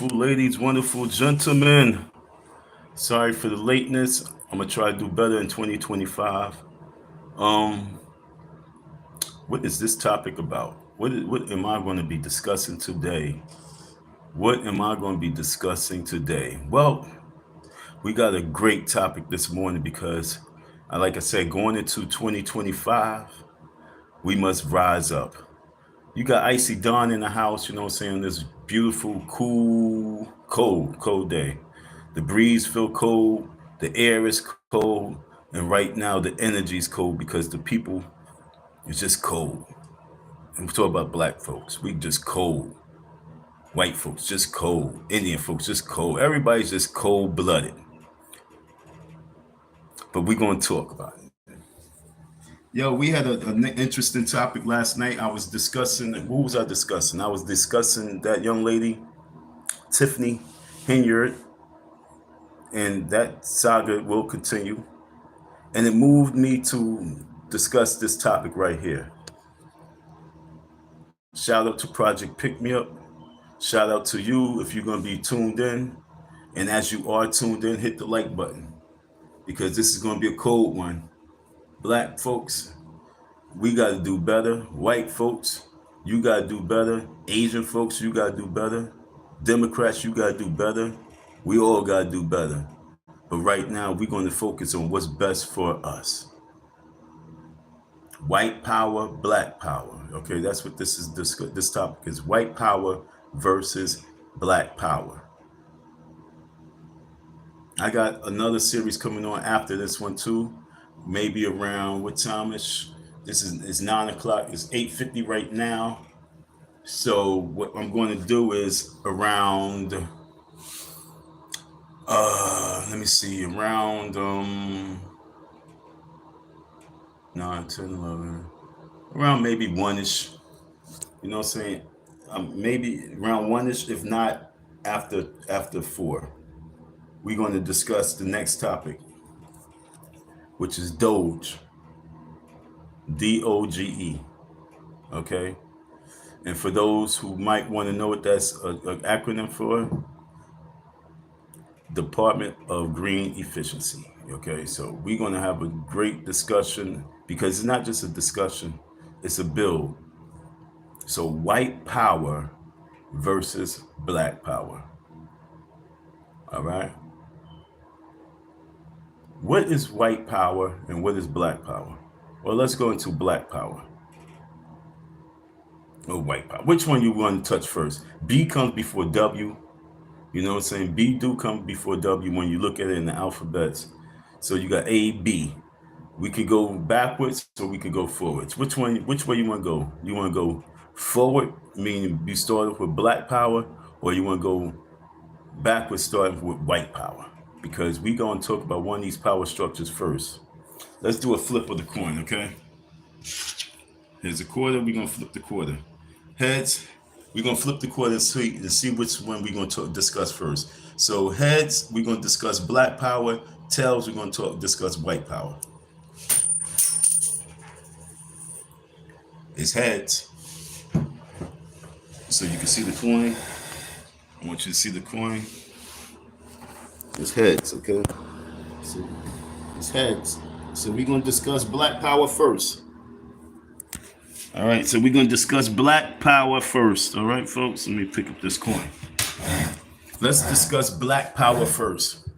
ladies, wonderful gentlemen. Sorry for the lateness. I'm gonna try to do better in 2025. Um, what is this topic about? What am I going to be discussing today? What am I going to be discussing today? Well, we got a great topic this morning because, like I said, going into 2025, we must rise up. You got Icy Dawn in the house, you know what I'm saying? This beautiful, cool, cold day. The breeze feel cold, the air is cold, and right now the energy is cold because the people is just cold. And we talk about black folks, we just cold. White folks just cold. Indian folks just cold. Everybody's just cold blooded. But we're gonna talk about it. Yo, we had an interesting topic last night. I was discussing, who was I discussing? I was discussing that young lady, Tiffany Henyard, and that saga will continue. And it moved me to discuss this topic right here. Shout out to Project Pick Me Up. Shout out to you if you're going to be tuned in. And as you are tuned in, hit the like button because this is going to be a cold one. Black folks, we got to do better. White folks, you got to do better. Asian folks, you got to do better. Democrats, you got to do better. We all got to do better. But right now, we're going to focus on what's best for us. White power, black power. Okay, that's what this is. This topic is white power versus black power. I got another series coming on after this one too. Maybe around what time is this is it's 9 o'clock. It's 8:50 right now. So what I'm going to do is around let me see, around 9, 10, 11, around maybe one-ish. You know what I'm saying? Maybe around one-ish, if not after 4. We're going to discuss the next topic, which is Doge. DOGE. Okay? And for those who might want to know what that's an acronym for, Department of Green Efficiency. Okay, so we're going to have a great discussion because it's not just a discussion, it's a bill. So, white power versus black power. All right. What is white power and what is black power? Well, let's go into black power or white power. Which one you want to touch first? B comes before W. You know what I'm saying? B do come before W when you look at it in the alphabets. So you got A, B. We could go backwards or we could go forwards. Which way you want to go? You want to go forward, meaning you start off with black power, or you want to go backwards starting with white power? Because we going to talk about one of these power structures first. Let's do a flip of the coin, okay? Here's a quarter. We're going to flip the quarter. Heads, we're going to flip the quarter and see which one we're going to discuss first. So heads, we're going to discuss black power. Tails, we're going to discuss white power. It's heads. So you can see the coin. I want you to see the coin. It's heads, okay? So it's heads. So we're going to discuss black power first. All right, so we're going to discuss black power first. All right, folks, let me pick up this coin. Let's discuss black power first.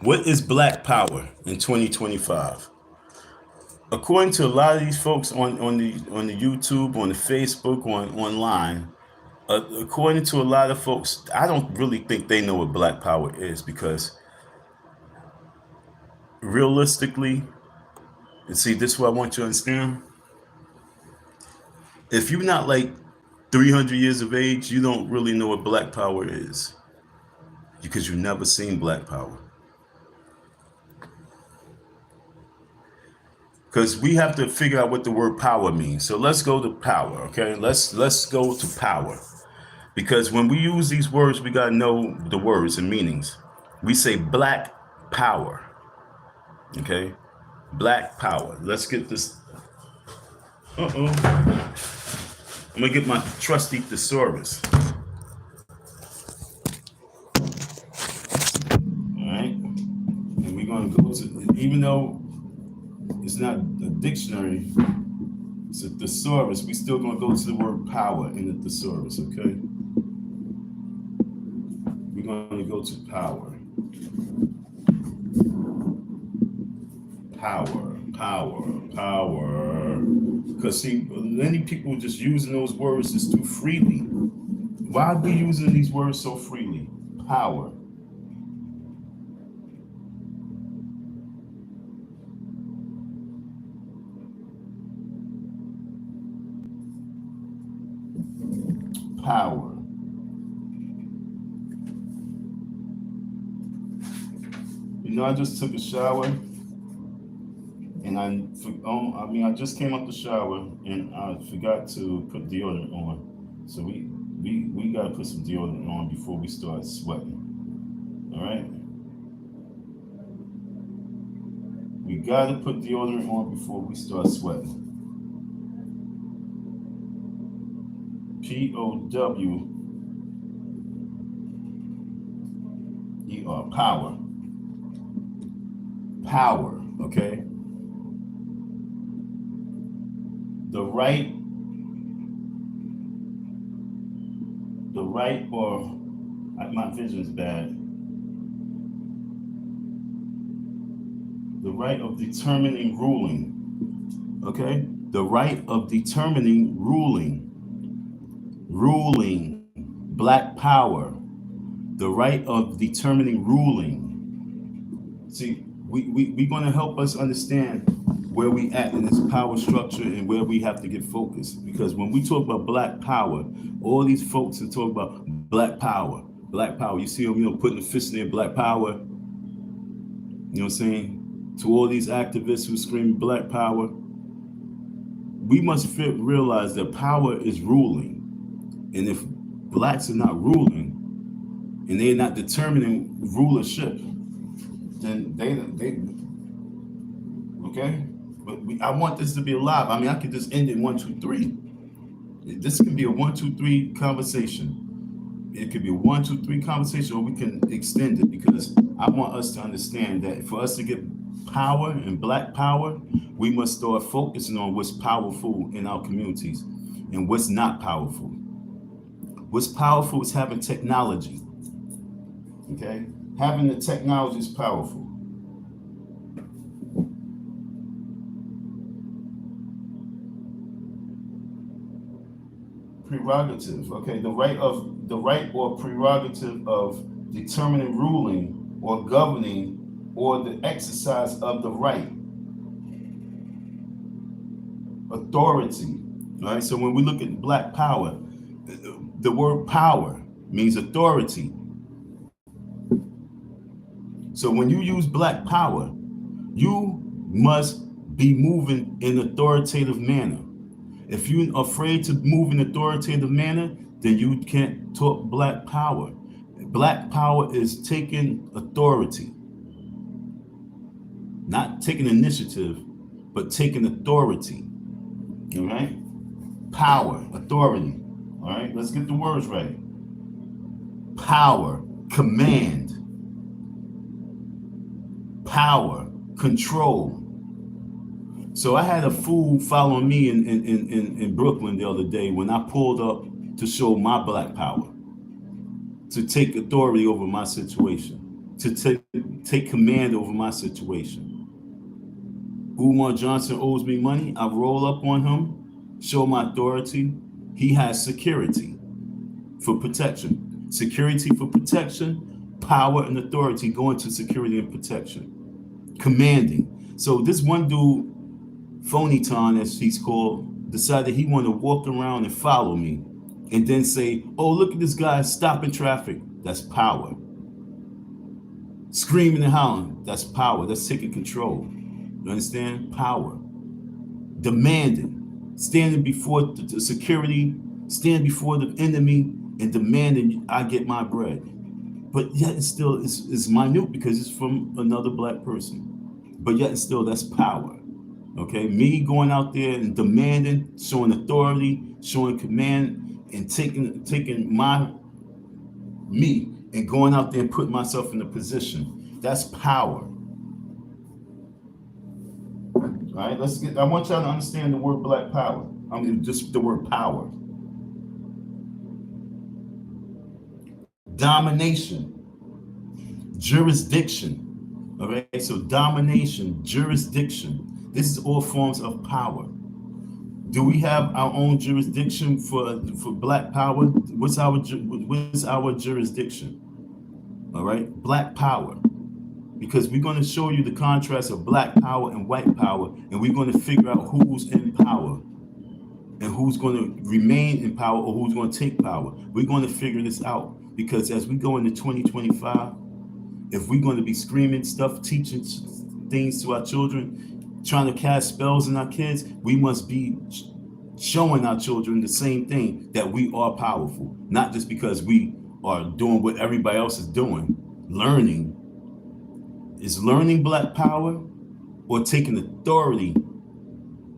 What is black power in 2025? According to a lot of these folks on the YouTube, on the Facebook, online, according to a lot of folks, I don't really think they know what black power is because realistically, and see, this is what I want you to understand. If you're not like 300 years of age, you don't really know what black power is because you've never seen black power. Because we have to figure out what the word power means. So let's go to power, okay? Let's go to power. Because when we use these words, we got to know the words and meanings. We say black power, okay? Black power. Let's get this. I'm going to get my trusty thesaurus. going to go to, even though it's not a dictionary, it's a thesaurus, we still going to go to the word power in the thesaurus, okay? We're going to go to power. Power. Because see, many people just using those words just too freely. Why are we using these words so freely? Power. Power. You know, I just took a shower, and I just came out the shower, and I forgot to put deodorant on. So we gotta put some deodorant on before we start sweating. All right. We gotta put deodorant on before we start sweating. POWER. Power. Power, okay? The right, or my vision's bad. The right of determining ruling, okay? The right of determining ruling, black power, the right of determining ruling. See, we're going to help us understand where we at in this power structure and where we have to get focused. Because when we talk about black power, all these folks are talking about black power. You see them, putting the fist in their black power. You know what I'm saying? To all these activists who scream black power, we must realize that power is ruling. And if blacks are not ruling and they're not determining rulership, then they okay? But I want this to be alive. I mean, I could just end it 1, 2, 3. This can be a 1, 2, 3 conversation. It could be a 1, 2, 3 conversation, or we can extend it, because I want us to understand that for us to get power and black power, we must start focusing on what's powerful in our communities and what's not powerful. What's powerful is having technology. Okay? Having the technology is powerful. Prerogative, okay, the right or prerogative of determining ruling or governing or the exercise of the right. Authority. All right, so when we look at black power, the word power means authority. So when you use black power, you must be moving in authoritative manner. If you're afraid to move in authoritative manner, then you can't talk black power. Black power is taking authority. Not taking initiative, but taking authority. All right? Power, authority. All right, let's get the words right. Power, command. Power, control. So I had a fool following me in Brooklyn the other day when I pulled up to show my black power, to take authority over my situation, to take command over my situation. Umar Johnson owes me money. I roll up on him, show my authority. He has security for protection. Security for protection, power and authority going to security and protection. Commanding. So this one dude, Phonyton, as he's called, decided he wanted to walk around and follow me and then say, oh, look at this guy stopping traffic. That's power. Screaming and howling. That's power. That's taking control. You understand? Power. Demanding. Standing before the security, standing before the enemy and demanding I get my bread. But yet it still is minute because it's from another black person. But yet still that's power. Okay, me going out there and demanding, showing authority, showing command, and taking me and going out there and putting myself in a position. That's power. right, let's get. I want y'all to understand the word black power. I mean, just the word power. Domination, jurisdiction. All right, so domination, jurisdiction. This is all forms of power. Do we have our own jurisdiction for black power? What's our jurisdiction? All right, black power. Because we're going to show you the contrast of black power and white power, and we're going to figure out who's in power and who's going to remain in power or who's going to take power. We're going to figure this out because as we go into 2025, if we're going to be screaming stuff, teaching things to our children, trying to cast spells on our kids, we must be showing our children the same thing, that we are powerful, not just because we are doing what everybody else is doing. Learning. Is learning black power or taking authority,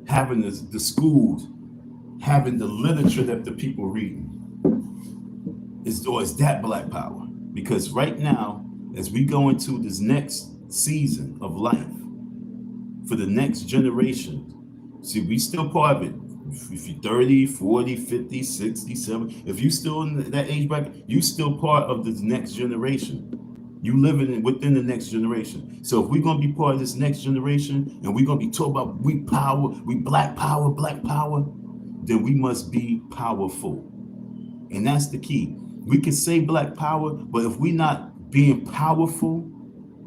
having the schools, having the literature that the people reading? Or is that black power? Because right now, as we go into this next season of life, for the next generation, see, we still part of it. If you're 30, 40, 50, 60, 70, if you still in that age bracket, you still part of this next generation. You living within the next generation. So if we're gonna be part of this next generation and we're gonna be talking about we power, we black power, then we must be powerful. And that's the key. We can say black power, but if we're not being powerful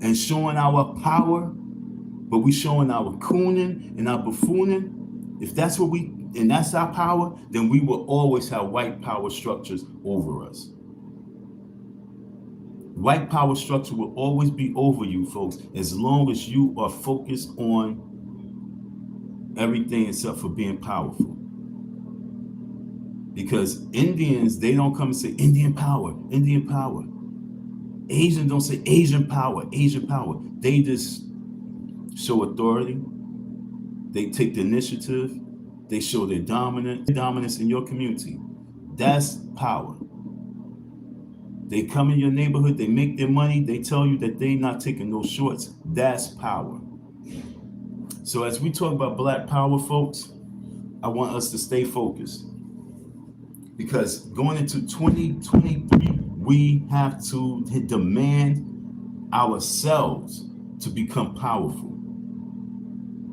and showing our power, but we showing our cooning and our buffooning, if that's what and that's our power, then we will always have white power structures over us. White power structure will always be over you, folks, as long as you are focused on everything except for being powerful. Because Indians, they don't come and say Indian power, Indian power. Asians don't say Asian power, Asian power. They just show authority. They take the initiative. They show their dominance in your community. That's power. They come in your neighborhood, they make their money, they tell you that they're not taking no shorts. That's power. So as we talk about black power, folks, I want us to stay focused. Because going into 2023, we have to demand ourselves to become powerful.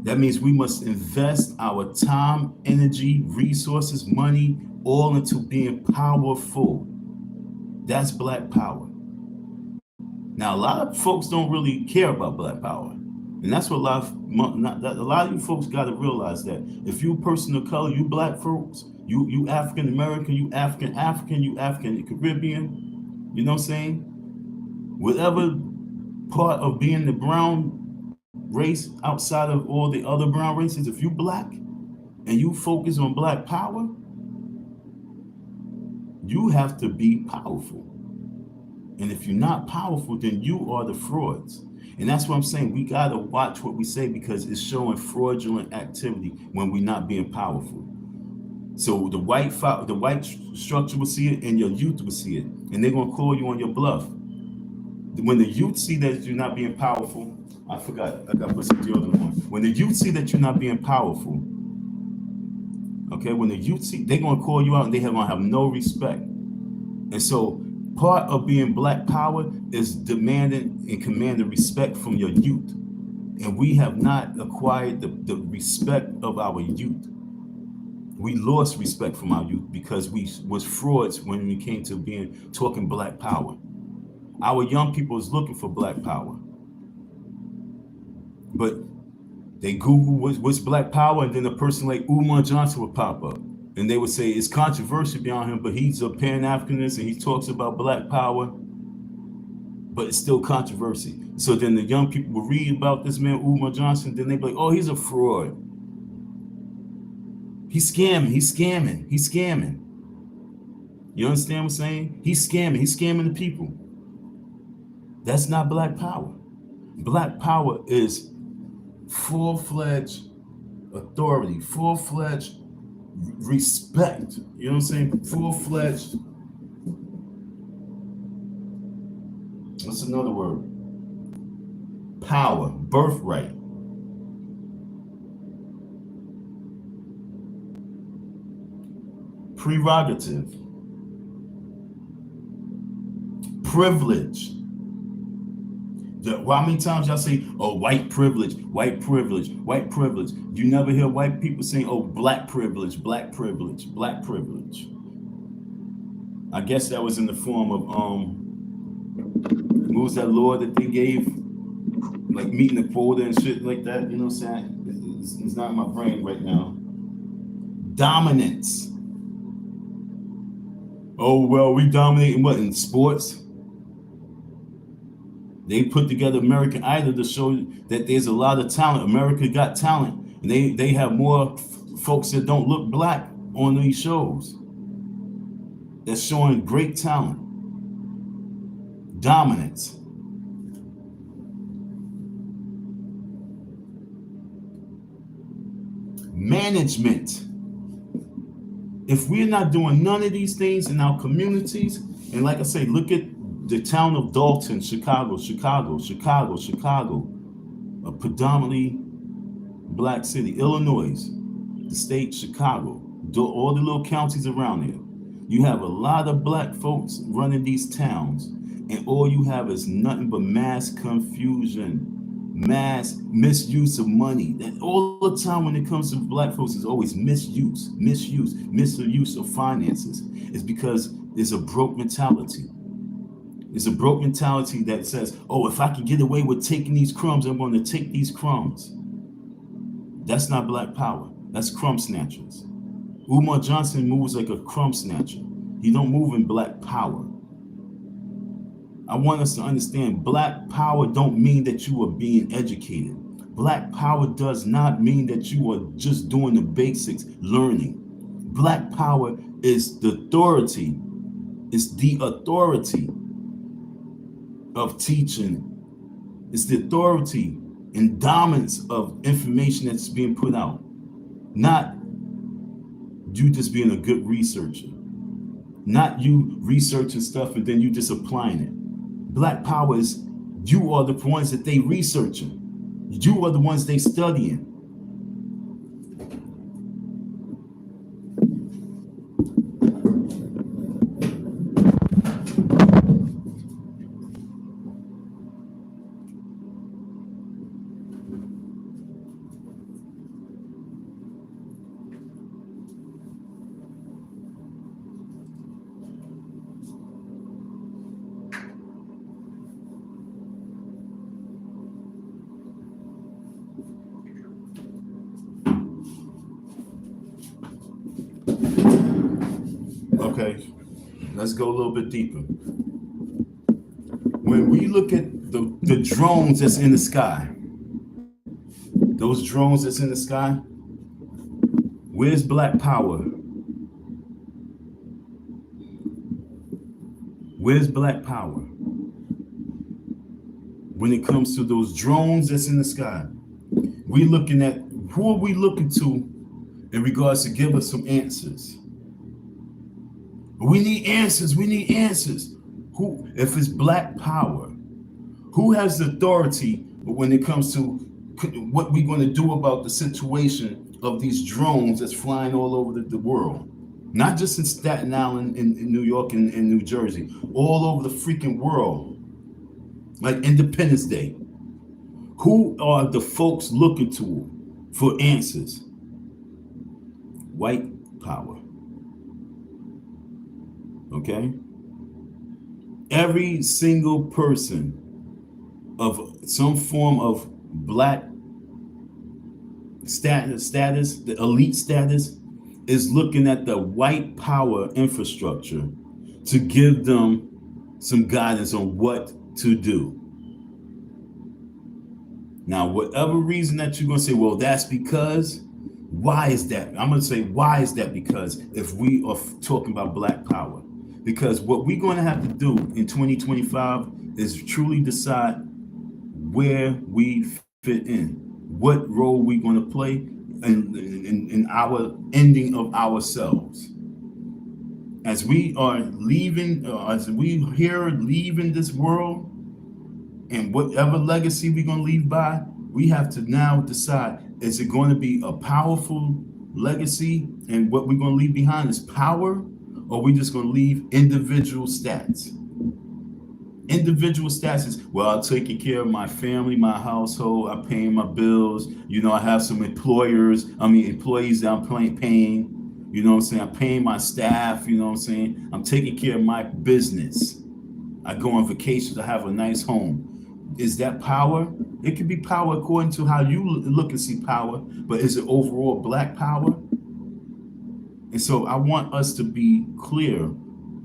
That means we must invest our time, energy, resources, money, all into being powerful. That's black power. Now, a lot of folks don't really care about black power. And that's what a lot of you folks got to realize, that if you a person of color, you black folks, you African American, you African, you African Caribbean, you know what I'm saying? Whatever part of being the brown race outside of all the other brown races, if you black and you focus on black power, you have to be powerful. And if you're not powerful, then you are the frauds. And that's what I'm saying. We got to watch what we say, because it's showing fraudulent activity when we're not being powerful. So the white structure will see it, and your youth will see it. And they're going to call you on your bluff. When the youth see that you're not being powerful, I forgot, I got to put some deodorant on. When the youth see that you're not being powerful, okay, when the youth see, they're going to call you out, and they're going to have no respect. And so part of being black power is demanding and commanding respect from your youth. And we have not acquired the respect of our youth. We lost respect from our youth because we was frauds when we came to talking black power. Our young people is looking for black power. But they Google what's black power, and then a person like Umar Johnson would pop up. And they would say it's controversial beyond him, but he's a Pan-Africanist and he talks about black power, but it's still controversy. So then the young people will read about this man, Umar Johnson, then they be like, oh, he's a fraud. He's scamming. You understand what I'm saying? He's scamming the people. That's not black power. Black power is full-fledged authority, full-fledged respect. You know what I'm saying? Full-fledged. What's another word? Power, birthright. prerogative, privilege. How many times y'all say, oh, white privilege, white privilege, white privilege? You never hear white people saying, oh, black privilege, black privilege, black privilege. I guess that was in the form of, what was that law that they gave? Like meeting the quota and shit like that, you know what I'm saying? It's not in my brain right now. Dominance. Oh, well, we dominate in what? In sports? They put together American Idol to show that there's a lot of talent. America got talent. And they have more folks that don't look black on these shows. That's showing great talent. Dominance. Management. If we're not doing none of these things in our communities, and like I say, look at the town of Dalton, Chicago, a predominantly black city. Illinois, the state, Chicago, all the little counties around there. You have a lot of black folks running these towns, and all you have is nothing but mass confusion, mass misuse of money. And all the time when it comes to black folks, is always misuse of finances. It's because there's a broke mentality. It's a broke mentality that says, oh, if I can get away with taking these crumbs, I'm going to take these crumbs. That's not black power. That's crumb snatchers. Umar Johnson moves like a crumb snatcher. He don't move in black power. I want us to understand black power don't mean that you are being educated. Black power does not mean that you are just doing the basics, learning. Black power is the authority. It's the authority of teaching. It's the authority and dominance of information that's being put out. Not you just being a good researcher. Not you researching stuff and then you just applying it. Black power is you are the ones that they researching. You are the ones they studying. Okay, let's go a little bit deeper. When we look at the drones that's in the sky, those drones that's in the sky, where's black power? Where's black power? When it comes to those drones that's in the sky, we looking at, who are we looking to in regards to give us some answers? We need answers. We need answers. Who, if it's black power, who has the authority when it comes to what we're going to do about the situation of these drones that's flying all over the world? Not just in Staten Island, in New York, and in New Jersey, all over the freaking world. Like Independence Day. Who are the folks looking to for answers? White power. Okay? Every single person of some form of black status, the elite status, is looking at the white power infrastructure to give them some guidance on what to do. Now, whatever reason that you're going to say, well, that's because, why is that? I'm going to say, why is that? Because if we are talking about black power, because what we're going to have to do in 2025 is truly decide where we fit in, what role we're going to play in our ending of ourselves. As we are leaving, as we here leaving this world, and whatever legacy we're going to leave by, we have to now decide, is it going to be a powerful legacy and what we're going to leave behind is power, or we just going to leave individual stats? Individual stats is, well, I'm taking care of my family, my household, I'm paying my bills. I have some employees that I'm paying. You know what I'm saying? I'm paying my staff. You know what I'm saying? I'm taking care of my business. I go on vacations. I have a nice home. Is that power? It could be power according to how you look and see power, but is it overall black power? And so I want us to be clear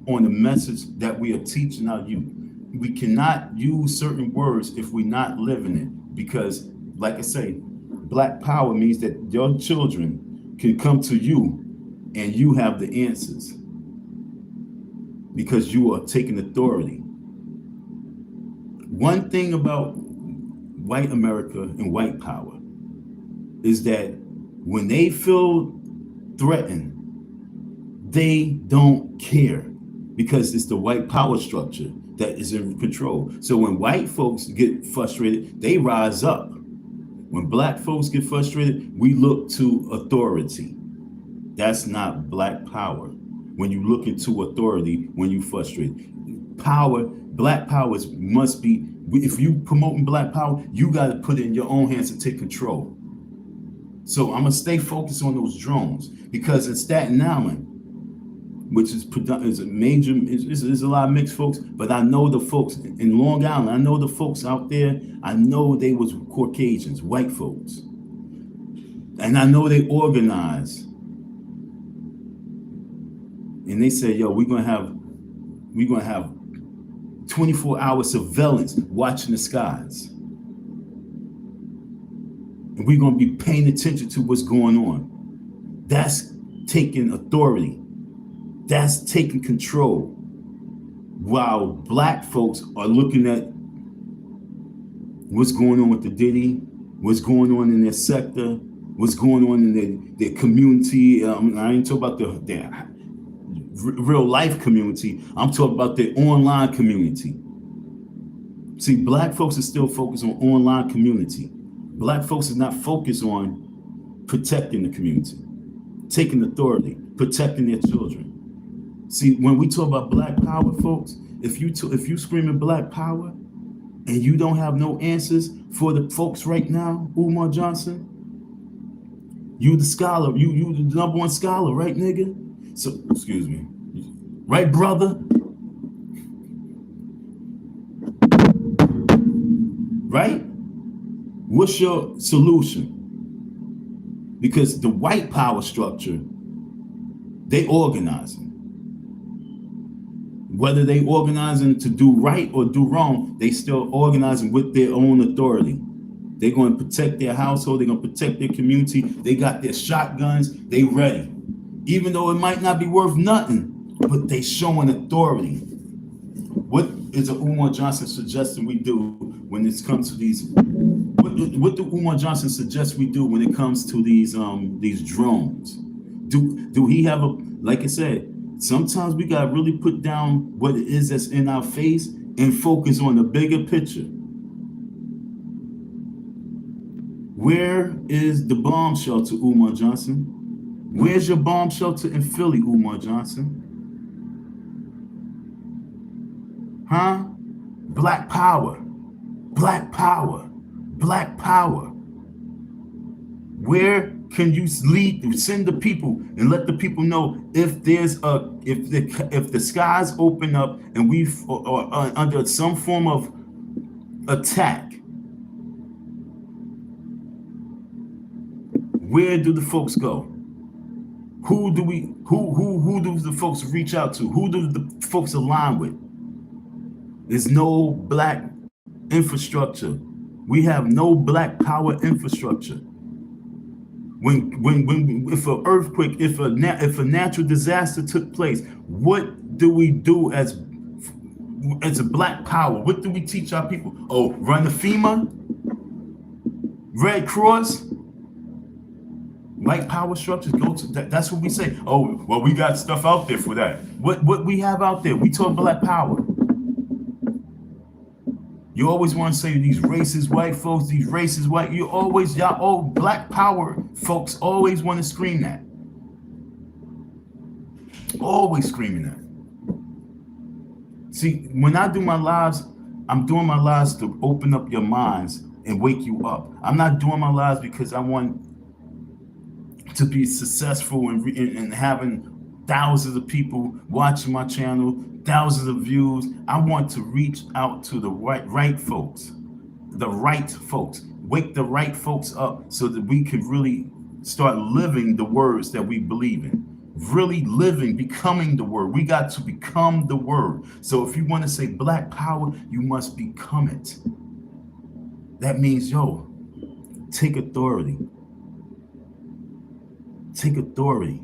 on the message that we are teaching our youth. We cannot use certain words if we're not living it, because, like I say, black power means that your children can come to you and you have the answers because you are taking authority. One thing about white America and white power is that when they feel threatened, they don't care, because it's the white power structure that is in control. So when white folks get frustrated, they rise up. When black folks get frustrated, we look to authority. That's not black power. When you look into authority, when you frustrate, power, black powers must be, if you promoting black power, you got to put it in your own hands and take control. So I'm gonna stay focused on those drones, because in Staten Island, which is a major, is a lot of mixed folks, but I know the folks in Long Island, I know the folks out there, I know they was Caucasians, white folks. And I know they organized. And they said, yo, we're gonna have 24-hour surveillance watching the skies. And we're gonna be paying attention to what's going on. That's taking authority. That's taking control, while black folks are looking at what's going on with the Diddy, what's going on in their sector, what's going on in their community. I ain't talking about their real life community. I'm talking about their online community. See, black folks are still focused on online community. Black folks is not focused on protecting the community, taking authority, protecting their children. See, when we talk about black power, folks, if you screaming black power and you don't have no answers for the folks right now, Umar Johnson, you the scholar, you the number one scholar, right, nigga? So, excuse me, right, brother? Right? What's your solution? Because the white power structure, they organizing. Whether they organizing to do right or do wrong, they still organizing with their own authority. They're going to protect their household. They're going to protect their community. They got their shotguns. They ready. Even though it might not be worth nothing, but they showing authority. What is Umar Johnson suggesting we do when it comes to these? What do Umar Johnson suggest we do when it comes to these drones? Do he have a, like I said, sometimes we gotta really put down what it is that's in our face and focus on the bigger picture. Where is the bomb shelter, Umar Johnson? Where's your bomb shelter in Philly, Umar Johnson? Huh? Black power. Black power. Black power. Where can you send the people and let the people know if the skies open up and we are under some form of attack? Where do the folks go? Who do the folks reach out to? Who do the folks align with? There's no black infrastructure. We have no black power infrastructure. If an earthquake, if a natural disaster took place, what do we do as a black power? What do we teach our people? Oh, run the FEMA, Red Cross, white power structures. Go to that. That's what we say. Oh, well, we got stuff out there for that. What we have out there? We talk black power. You always want to say these racist white folks, these racist white. Y'all old black power folks always want to scream that. Always screaming that. See, when I do my lives, I'm doing my lives to open up your minds and wake you up. I'm not doing my lives because I want to be successful and having thousands of people watching my channel, thousands of views. I want to reach out to the right folks, wake the right folks up so that we can really start living the words that we believe in. Really living, becoming the word. We got to become the word. So if you want to say black power, you must become it. That means, take authority. Take authority.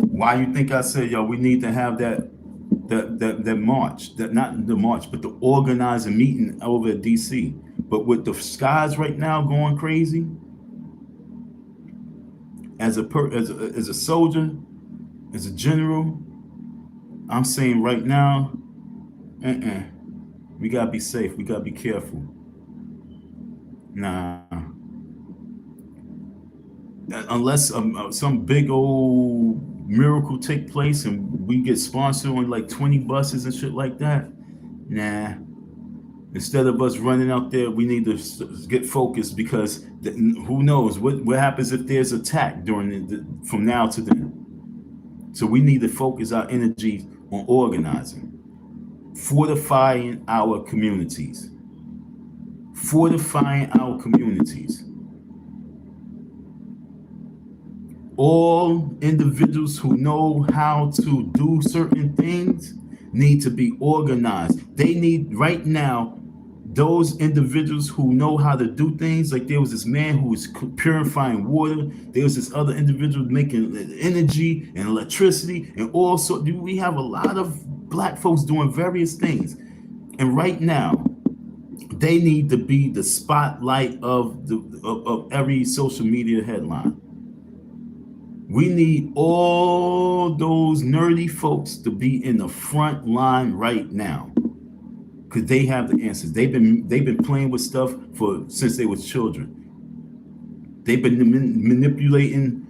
Why you think I said, we need to have that march, not the march, but the organizing meeting over at DC. But with the skies right now going crazy, as a soldier, as a general, I'm saying right now, we gotta be safe. We gotta be careful. Nah. Unless some big old miracle take place and we get sponsored on like 20 buses and shit like that, nah. Instead of us running out there, we need to get focused, because who knows what happens if there's attack from now to then. So we need to focus our energy on organizing, fortifying our communities. All individuals who know how to do certain things need to be organized. They need right now, those individuals who know how to do things. Like there was this man who was purifying water. There was this other individual making energy and electricity and all sorts. We have a lot of black folks doing various things. And right now, they need to be the spotlight of every social media headline. We need all those nerdy folks to be in the front line right now, because they have the answers. They've been playing with stuff since they was children. They've been manipulating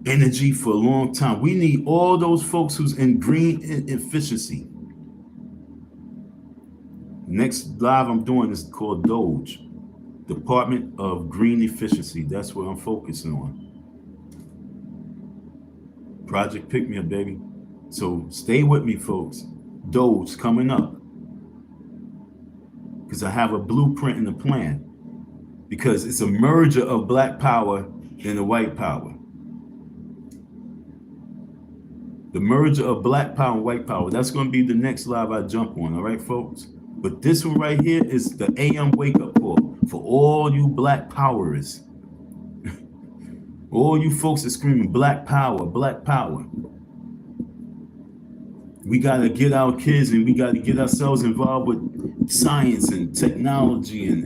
energy for a long time. We need all those folks who's in green efficiency. Next live I'm doing is called Doge, Department of Green Efficiency. That's what I'm focusing on. Project Pick Me Up, baby. So stay with me, folks. Doge coming up, because I have a blueprint and a plan, because it's a merger of black power and the white power. The merger of black power and white power. That's going to be the next live I jump on. All right, folks. But this one right here is the AM wake up call for all you black powers. All you folks are screaming black power, black power. We got to get our kids and we got to get ourselves involved with science and technology and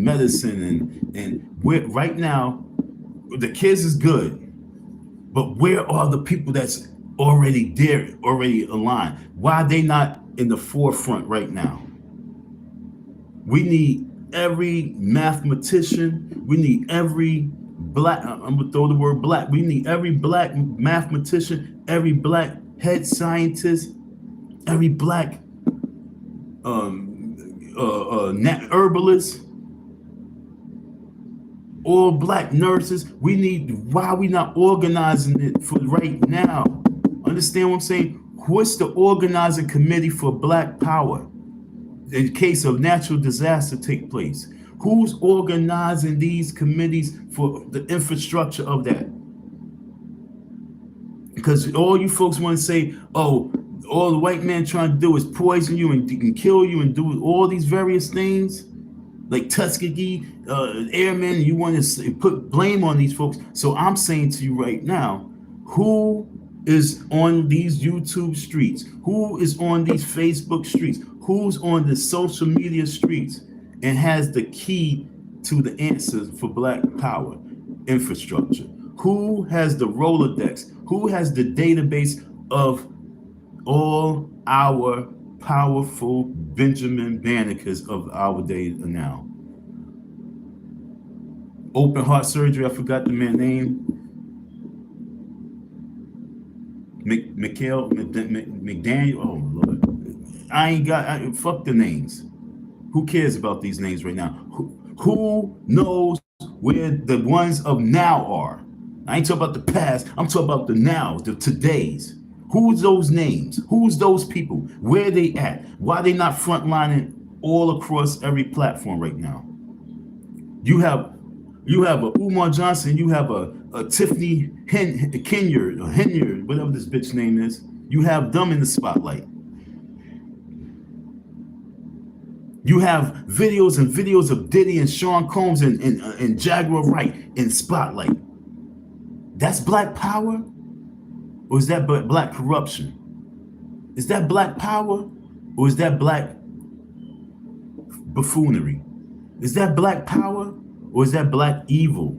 medicine. And right now, the kids is good. But where are the people that's already there, already aligned? Why are they not in the forefront right now? We need every mathematician. We need every black, I'm gonna throw the word black. We need every black mathematician, every black head scientist, every black herbalist, all black nurses. We need, why are we not organizing it for right now? Understand what I'm saying? What's the organizing committee for black power in case of natural disaster take place? Who's organizing these committees for the infrastructure of that? Because all you folks want to say, all the white man trying to do is poison you and kill you and do all these various things, like Tuskegee airmen, and you want to put blame on these folks. So I'm saying to you right now, who is on these YouTube streets? Who is on these Facebook streets? Who's on the social media streets and has the key to the answers for black power infrastructure? Who has the Rolodex? Who has the database of All our powerful Benjamin Banneker's of our day now. Open heart surgery, I forgot the man's name. McDaniel. Oh Lord, fuck the names. Who cares about these names right now? Who knows where the ones of now are? I ain't talking about the past. I'm talking about the now, the today's. Who's those names? Who's those people? Where they at? Why they not frontlining all across every platform right now? You have a Umar Johnson. You have a Tiffany Henyard, whatever this bitch name is. You have them in the spotlight. You have videos and videos of Diddy and Sean Combs and Jaguar Wright in spotlight. That's black power? Or is that black corruption? Is that black power? Or is that black buffoonery? Is that black power? Or is that black evil?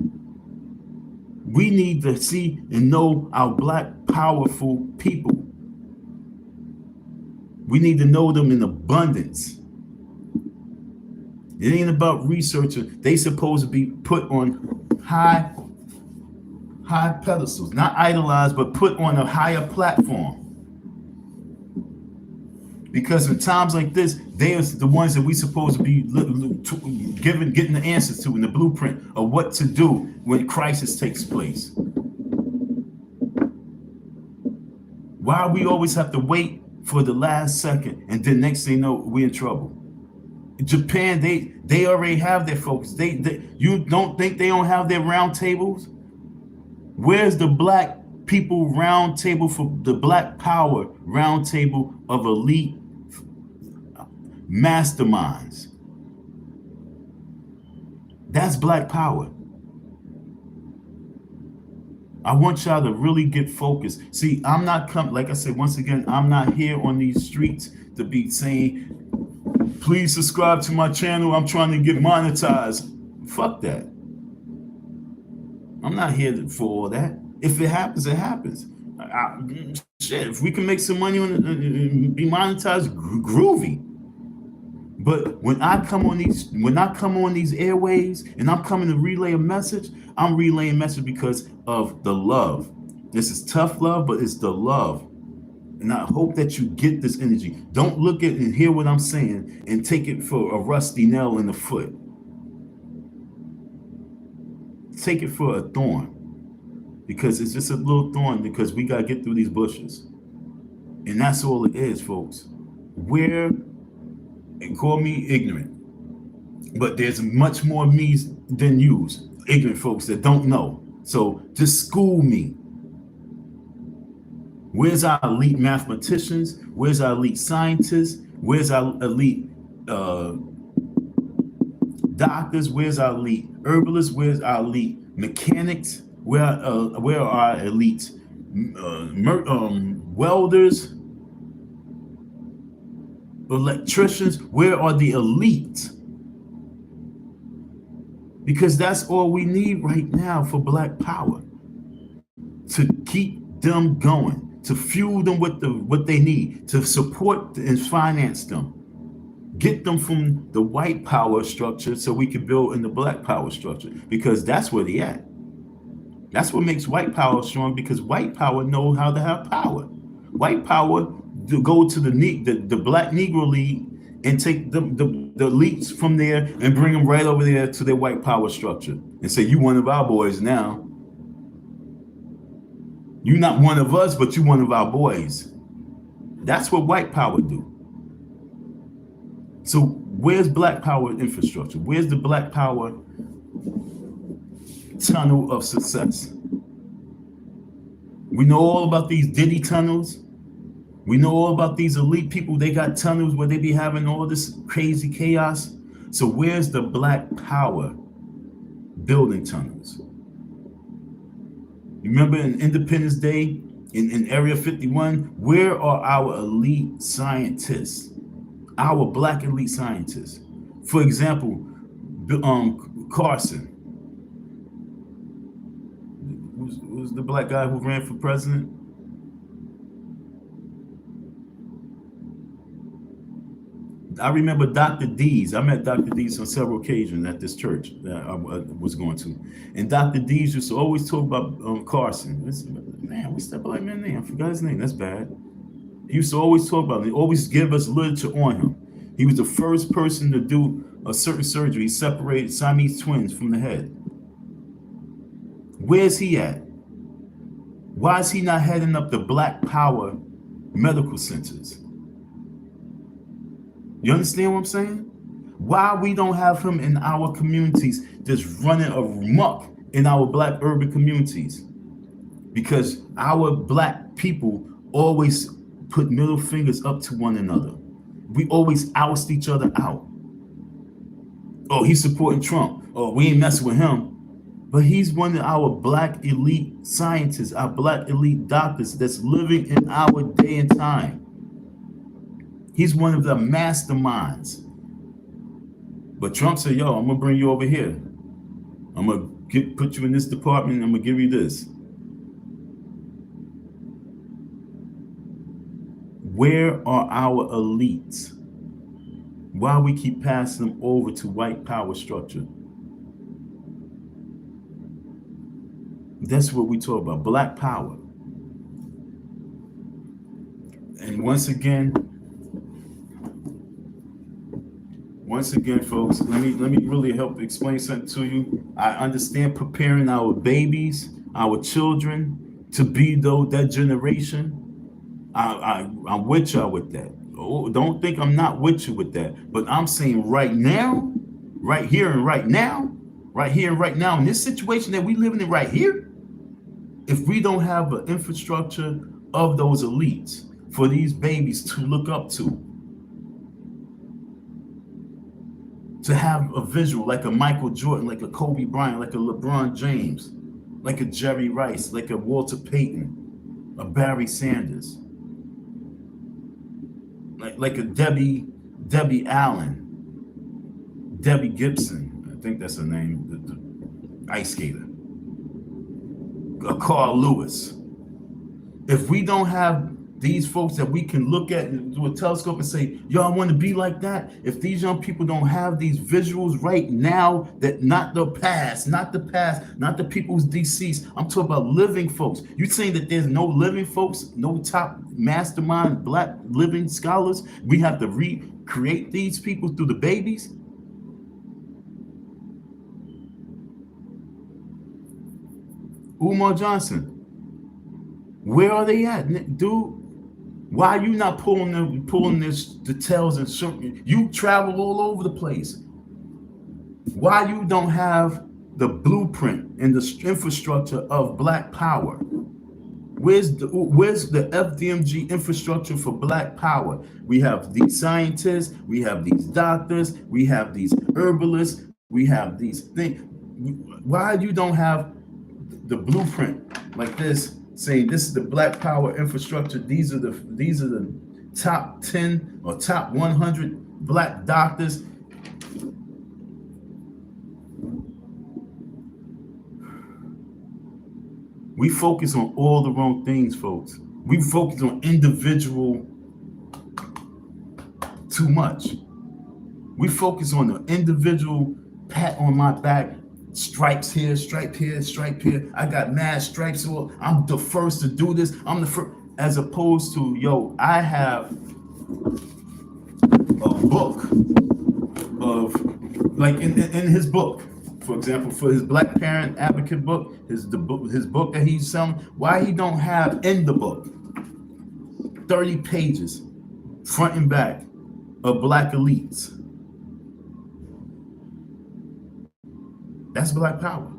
We need to see and know our black powerful people. We need to know them in abundance. It ain't about researching. They supposed to be put on high pedestals, not idolized, but put on a higher platform. Because in times like this, they are the ones that we supposed to be getting the answers to in the blueprint of what to do when crisis takes place. Why we always have to wait for the last second, and then next thing you know, we're in trouble. Japan, they already have their focus. You don't think they don't have their round tables? Where's the black people round table for the black power round table of elite masterminds? That's black power. I want y'all to really get focused. See, I'm not like I said, once again, I'm not here on these streets to be saying, please subscribe to my channel. I'm trying to get monetized. Fuck that. I'm not here for all that. If it happens, it happens. Shit, if we can make some money on it and be monetized, groovy. But when I come on these airways and I'm coming to relay a message, I'm relaying a message because of the love. This is tough love, but it's the love. And I hope that you get this energy. Don't look at and hear what I'm saying and take it for a rusty nail in the foot. Take it for a thorn. Because it's just a little thorn because we got to get through these bushes. And that's all it is, folks. And call me ignorant. But there's much more me's than you's. Ignorant folks that don't know. So just school me. Where's our elite mathematicians? Where's our elite scientists? Where's our elite doctors? Where's our elite herbalists? Where's our elite mechanics? Where are our elite welders? Electricians? Where are the elite? Because that's all we need right now for black power. To keep them going. To fuel them with what they need, to support and finance them. Get them from the white power structure so we can build in the black power structure, because that's where they at. That's what makes white power strong, because white power know how to have power. White power to go to the Black Negro League and take the elites from there and bring them right over there to their white power structure and say, you one of our boys now. You're not one of us, but you're one of our boys. That's what white power do. So where's black power infrastructure? Where's the black power tunnel of success? We know all about these Diddy tunnels. We know all about these elite people. They got tunnels where they be having all this crazy chaos. So where's the black power building tunnels? Remember in Independence Day, in Area 51, where are our elite scientists? Our black elite scientists. For example, Carson. Who's the black guy who ran for president? I remember Dr. D's. I met Dr. D's on several occasions at this church that I was going to. And Dr. D's used to always talk about Carson. Man, what's that black man's name? I forgot his name. That's bad. He used to always talk about him. He always give us literature on him. He was the first person to do a certain surgery. He separated Siamese twins from the head. Where's he at? Why is he not heading up the Black Power medical centers? You understand what I'm saying? Why we don't have him in our communities just running amok in our black urban communities? Because our black people always put middle fingers up to one another. We always oust each other out. Oh, he's supporting Trump. Oh, we ain't messing with him. But he's one of our black elite scientists, our black elite doctors that's living in our day and time. He's one of the masterminds. But Trump said, yo, I'm going to bring you over here. I'm going to put you in this department, and I'm going to give you this. Where are our elites? Why we keep passing them over to white power structure? That's what we talk about, black power. And once again, folks, let me really help explain something to you. I understand preparing our babies, our children to be that generation. I'm with y'all with that. Oh, don't think I'm not with you with that. But I'm saying right now, right here and right now, in this situation that we living in right here, if we don't have an infrastructure of those elites for these babies to look up to have a visual like a Michael Jordan, like a Kobe Bryant, like a LeBron James, like a Jerry Rice, like a Walter Payton, a Barry Sanders, like a Debbie Allen, Debbie Gibson, I think that's her name, the ice skater, a Carl Lewis. If we don't have these folks that we can look at through a telescope and say, yo, I want to be like that. If these young people don't have these visuals right now, that not the past, not the people who's deceased. I'm talking about living folks. You saying that there's no living folks, no top mastermind black living scholars? We have to recreate these people through the babies? Umar Johnson, where are they at, dude? Why are you not pulling the tails and circling? You travel all over the place. Why you don't have the blueprint and the infrastructure of black power? Where's the FDMG infrastructure for black power? We have these scientists, we have these doctors, we have these herbalists, we have these things. Why you don't have the blueprint like this, saying this is the black power infrastructure, these are the top 10 or top 100 black doctors? We focus on all the wrong things, folks. We focus on individual too much. We focus on the individual pat on my back, stripes here, stripe here, stripe here. I got mad stripes. Well, I'm the first to do this. I'm the first, as opposed to, yo, I have a book of, like in his book, for example, for his Black Parent Advocate book, his book that he's selling, why he don't have in the book 30 pages, front and back, of black elites? That's black power.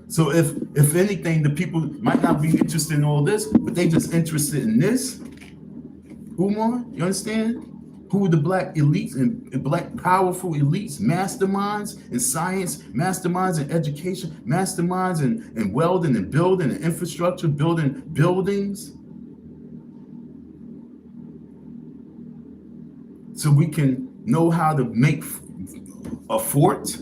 So if anything, the people might not be interested in all this, but they just interested in this. Umar, you understand? Who are the black elites and black powerful elites, masterminds in science, masterminds in education, masterminds in welding and building and infrastructure, building buildings. So we can know how to make a fort.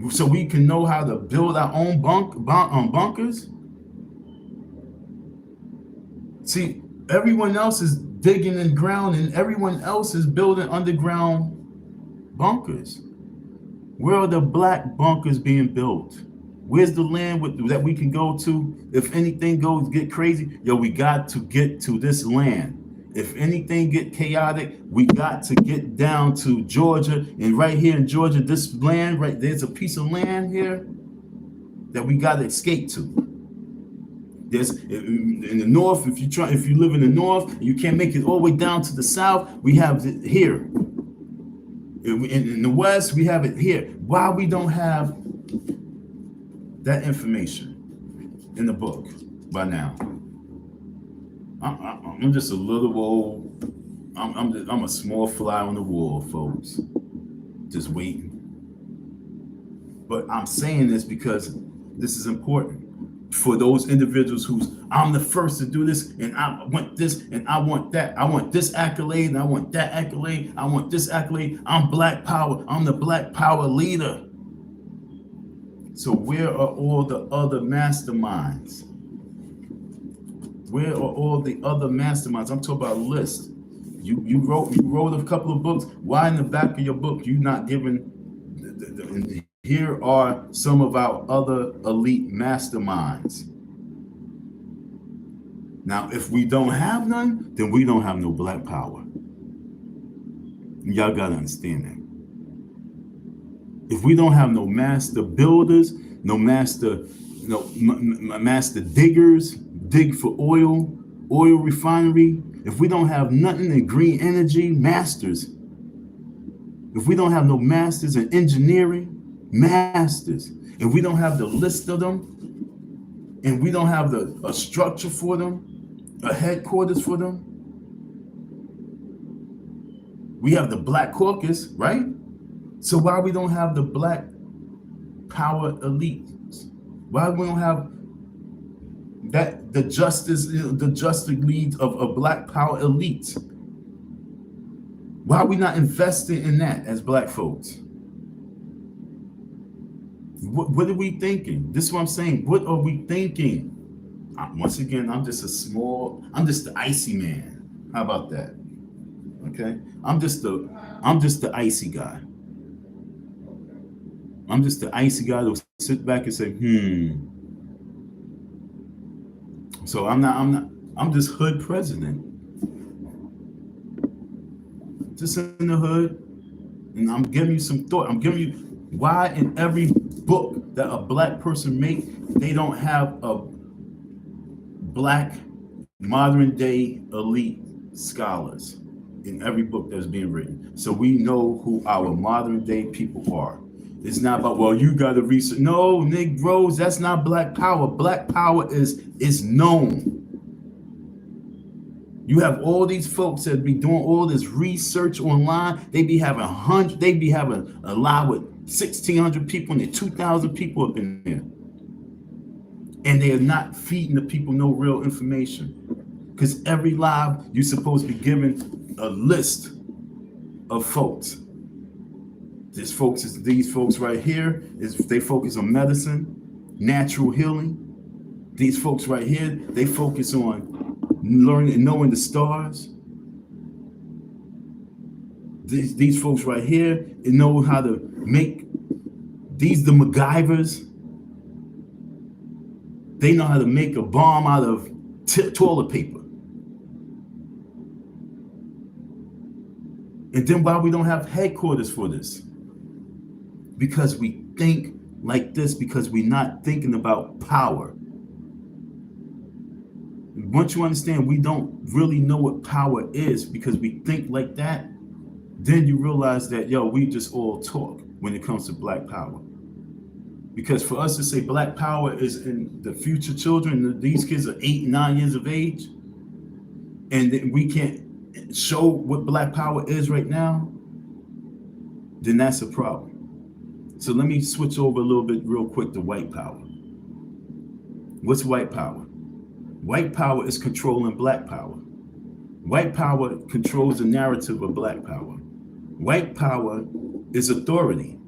So we can know how to build our own bunkers. See, everyone else is digging in ground and everyone else is building underground bunkers. Where are the black bunkers being built? Where's the land that we can go to if anything goes get crazy? Yo, we got to get to this land. If anything get chaotic, we got to get down to Georgia. And right here in Georgia, this land, right there's a piece of land here that we got to escape to. There's in the north, if you live in the north, and you can't make it all the way down to the south, we have it here. In the west, we have it here. Why we don't have that information in the book by now? I'm just a little old. I'm a small fly on the wall, folks. Just waiting. But I'm saying this because this is important for those individuals who's I'm the first to do this, and I want this, and I want that. I want this accolade, and I want that accolade. I want this accolade. I'm Black Power. I'm the Black Power leader. So where are all the other masterminds? Where are all the other masterminds? I'm talking about a list. You wrote a couple of books. Why in the back of your book you not giving? Here are some of our other elite masterminds. Now, if we don't have none, then we don't have no Black Power. Y'all gotta understand that. If we don't have no master builders, no master, master diggers, dig for oil refinery. If we don't have nothing in green energy, masters. If we don't have no masters in engineering, masters. If we don't have the list of them, and we don't have a structure for them, a headquarters for them. We have the Black Caucus, right? So why we don't have the Black Power elites? Why we don't have that the justice leads of Black Power elites? Why are we not investing in that as Black folks? What are we thinking? This is what I'm saying. What are we thinking? Once again, I'm just the icy man. How about that? Okay? I'm just the icy guy. I'm just the icy guy that'll sit back and say, So I'm just hood president. Just in the hood. And I'm giving you some thought. I'm giving you why in every book that a Black person make, they don't have a Black modern day elite scholars in every book that's being written. So we know who our modern day people are. It's not about, well, you got to research. No, Negroes, that's not Black Power. Black Power is known. You have all these folks that be doing all this research online. They be having a lot with 1,600 people and 2,000 people up in there. And they are not feeding the people no real information. Because every live, you're supposed to be given a list of folks. These folks right here, they focus on medicine, natural healing. These folks right here, they focus on learning and knowing the stars. These folks right here, they know how to make the MacGyvers. They know how to make a bomb out of toilet paper. And then why we don't have headquarters for this? Because we think like this, because we're not thinking about power. Once you understand we don't really know what power is because we think like that, then you realize that, we just all talk when it comes to Black Power. Because for us to say Black Power is in the future children, these kids are 8 and 9 years of age, and we can't show what Black Power is right now, then that's a problem. So let me switch over a little bit real quick to white power. What's white power? White power is controlling Black power. White power controls the narrative of Black power. White power is authority.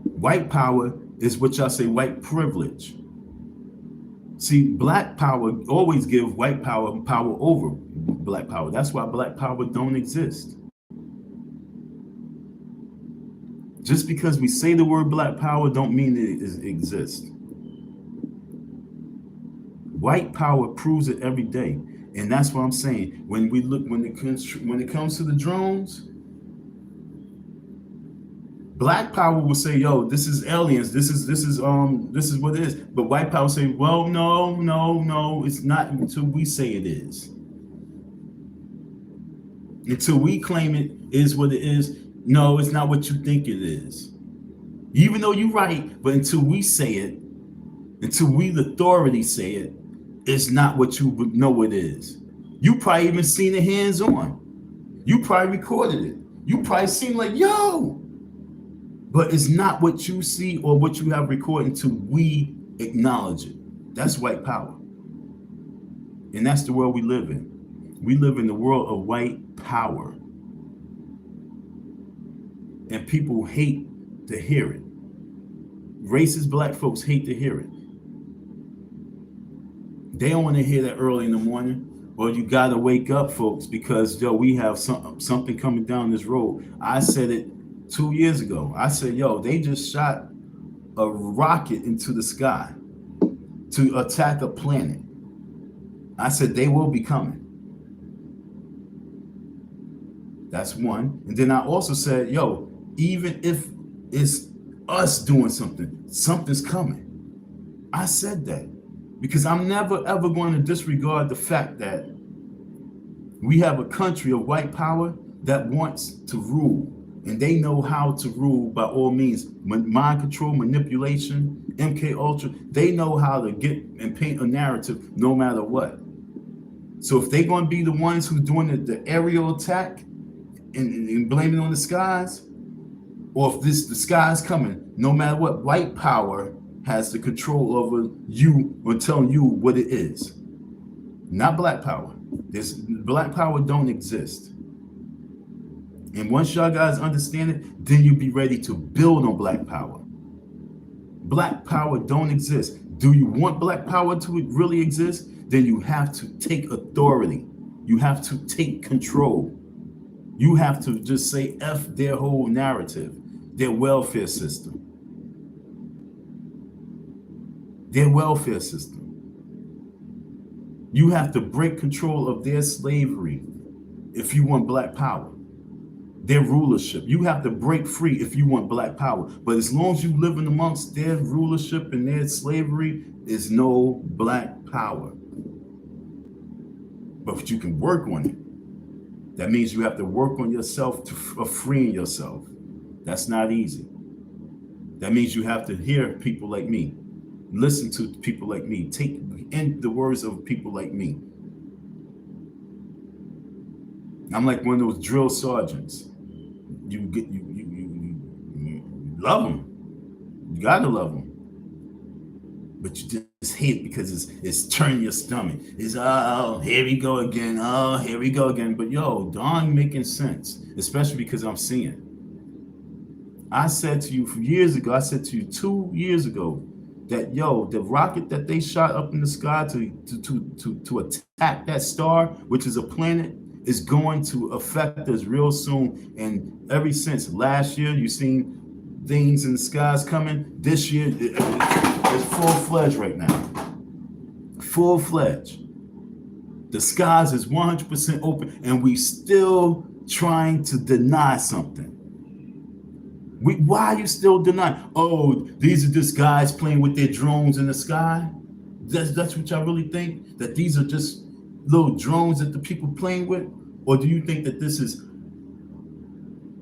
White power is what y'all say white privilege. See, black power always give white power over black power. That's why black power don't exist. Just because we say the word black power don't mean it exists. White power proves it every day. And that's what I'm saying. When it comes to the drones, black power will say, yo, this is aliens, this is what it is. But white power say, well, no, it's not until we say it is. Until we claim it is what it is, no, it's not what you think it is. Even though you're right, but until we say it, until we, the authority, say it, it's not what you know it is. You probably even seen it hands on. You probably recorded it. You probably seen like, yo. But it's not what you see or what you have recorded until we acknowledge it. That's white power. And that's the world we live in. We live in the world of white power. And people hate to hear it. Racist black folks hate to hear it. They don't want to hear that early in the morning. Well, you got to wake up, folks, because, yo, we have something coming down this road. I said it 2 years ago. I said, yo, they just shot a rocket into the sky to attack a planet. I said, they will be coming. That's one. And then I also said, yo, even if it's us doing something, something's coming. I said that because I'm never, ever going to disregard the fact that we have a country of white power that wants to rule. And they know how to rule by all means. Mind control, manipulation, MK Ultra. They know how to get and paint a narrative no matter what. So if they're going to be the ones who's doing the aerial attack and blaming it on the skies, or if the sky's coming, no matter what, white power has the control over you or telling you what it is. Not black power. Black power don't exist. And once y'all guys understand it, then you be ready to build on black power. Black power don't exist. Do you want black power to really exist? Then you have to take authority. You have to take control. You have to just say F their whole narrative, their welfare system. Their welfare system. You have to break control of their slavery if you want black power. Their rulership. You have to break free if you want black power. But as long as you live in amongst their rulership and their slavery, is no black power. But you can work on it. That means you have to work on yourself to freeing yourself. That's not easy. That means you have to hear people like me. Listen to people like me. Take in the words of people like me. I'm like one of those drill sergeants. You love them. You gotta love them. But you just hate because it's turning your stomach. It's, oh, here we go again. Oh, here we go again. But yo, darn making sense, especially because I'm seeing. I said to you years ago, I said to you 2 years ago, that yo, the rocket that they shot up in the sky to attack that star, which is a planet, is going to affect us real soon. And ever since last year, you've seen things in the skies coming. This year, it's full-fledged right now. Full-fledged. The skies is 100% open, and we still trying to deny something. Why are you still denying? Oh, these are just guys playing with their drones in the sky? That's what y'all really think? That these are just little drones that the people playing with? Or do you think that this is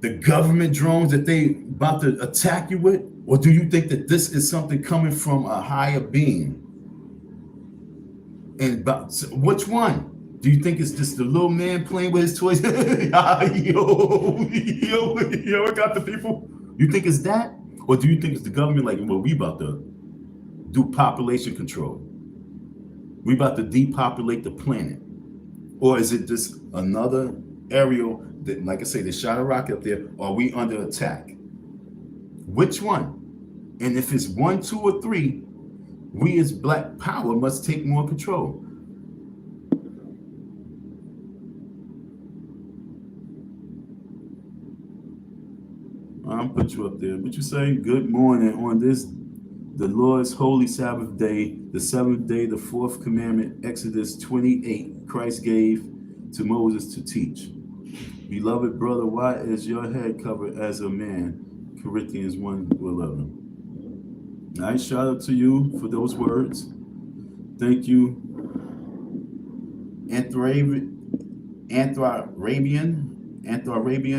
the government drones that they about to attack you with? Or do you think that this is something coming from a higher being? And which one? Do you think it's just the little man playing with his toys? yo, I got the people. You think it's that? Or do you think it's the government like, well, we about to do population control? We about to depopulate the planet? Or is it just another aerial that, like I say, they shot a rocket up there? Or are we under attack? Which one? And if it's 1, 2, or 3, We as Black power must take more control. I'll put you up there. But you say good morning on this, the Lord's holy Sabbath day, the seventh day, the fourth commandment, Exodus 28, Christ gave to Moses to teach. Beloved brother, why is your head covered as a man? Corinthians 1:11. Nice shout out to you for those words. Thank you. Antharabian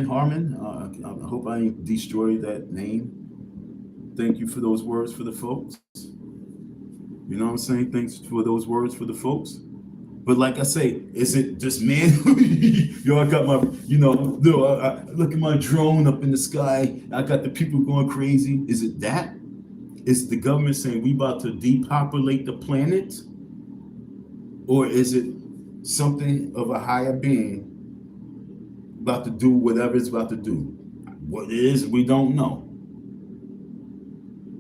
Harmon. I hope I ain't destroyed that name. Thank you for those words for the folks. You know what I'm saying? Thanks for those words for the folks. But like I say, is it just man? Yo, I got my, I look at my drone up in the sky. I got the people going crazy. Is it that? Is the government saying we about to depopulate the planet? Or is it something of a higher being about to do whatever it's about to do? What it is, we don't know.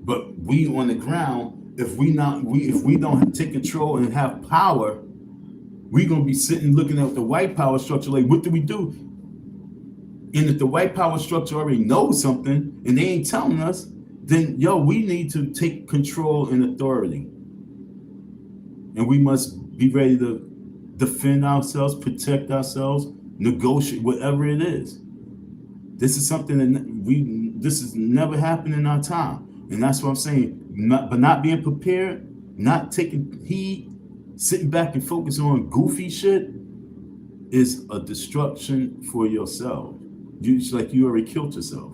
But we on the ground, if we don't take control and have power, we're gonna be sitting looking at the white power structure like, what do we do? And if the white power structure already knows something and they ain't telling us, then we need to take control and authority. And we must be ready to defend ourselves, protect ourselves, negotiate, whatever it is. This is something that this has never happened in our time. And that's what I'm saying. Not being prepared, not taking heed, sitting back and focusing on goofy shit is a destruction for yourself. It's like you already killed yourself.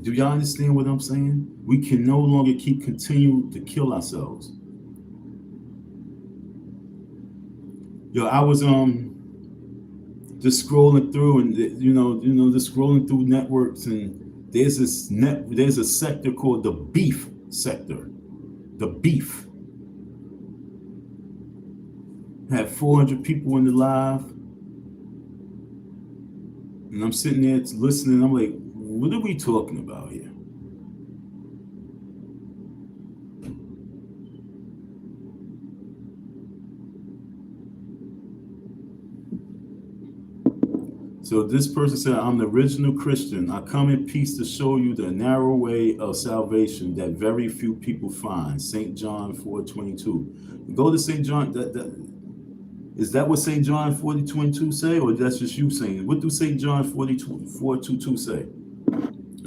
Do y'all understand what I'm saying? We can no longer continue to kill ourselves. I was just scrolling through and just scrolling through networks, and there's a sector called the beef sector. The beef had 400 people in the live, and I'm sitting there listening. I'm like, what are we talking about here? So this person said, I'm the original Christian. I come in peace to show you the narrow way of salvation that very few people find. St. John 4:22. Go to St. John. Is that what St. John 40:22 say, or that's just you saying? What do St. John 4:22 say?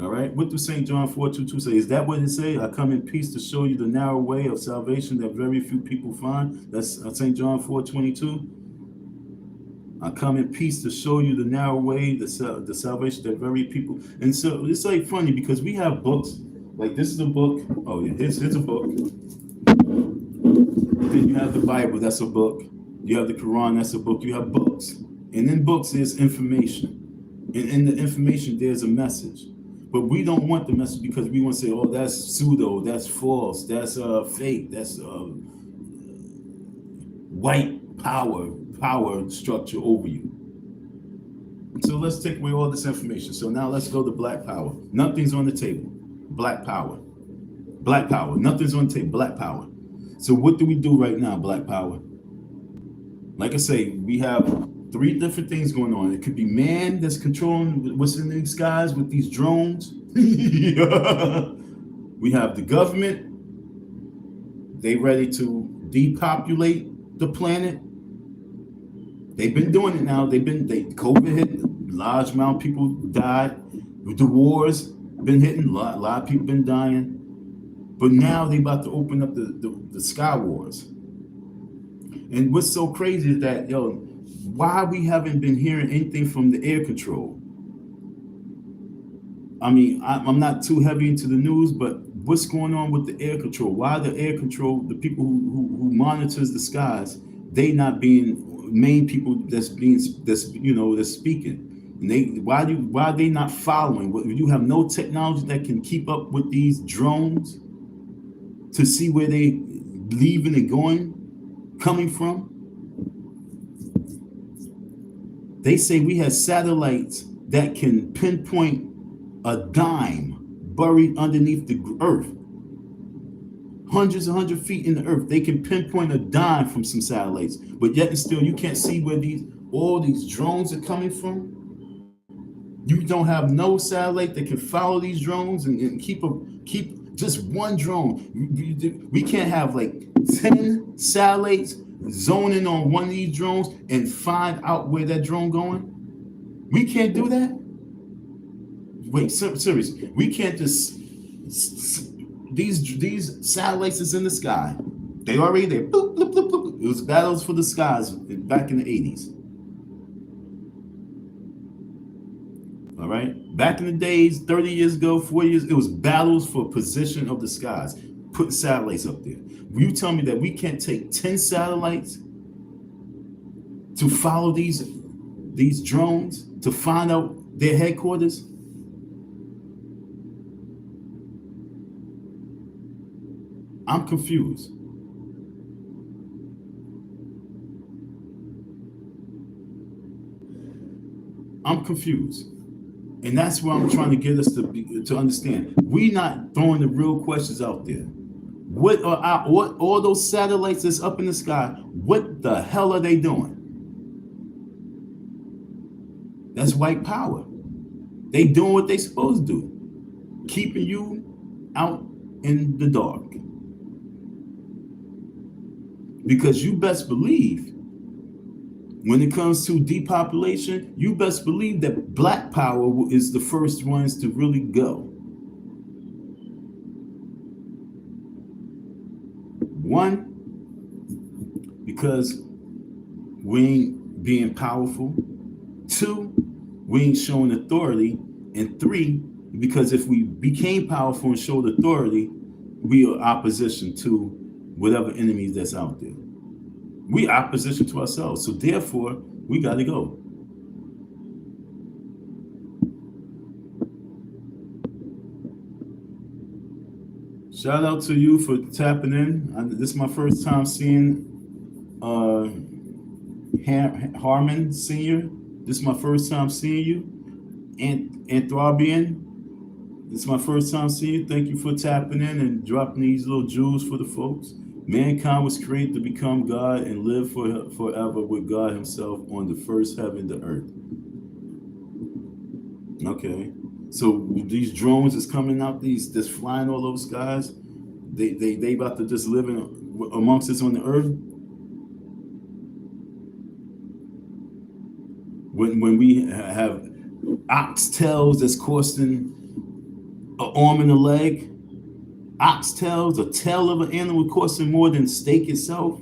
All right. What do St. John 4:22 say? Is that what it say? I come in peace to show you the narrow way of salvation that very few people find. That's St. John 4:22. I come in peace to show you the narrow way, the salvation that very people. And so it's like funny because we have books. Like this is a book. Oh yeah, here's a book. Then you have the Bible. That's a book. You have the Quran. That's a book. You have books. And in books there's information. And in the information there's a message. But we don't want the message because we want to say, oh, that's pseudo, that's false, that's fake, that's white power structure over you. So let's take away all this information. So now let's go to black power. Nothing's on the table. Black power. Black power. Nothing's on the table. Black power. So what do we do right now, black power? Like I say, we have 3 different things going on. It could be man that's controlling what's in the skies with these drones. We have the government. They ready to depopulate the planet. They've been doing it now. COVID hit, large amount of people died. With the wars been hitting, a lot of people been dying. But now they about to open up the sky wars. And what's so crazy is that, why we haven't been hearing anything from the air control? I mean, I'm not too heavy into the news, but what's going on with the air control? Why the air control, the people who monitors the skies, they not being main people that's speaking? And why are they not following? You have no technology that can keep up with these drones to see where they leaving and coming from. They say we have satellites that can pinpoint a dime buried underneath the earth, hundreds and hundred feet in the earth. They can pinpoint a dime from some satellites, but yet and still you can't see where all these drones are coming from. You don't have no satellite that can follow these drones and keep just one drone. We can't have like 10 satellites zoning on one of these drones and find out where that drone going. We can't do that. Wait, seriously, we can't just these satellites is in the sky. They already there. Boop, boop, boop, boop. It was battles for the skies back in the 80s. All right. Back in the days, 30 years ago, 40 years, it was battles for position of the skies, putting satellites up there. Will you tell me that we can't take 10 satellites to follow these drones to find out their headquarters? I'm confused. I'm confused. And that's what I'm trying to get us to understand. We're not throwing the real questions out there. What all those satellites that's up in the sky, what the hell are they doing? That's white power. They doing what they supposed to do. Keeping you out in the dark. Because you best believe when it comes to depopulation, you best believe that black power is the first ones to really go. One, because we ain't being powerful. Two, we ain't showing authority. And three, because if we became powerful and showed authority, we are opposition to whatever enemies that's out there. We opposition to ourselves. So therefore, we got to go. Shout out to you for tapping in. This is my first time seeing Harmon Sr. This is my first time seeing you. Anthrobian. This is my first time seeing you. Thank you for tapping in and dropping these little jewels for the folks. Mankind was created to become God and live forever with God himself on the first heaven, the earth. Okay. So these drones is coming out, that's flying all over skies. They about to just live amongst us on the earth. When we have oxtails that's costing an arm and a leg, oxtails, a tail of an animal costing more than steak itself.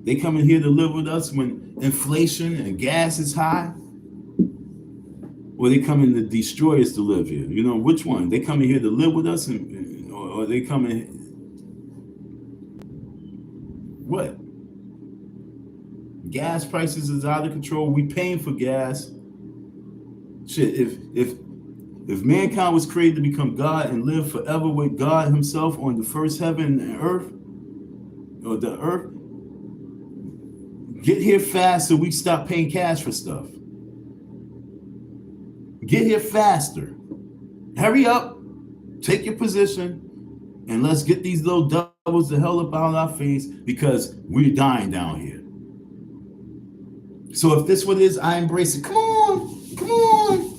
They come in here to live with us when inflation and gas is high. Or they come in to destroy us to live here. You know, which one? They come in here to live with us or they come in. What? Gas prices is out of control. We paying for gas. Shit, if mankind was created to become God and live forever with God himself on the first heaven and earth, or the earth, get here fast so we stop paying cash for stuff. Get here faster. Hurry up, take your position, and let's get these little devils the hell up out of our face because we're dying down here. So if this what it is, I embrace it. Come on, come on.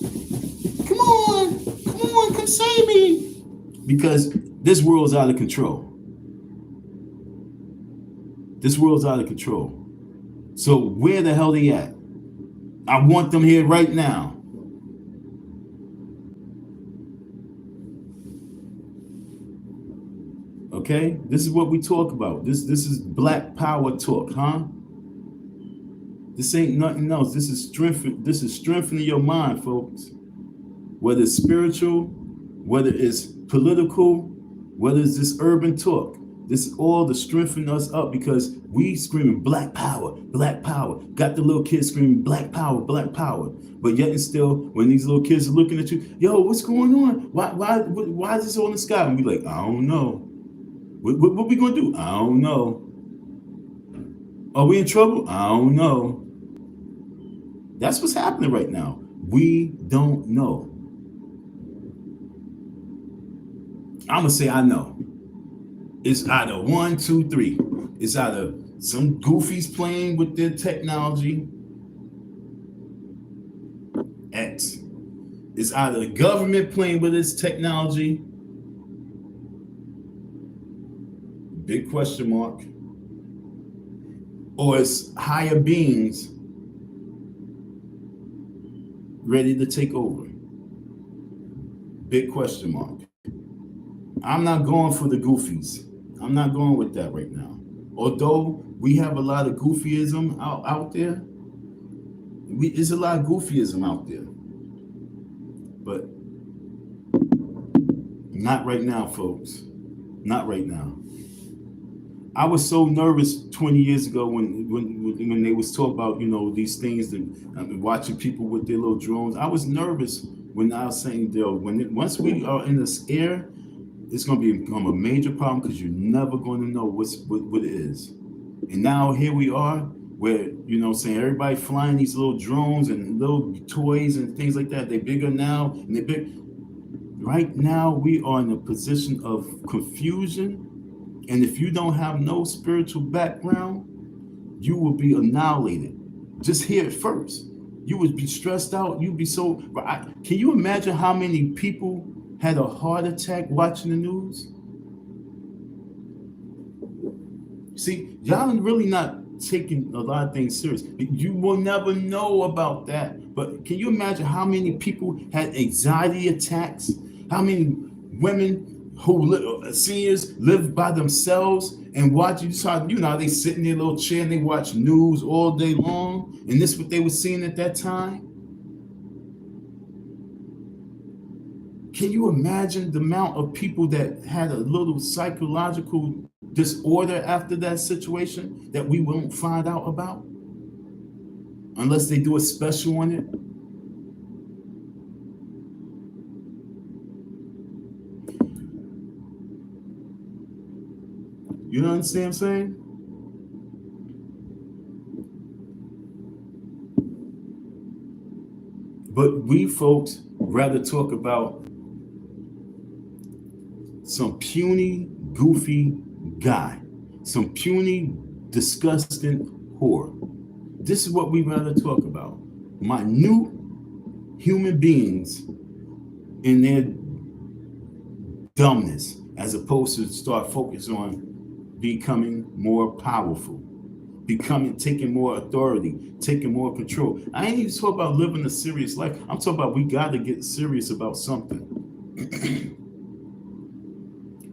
Come save me. Because this world's out of control. This world's out of control. So where the hell they at? I want them here right now. Okay? This is what we talk about. This is black power talk, huh? This ain't nothing else. This is strengthening your mind, folks. Whether it's spiritual, whether it's political, whether it's this urban talk, this is all to strengthen us up because we screaming black power, black power. Got the little kids screaming black power, black power. But yet and still, when these little kids are looking at you, yo, what's going on? Why is this all in the sky? And we like, I don't know. What we gonna do? I don't know. Are we in trouble? I don't know. That's what's happening right now. We don't know. I'm gonna say I know. It's either one, two, three. It's either some goofies playing with their technology, X. It's either the government playing with its technology, big question mark, or it's higher beings ready to take over, big question mark. I'm not going for the goofies. I'm not going with that right now. Although we have a lot of goofyism out there, there's a lot of goofyism out there. But not right now, folks. Not right now. I was so nervous 20 years ago when they was talking about, these things that watching people with their little drones. I was nervous when I was saying, once we are in this air, it's going to become a major problem because you're never going to know what it is. And now here we are, where saying everybody flying these little drones and little toys and things like that. They're bigger now, and they're big. Right now, we are in a position of confusion. And if you don't have no spiritual background, you will be annihilated. Just hear it first. You would be stressed out. You'd be so. Can you imagine how many people had a heart attack watching the news? See, y'all really not taking a lot of things serious. You will never know about that. But can you imagine how many people had anxiety attacks? How many women seniors live by themselves and watch, they sit in their little chair and they watch news all day long, and this is what they were seeing at that time? Can you imagine the amount of people that had a little psychological disorder after that situation that we won't find out about unless they do a special on it? You know what I'm saying? But we folks rather talk about some puny, goofy guy, some puny, disgusting whore. This is what we rather talk about. Minute human beings in their dumbness, as opposed to start focus on becoming more powerful, taking more authority, taking more control. I ain't even talking about living a serious life. I'm talking about we got to get serious about something.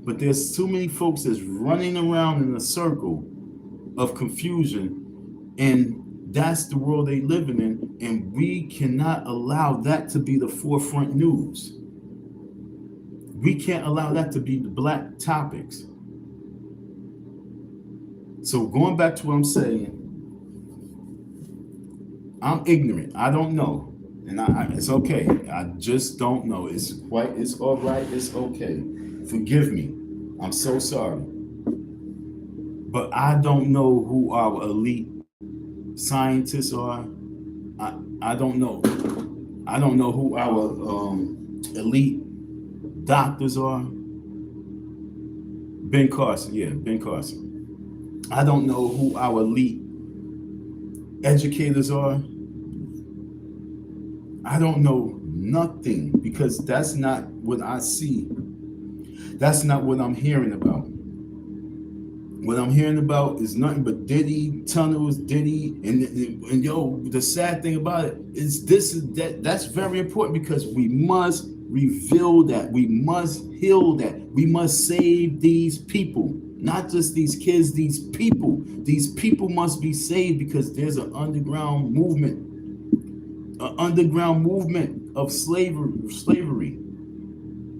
But there's too many folks that's running around in a circle of confusion, and that's the world they living in, and we cannot allow that to be the forefront news. We can't allow that to be the black topics. So going back to what I'm saying, I'm ignorant. I don't know. And it's okay. I just don't know. It's all right. It's okay. Forgive me. I'm so sorry. But I don't know who our elite scientists are. I don't know. I don't know who our elite doctors are. Ben Carson. I don't know who our elite educators are. I don't know nothing, because that's not what I see. That's not what I'm hearing about. What I'm hearing about is nothing but Diddy, tunnels, Diddy, and the sad thing about it is that's very important, because we must reveal that. We must heal that. We must save these people. Not just these kids, these people. These people must be saved, because there's an underground movement of slavery.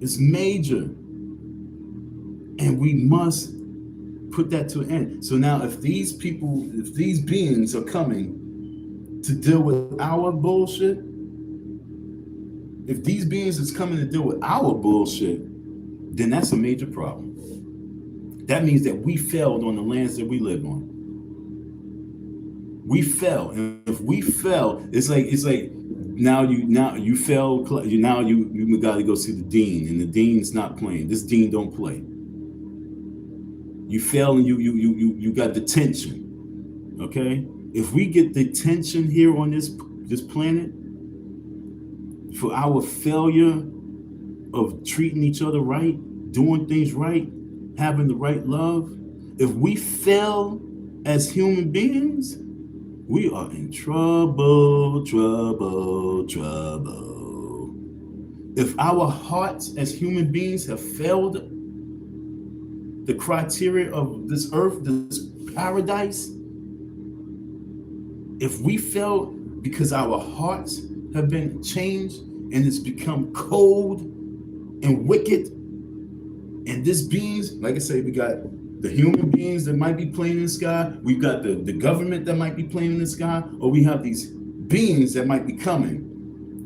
It's major. And we must put that to an end. So now if these beings are coming to deal with our bullshit, if these beings is coming to deal with our bullshit, then that's a major problem. That means that we failed on the lands that we live on. We fell. And if we fell, it's like now you fell. Now you got to go see the dean, and the dean's not playing. This dean don't play. You fell and you got detention. Okay, if we get detention here on this planet for our failure of treating each other right, doing things right, having the right love, if we fail as human beings, we are in trouble, trouble, trouble. If our hearts as human beings have failed the criteria of this earth, this paradise, if we fail because our hearts have been changed and it's become cold and wicked, and this beings, like I say, we got the human beings that might be playing in the sky, we've got the government that might be playing in the sky, or we have these beings that might be coming.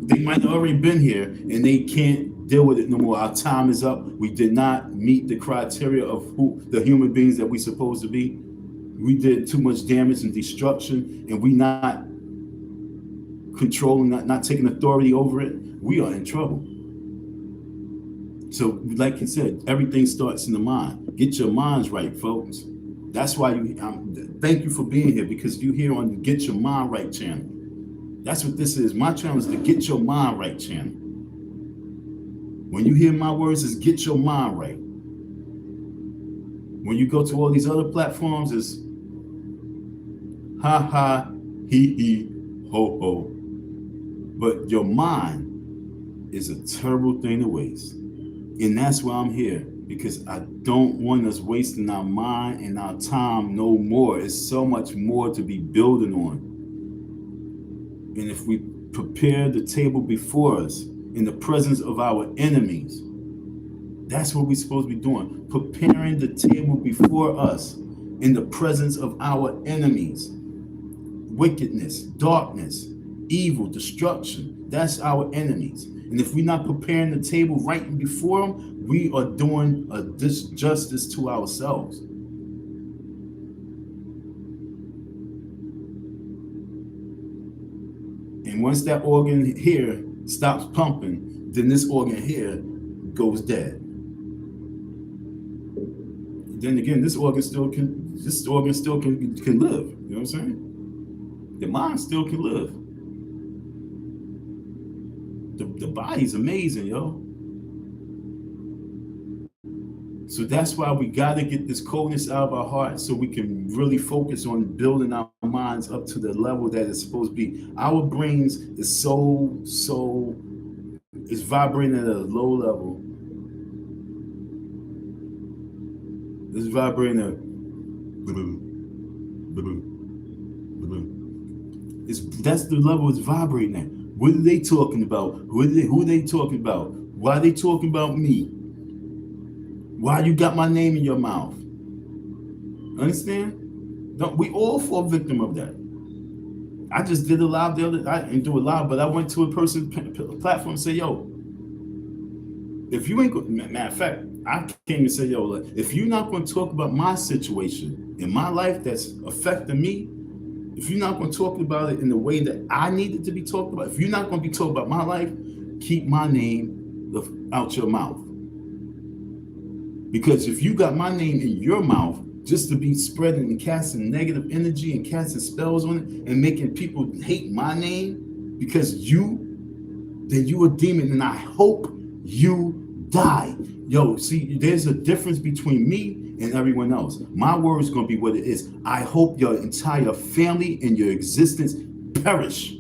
They might have already been here and they can't deal with it no more. Our time is up. We did not meet the criteria of who the human beings that we're supposed to be. We did too much damage and destruction, and we not controlling, not taking authority over it. We are in trouble. So, like you said, everything starts in the mind. Get your minds right, folks. That's why thank you for being here, because you're here on the Get Your Mind Right channel. That's what this is. My channel is the Get Your Mind Right channel. When you hear my words, it's get your mind right. When you go to all these other platforms, it's ha ha, he he, ho ho. But your mind is a terrible thing to waste. And that's why I'm here, because I don't want us wasting our mind and our time no more. It's so much more to be building on. And if we prepare the table before us in the presence of our enemies, that's what we're supposed to be doing. Preparing the table before us in the presence of our enemies. Wickedness, darkness, evil, destruction. That's our enemies. And if we're not preparing the table right before them, we are doing a disjustice to ourselves. And once that organ here stops pumping, then this organ here goes dead. Then again, this organ still can live. You know what I'm saying? The mind still can live. The body's amazing, yo. So that's why we got to get this coldness out of our hearts, so we can really focus on building our minds up to the level that it's supposed to be. Our brains is it's vibrating at a low level. It's vibrating at that's the level it's vibrating at. What are they talking about? Who are they talking about? Why are they talking about me? Why you got my name in your mouth? Understand? We all fall victim of that. I just did a live I didn't do a live, but I went to a person platform and said, yo, if you ain't matter of fact, I came and said, yo, if you're not going to talk about my situation in my life that's affecting me, if you're not going to talk about it in the way that I need it to be talked about, if you're not going to be talking about my life, keep my name out your mouth. Because if you got my name in your mouth just to be spreading and casting negative energy and casting spells on it and making people hate my name because then you a demon, and I hope you die. Yo, see, there's a difference between me and everyone else. My word is going to be what it is. I hope your entire family and your existence perish.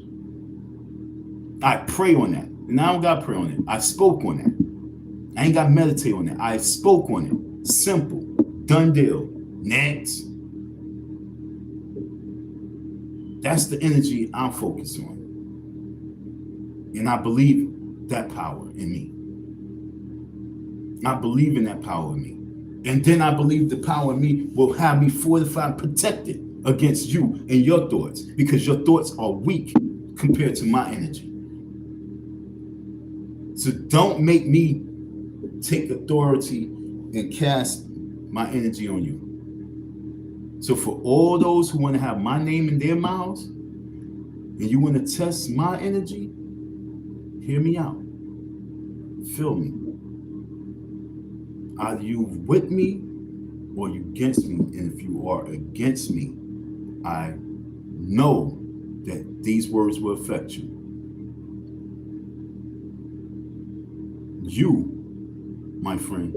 I pray on that. And I don't got to pray on it. I spoke on that. I ain't got to meditate on that. I spoke on it. Simple. Done deal. Next. That's the energy I'm focused on. And I believe that power in me. I believe in that power in me. And then I believe the power in me will have me fortified, protected against you and your thoughts, because your thoughts are weak compared to my energy. So don't make me take authority and cast my energy on you. So for all those who want to have my name in their mouths and you want to test my energy, Hear me out. Feel me. Are you with me or you against me? And if you are against me, I know that these words will affect you. You, my friend,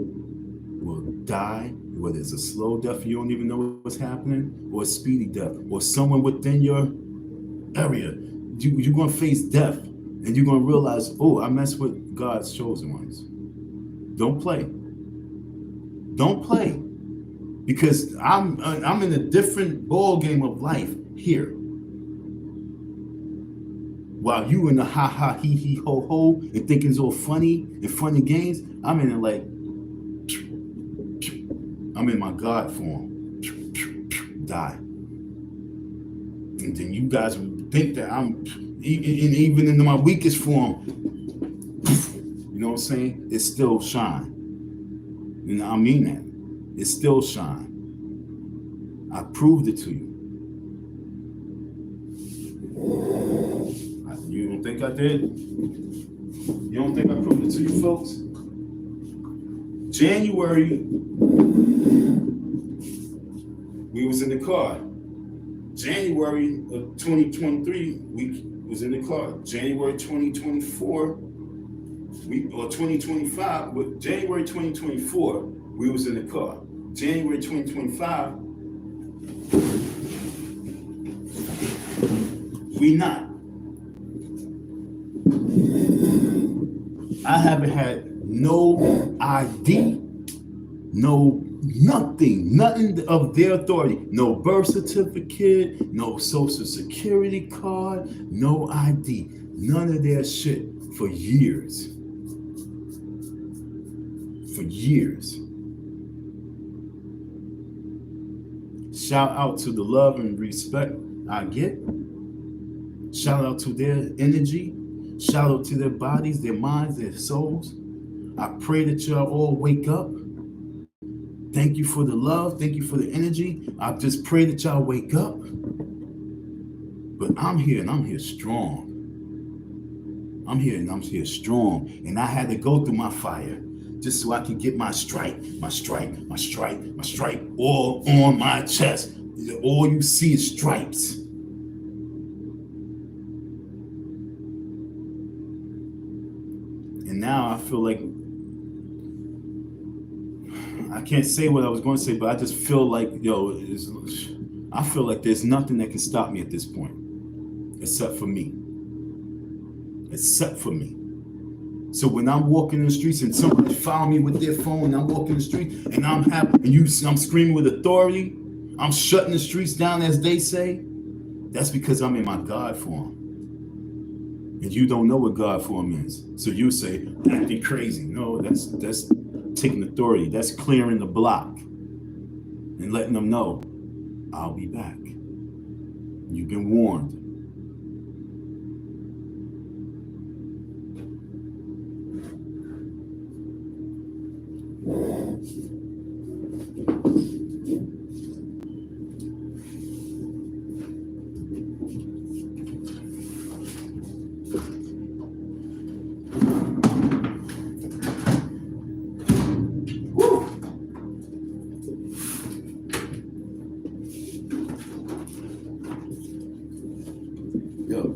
will die, whether it's a slow death, you don't even know what's happening, or a speedy death, or someone within your area. You're going to face death, and you're going to realize, oh, I messed with God's chosen ones. Don't play. Don't play. Because I'm in a different ball game of life here. While you in the ha ha he he ho ho and thinking it's all funny and funny games, I'm in it like, I'm in my God form. Die. And then you guys think that I'm even in my weakest form. You know what I'm saying? It still shine. And I mean that. It still shine. I proved it to you. You don't think I did? You don't think I proved it to you, folks? January, we was in the car. January of 2023, we was in the car. January 2024, or 2025, but January 2024, we was in the car. January 2025, we not. I haven't had no ID, no nothing of their authority. No birth certificate, no social security card, no ID. None of their shit for years. For years. Shout out to the love and respect I get. Shout out to their energy. Shout out to their bodies, their minds, their souls. I pray that y'all all wake up. Thank you for the love. Thank you for the energy. I just pray that y'all wake up. But I'm here and I'm here strong. I'm here and I'm here strong. And I had to go through my fire just so I could get my stripe all on my chest. All you see is stripes. And now I feel like, I can't say what I was going to say, but I just feel like, I feel like there's nothing that can stop me at this point, except for me. Except for me. So when I'm walking in the streets and somebody follow me with their phone, and I'm walking the street and I'm happy, and I'm screaming with authority, I'm shutting the streets down, as they say, that's because I'm in my God form. And you don't know what God form is. So you say, acting crazy. No, that's taking authority. That's clearing the block and letting them know, I'll be back. You've been warned.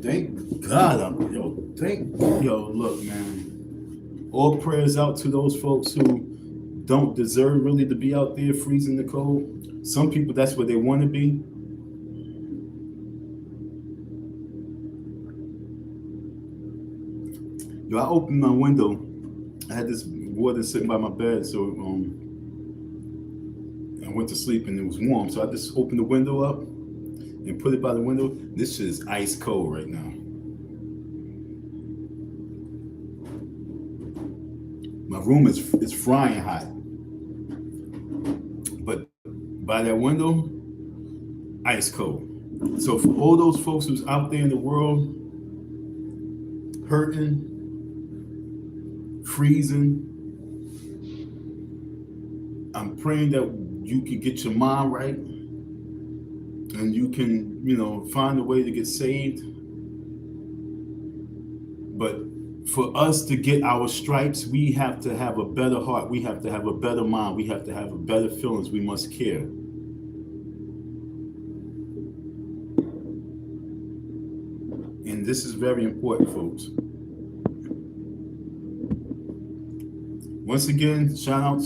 Thank God. Look, man. All prayers out to those folks who don't deserve really to be out there freezing the cold. Some people, that's where they want to be. I opened my window. I had this water sitting by my bed, so I went to sleep and it was warm. So I just opened the window up and put it by the window. This shit is ice cold right now. My room is frying hot. But by that window, ice cold. So for all those folks who's out there in the world hurting, freezing, I'm praying that you can get your mind right and you can, find a way to get saved. But For us to get our stripes, we have to have a better heart. We have to have a better mind. We have to have a better feelings. We must care. And this is very important, folks. Once again, shout out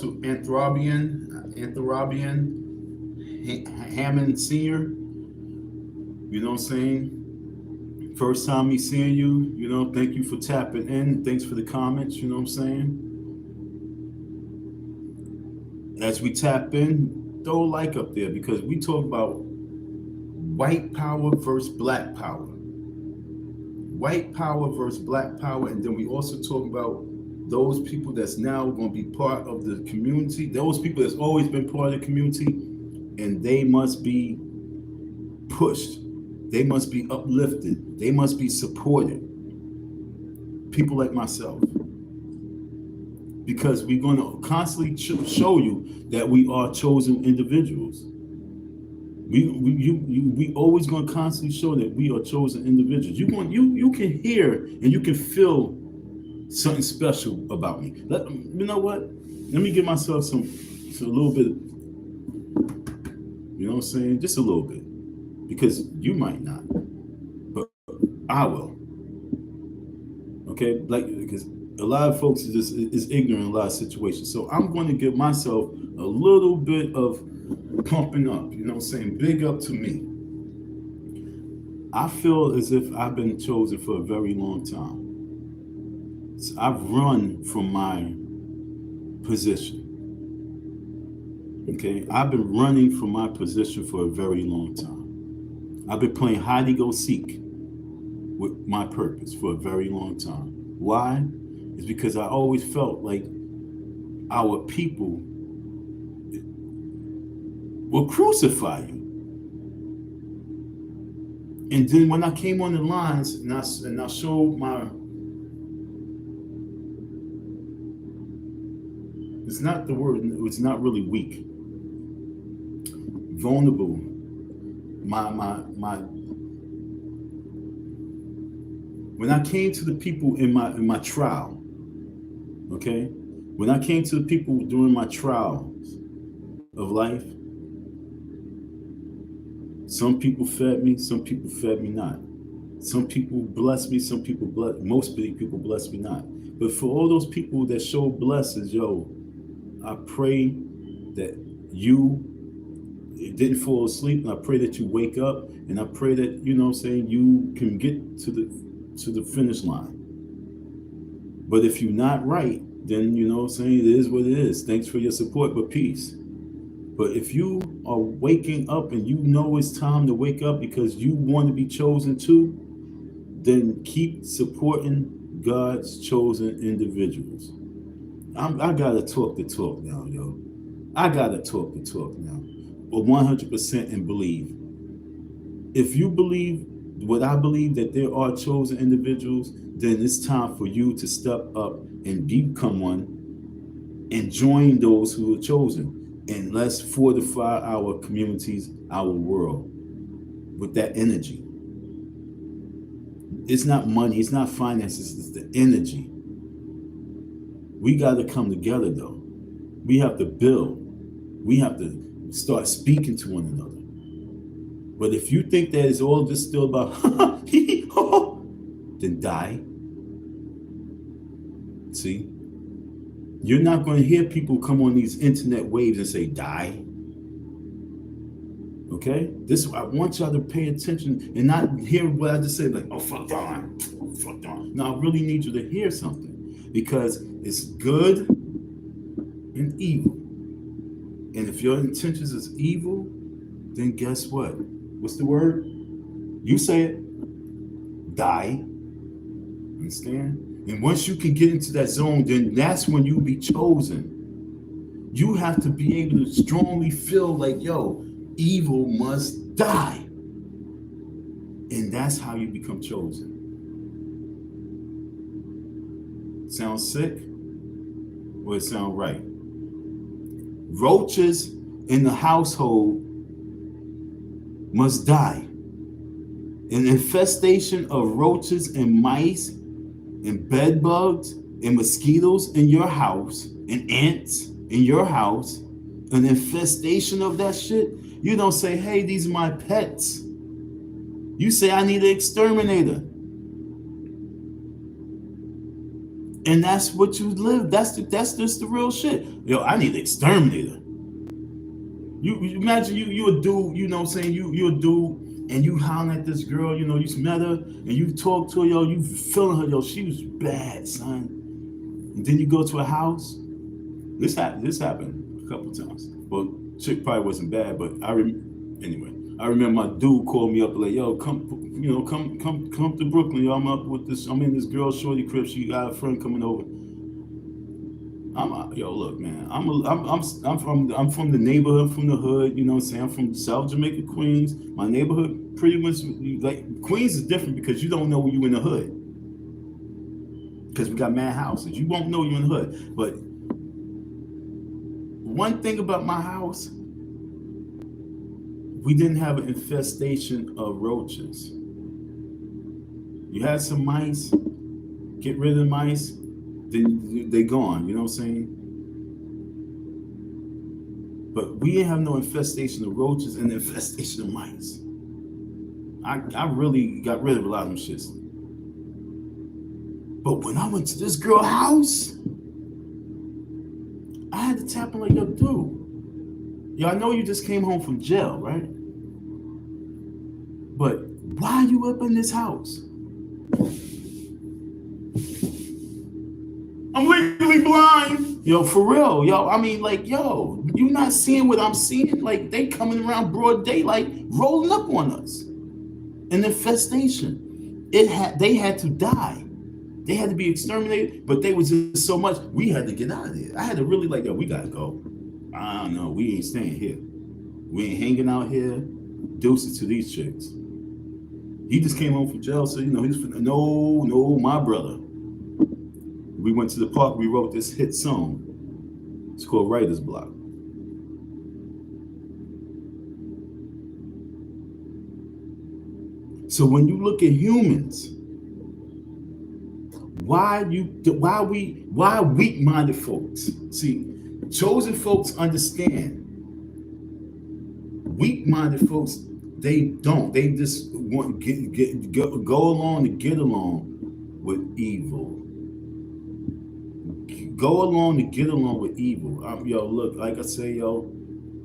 to M-TheeFDMGBoogieman Hammond Sr. You know what I'm saying? First time me seeing you, you know, thank you for tapping in. Thanks for the comments, you know what I'm saying? As we tap in, throw a like up there because we talk about white power versus black power. White power versus black power, and then we also talk about those people that's now going to be part of the community, those people that's always been part of the community, and they must be pushed. They must be uplifted. They must be supported. People like myself. Because we're going to constantly show you that we are chosen individuals. We always going to constantly show that we are chosen individuals. You can hear and you can feel something special about me. You know what? Let me give myself a little bit. You know what I'm saying? Just a little bit. Because you might not, but I will. Okay, because a lot of folks is ignorant in a lot of situations. So I'm going to give myself a little bit of pumping up. You know what I'm saying? Big up to me. I feel as if I've been chosen for a very long time. So I've run from my position. Okay, I've been running from my position for a very long time. I've been playing hide and go seek with my purpose for a very long time. Why? It's because I always felt like our people will crucify you. And then when I came on the lines and I showed my, it's not the word, it's not really weak, vulnerable. When I came to the people in my trial, okay? When I came to the people during my trials of life, some people fed me, some people fed me not. Some people blessed me, most people blessed me not. But for all those people that show blessings, I pray that you didn't fall asleep, and I pray that you wake up, and I pray that, you know what I'm saying, you can get to the finish line. But if you're not right, then, you know what I'm saying, it is what it is. Thanks for your support, but peace. But if you are waking up and you know it's time to wake up because you want to be chosen too, then keep supporting God's chosen individuals. I gotta talk the talk now, yo. I gotta talk the talk now. But 100% and believe. If you believe what I believe, that there are chosen individuals, then it's time for you to step up and become one and join those who are chosen. And let's fortify our communities, our world with that energy. It's not money, it's not finances, it's the energy. We got to come together though. We have to build. We have to start speaking to one another. But if you think that it's all just still about then die. See? You're not going to hear people come on these internet waves and say die. Okay? I want y'all to pay attention and not hear what I just said, like, oh, fuck on. Oh, fuck on. No, I really need you to hear something. Because it's good and evil. And if your intentions is evil, then guess what? What's the word? You say it. Die. Understand? And once you can get into that zone, then that's when you be chosen. You have to be able to strongly feel like, evil must die. And that's how you become chosen. Sounds sick? Or it sound right? Roaches in the household must die. An infestation of roaches and mice and bed bugs and mosquitoes in your house and ants in your house, an infestation of that shit, you don't say, hey, these are my pets. You say, I need an exterminator. And that's what you live. That's just the real shit. Yo, I need an exterminator. You imagine you a dude, you know what I'm saying? You a dude and you hollering at this girl, you know, you met her and you talk to her, yo, you feeling her, yo, she was bad, son. And then you go to a house. This happened a couple times. Well, chick probably wasn't bad, but anyway. I remember my dude called me up like, yo, come to Brooklyn, yo. I'm in this girl shorty crib. She got a friend coming over. Yo, look, man. I'm from the neighborhood, from the hood. You know what I'm saying? I'm from South Jamaica, Queens. My neighborhood, pretty much like Queens is different because you don't know you in the hood. Because we got mad houses, you won't know you in the hood. But one thing about my house, we didn't have an infestation of roaches. You had some mice, get rid of the mice, then they gone, you know what I'm saying? But we didn't have no infestation of roaches and infestation of mice. I really got rid of a lot of them shits. But when I went to this girl's house, I had to tap him like, yo, dude, yo, I know you just came home from jail, right? But why are you up in this house? I'm legally blind. Yo, for real, yo. I mean, like, yo, you not seeing what I'm seeing? Like, they coming around broad daylight, rolling up on us. An infestation. They had to die. They had to be exterminated, but they was just so much, we had to get out of there. I had to really like, yo, we gotta go. I don't know, we ain't staying here. We ain't hanging out here. Deuces to these chicks. He just came home from jail, so, you know, he's no, my brother. We went to the park, we wrote this hit song. It's called Writer's Block. So when you look at humans, why weak-minded folks? See, chosen folks understand. Weak-minded folks, they don't. They just want go along to get along with evil. Go along to get along with evil. Yo, look, like I say, yo,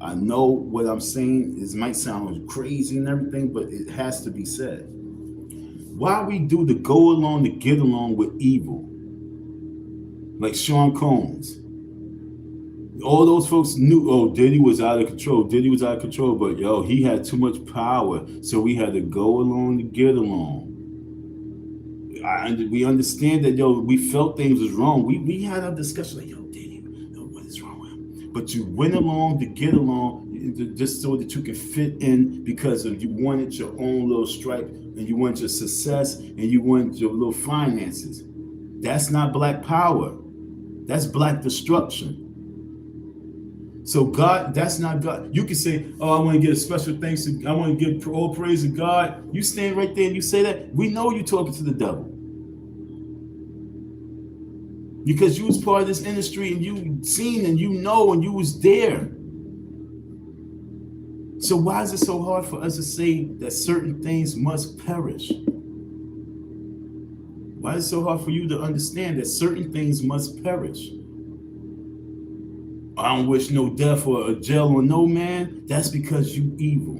I know what I'm saying. It might sound crazy and everything, but it has to be said. Why we do the go along to get along with evil? Like Sean Combs. All those folks knew, oh, Diddy was out of control. Diddy was out of control, but yo, he had too much power, so we had to go along to get along. We understand that, yo, we felt things was wrong. We had a discussion like, yo, Diddy, yo, what is wrong with him? But you went along to get along just so that you could fit in because of you wanted your own little stripe and you wanted your success and you wanted your little finances. That's not black power. That's black destruction. So God, that's not God. You can say, oh, I want to give special thanks to, I want to give all praise to God. You stand right there and you say that, we know you're talking to the devil. Because you was part of this industry and you seen and you know and you was there. So why is it so hard for us to say that certain things must perish? Why is it so hard for you to understand that certain things must perish? I don't wish no death or a jail on no man. That's because you evil.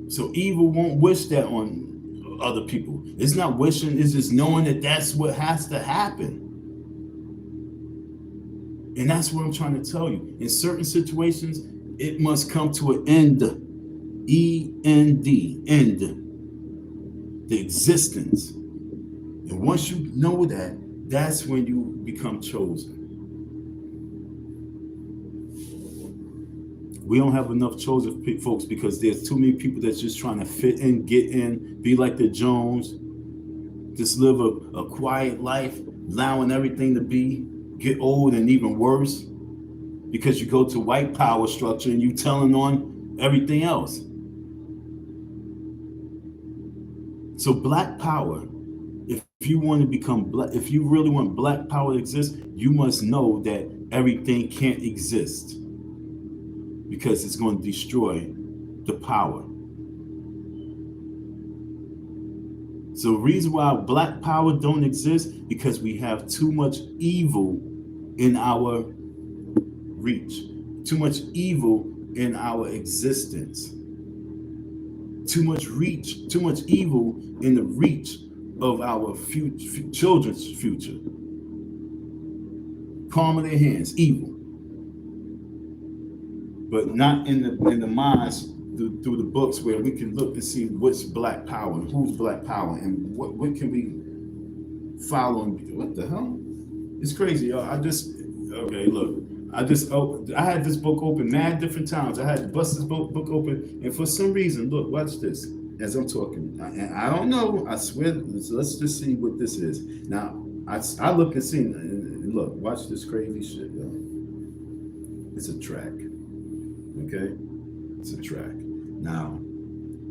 So evil won't wish that on other people. It's not wishing, it's just knowing that that's what has to happen. And that's what I'm trying to tell you. In certain situations, it must come to an end. E-N-D, end. The existence. And once you know that, that's when you become chosen. We don't have enough chosen folks because there's too many people that's just trying to fit in, get in, be like the Jones, just live a quiet life, allowing everything to be, get old and even worse because you go to white power structure and you telling on everything else. So black power, if you want to become black, if you really want black power to exist, you must know that everything can't exist because it's going to destroy the power. So the reason why black power don't exist because we have too much evil in our reach, too much evil in our existence, too much reach, too much evil in the reach of our children's future. Palm of their hands, evil, but not in the minds through the books where we can look and see what's black power, who's black power, and what can we follow. What the hell? It's crazy, y'all. Okay, look. I had this book open mad different times. I had to bust this book open, and for some reason, look, watch this as I'm talking. And I don't know. I swear. So let's just see what this is. Now, I look and see. And look, watch this crazy shit, y'all. It's a track. Okay, it's a track. Now,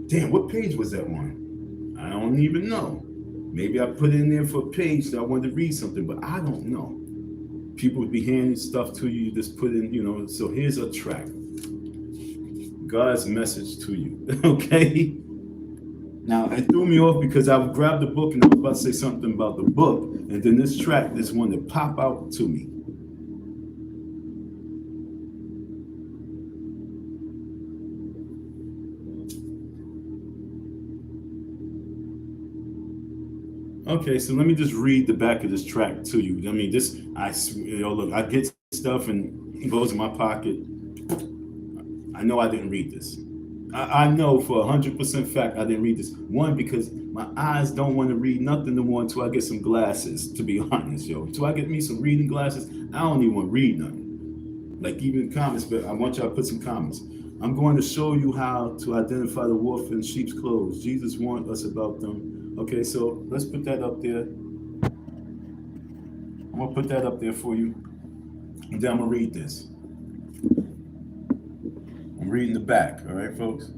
damn, what page was that on? I don't even know. Maybe I put it in there for a page that I wanted to read something, but I don't know. People would be handing stuff to you, just put in, so here's a track. God's message to you, okay? Now, it threw me off because I grabbed the book and I was about to say something about the book, and then this track, this one that pop out to me. Okay, so let me just read the back of this track to you. I mean, look, I get stuff and it goes in my pocket. I know I didn't read this. I know for 100% fact I didn't read this. One, because my eyes don't want to read nothing no more until I get some glasses, to be honest, yo. Until I get me some reading glasses, I don't even want to read nothing. Like even comments, but I want y'all to put some comments. I'm going to show you how to identify the wolf in sheep's clothes. Jesus warned us about them. Okay, so let's put that up there. I'm gonna put that up there for you. And then I'm gonna read this. I'm reading the back, all right, folks?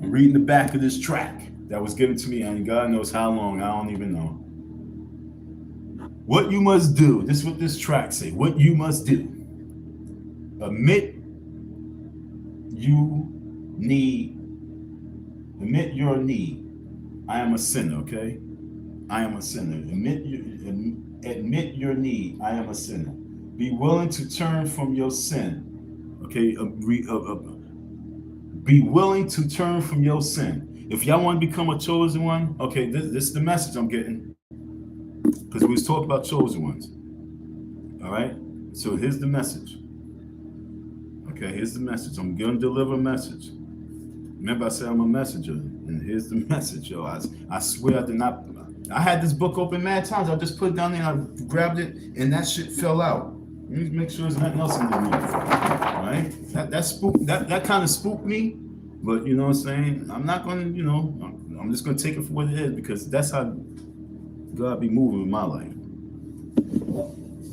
I'm reading the back of this track that was given to me, and God knows how long, I don't even know. What you must do, this is what this track say, what you must do. Admit your need. I am a sinner, okay? I am a sinner. Admit your need. I am a sinner. Be willing to turn from your sin. Okay? Be willing to turn from your sin. If y'all want to become a chosen one, okay, this is the message I'm getting. Because we was talking about chosen ones. All right? So here's the message. Okay, here's the message. I'm going to deliver a message. Remember I said I'm a messenger, and here's the message, yo. I swear I did not. I had this book open mad times. I just put it down there and I grabbed it, and that shit fell out. Let me make sure there's nothing else in there. All right? That kind of spooked me, but you know what I'm saying? I'm not going to, I'm just going to take it for what it is because that's how God be moving in my life.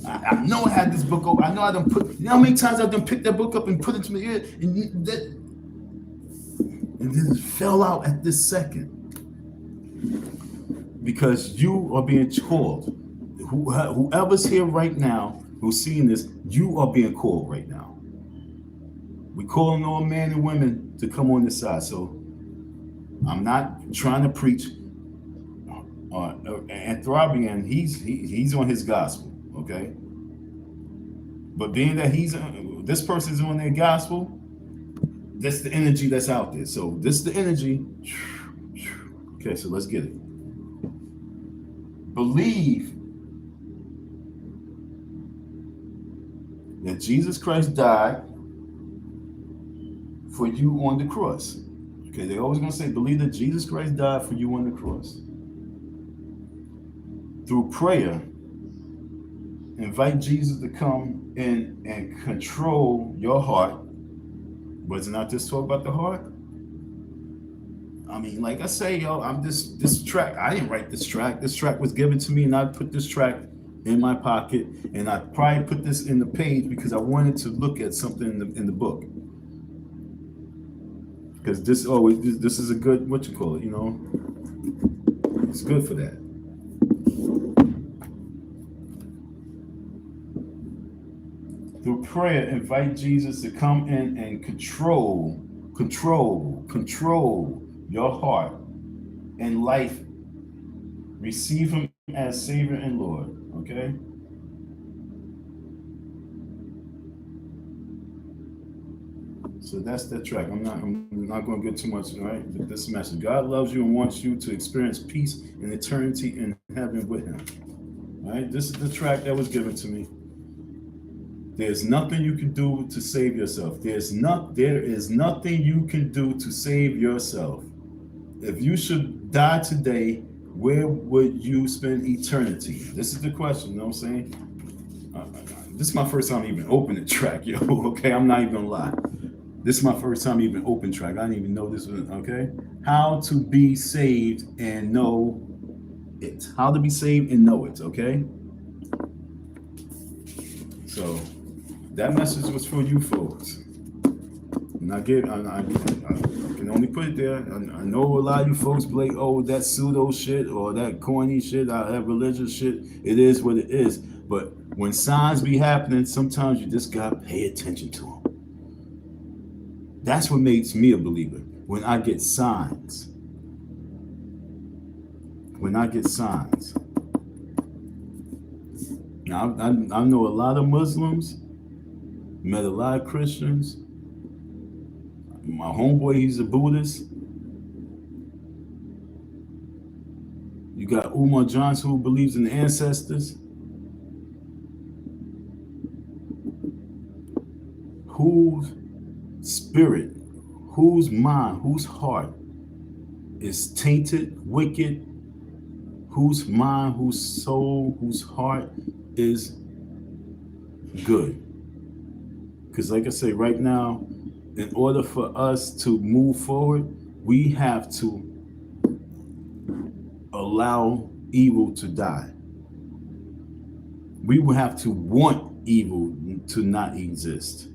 I know I had this book open. I know I done put, you know how many times I done picked that book up and put it to my ear, and then it fell out at this second. Because you are being called. Whoever's here right now who's seeing this, you are being called right now. We're calling all men and women to come on this side. So I'm not trying to preach. Anthropian, he's on his gospel, okay? But being that this person's on their gospel, that's the energy that's out there. So this is the energy. Okay, so let's get it. Believe that Jesus Christ died for you on the cross. Okay, they're always going to say, believe that Jesus Christ died for you on the cross. Through prayer, invite Jesus to come in and control your heart. But it's not just talk about the heart. I mean, like I say, yo, I'm this track. I didn't write this track. This track was given to me, and I put this track in my pocket, and I probably put this in the page because I wanted to look at something in the book. because this is a good, what you call it, it's good for that. Through prayer, invite Jesus to come in and control your heart and life. Receive him as Savior and Lord. Okay? So that's that track. I'm not going to get too much, right? But this message. God loves you and wants you to experience peace and eternity in heaven with him. All right? This is the track that was given to me. There's nothing you can do to save yourself. There is nothing you can do to save yourself. If you should die today, where would you spend eternity? This is the question, you know what I'm saying? This is my first time even opening the track, yo, okay? I'm not even gonna lie. This is my first time even open track. I didn't even know this was, okay? How to be saved and know it. How to be saved and know it, okay? So that message was for you folks. And I can only put it there. I know a lot of you folks be like, oh, that pseudo shit or that corny shit, that religious shit. It is what it is. But when signs be happening, sometimes you just gotta pay attention to them. That's what makes me a believer. When I get signs. When I get signs. Now, I know a lot of Muslims, met a lot of Christians. My homeboy, he's a Buddhist. You got Umar Johnson, who believes in the ancestors. Whose spirit, whose mind, whose heart is tainted, wicked, whose mind, whose soul, whose heart is good. Because like I say, right now, in order for us to move forward, we have to allow evil to die. We will have to want evil to not exist.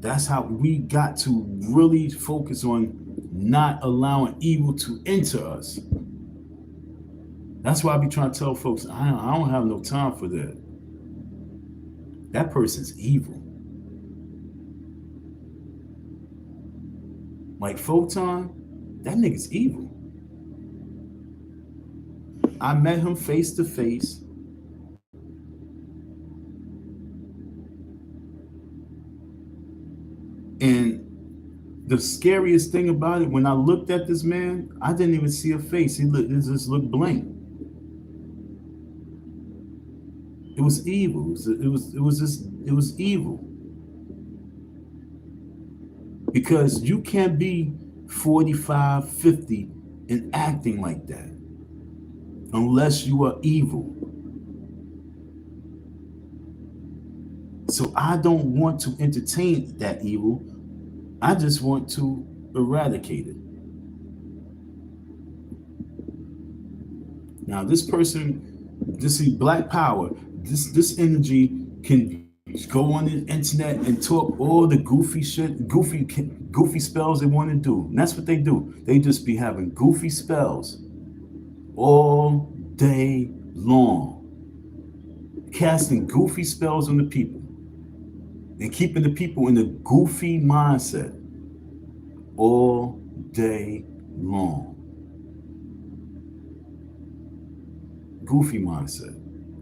That's how we got to really focus on not allowing evil to enter us. That's why I be trying to tell folks, I don't have no time for that. That person's evil. Like Photon, that nigga's evil. I met him face to face. And the scariest thing about it, when I looked at this man, I didn't even see a face. It just looked blank. It was evil. It was evil. Because you can't be 45, 50 and acting like that unless you are evil. So I don't want to entertain that evil. I just want to eradicate it. Now this person, this is black power. This energy can go on the internet and talk all the goofy shit, goofy spells they want to do. And that's what they do. They just be having goofy spells all day long, casting goofy spells on the people and keeping the people in a goofy mindset all day long. Goofy mindset.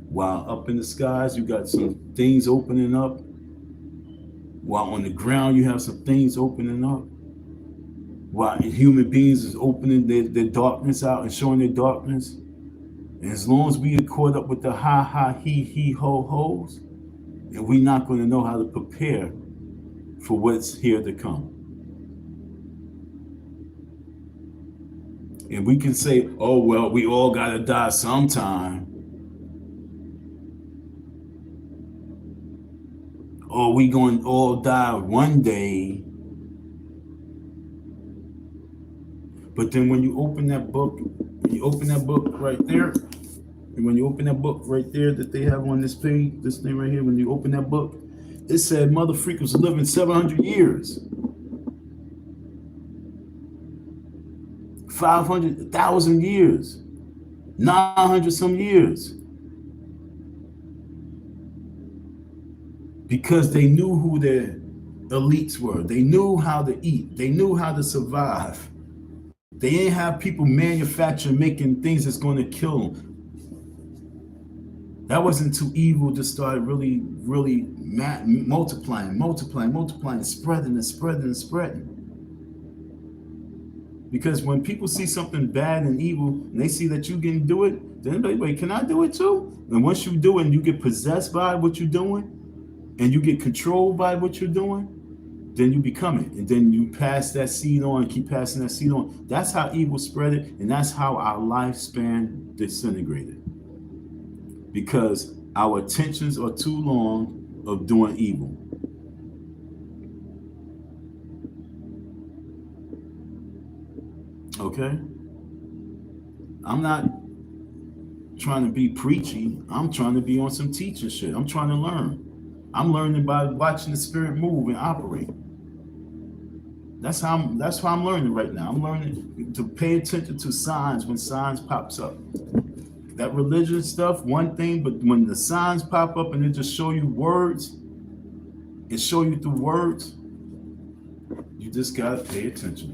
While up in the skies, you got some things opening up. While on the ground, you have some things opening up. While human beings is opening their darkness out and showing their darkness. And as long as we get caught up with the ha ha he ho ho's, and we're not going to know how to prepare for what's here to come. And we can say, oh, well, we all got to die sometime. Or we going to all die one day. But then when you open that book right there, and when you open that book right there that they have on this page, this thing right here, when you open that book, it said mother freakers living 700 years. 500, 1,000 years, 900 some years. Because they knew who their elites were. They knew how to eat. They knew how to survive. They didn't have people manufacturing, making things that's going to kill them. That wasn't too evil to start really multiplying, spreading and spreading and spreading. Because when people see something bad and evil, and they see that you can do it, then they wait, can I do it too? And once you do it and you get possessed by what you're doing, and you get controlled by what you're doing, then you become it. And then you pass that seed on and keep passing that seed on. That's how evil spread it, and that's how our lifespan disintegrated. Because our attentions are too long of doing evil. Okay? I'm not trying to be preachy. I'm trying to be on some teaching shit. I'm trying to learn. I'm learning by watching the spirit move and operate. That's how I'm learning right now. I'm learning to pay attention to signs when signs pops up. That religion stuff, one thing, but when the signs pop up and they just show you words, and show you through words, you just gotta pay attention.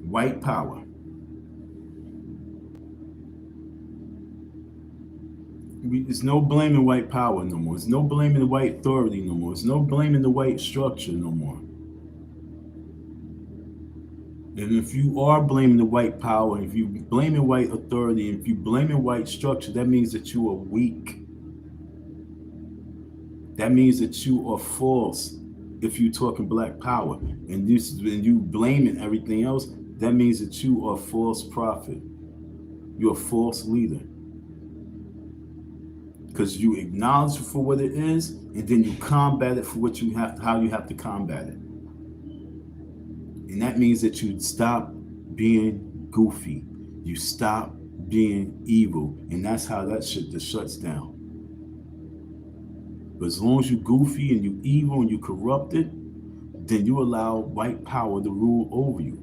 White power. There's no blaming white power no more. There's no blaming the white authority no more. There's no blaming the white structure no more. And if you are blaming the white power, if you blaming white authority, if you blaming white structure, that means that you are weak. That means that you are false. If you're talking black power and you blaming everything else, that means that you are a false prophet. You're a false leader. Because you acknowledge it for what it is, and then you combat it for what you have, how you have to combat it. And that means that you stop being goofy. You stop being evil. And that's how that shit just shuts down. But as long as you goofy and you evil and you corrupted, then you allow white power to rule over you.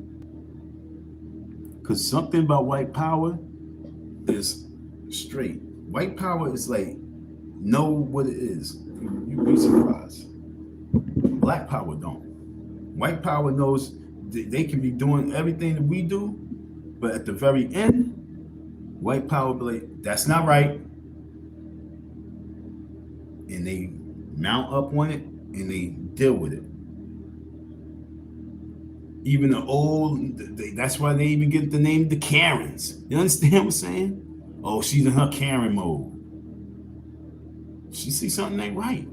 Because something about white power is straight. White power is like, know what it is. You'd be surprised. Black power don't. White power knows they can be doing everything that we do, but at the very end, white power be like, that's not right. And they mount up on it and they deal with it. Even the old, that's why they even get the name the Karens. You understand what I'm saying? Oh, she's in her Karen mode. She sees something ain't right.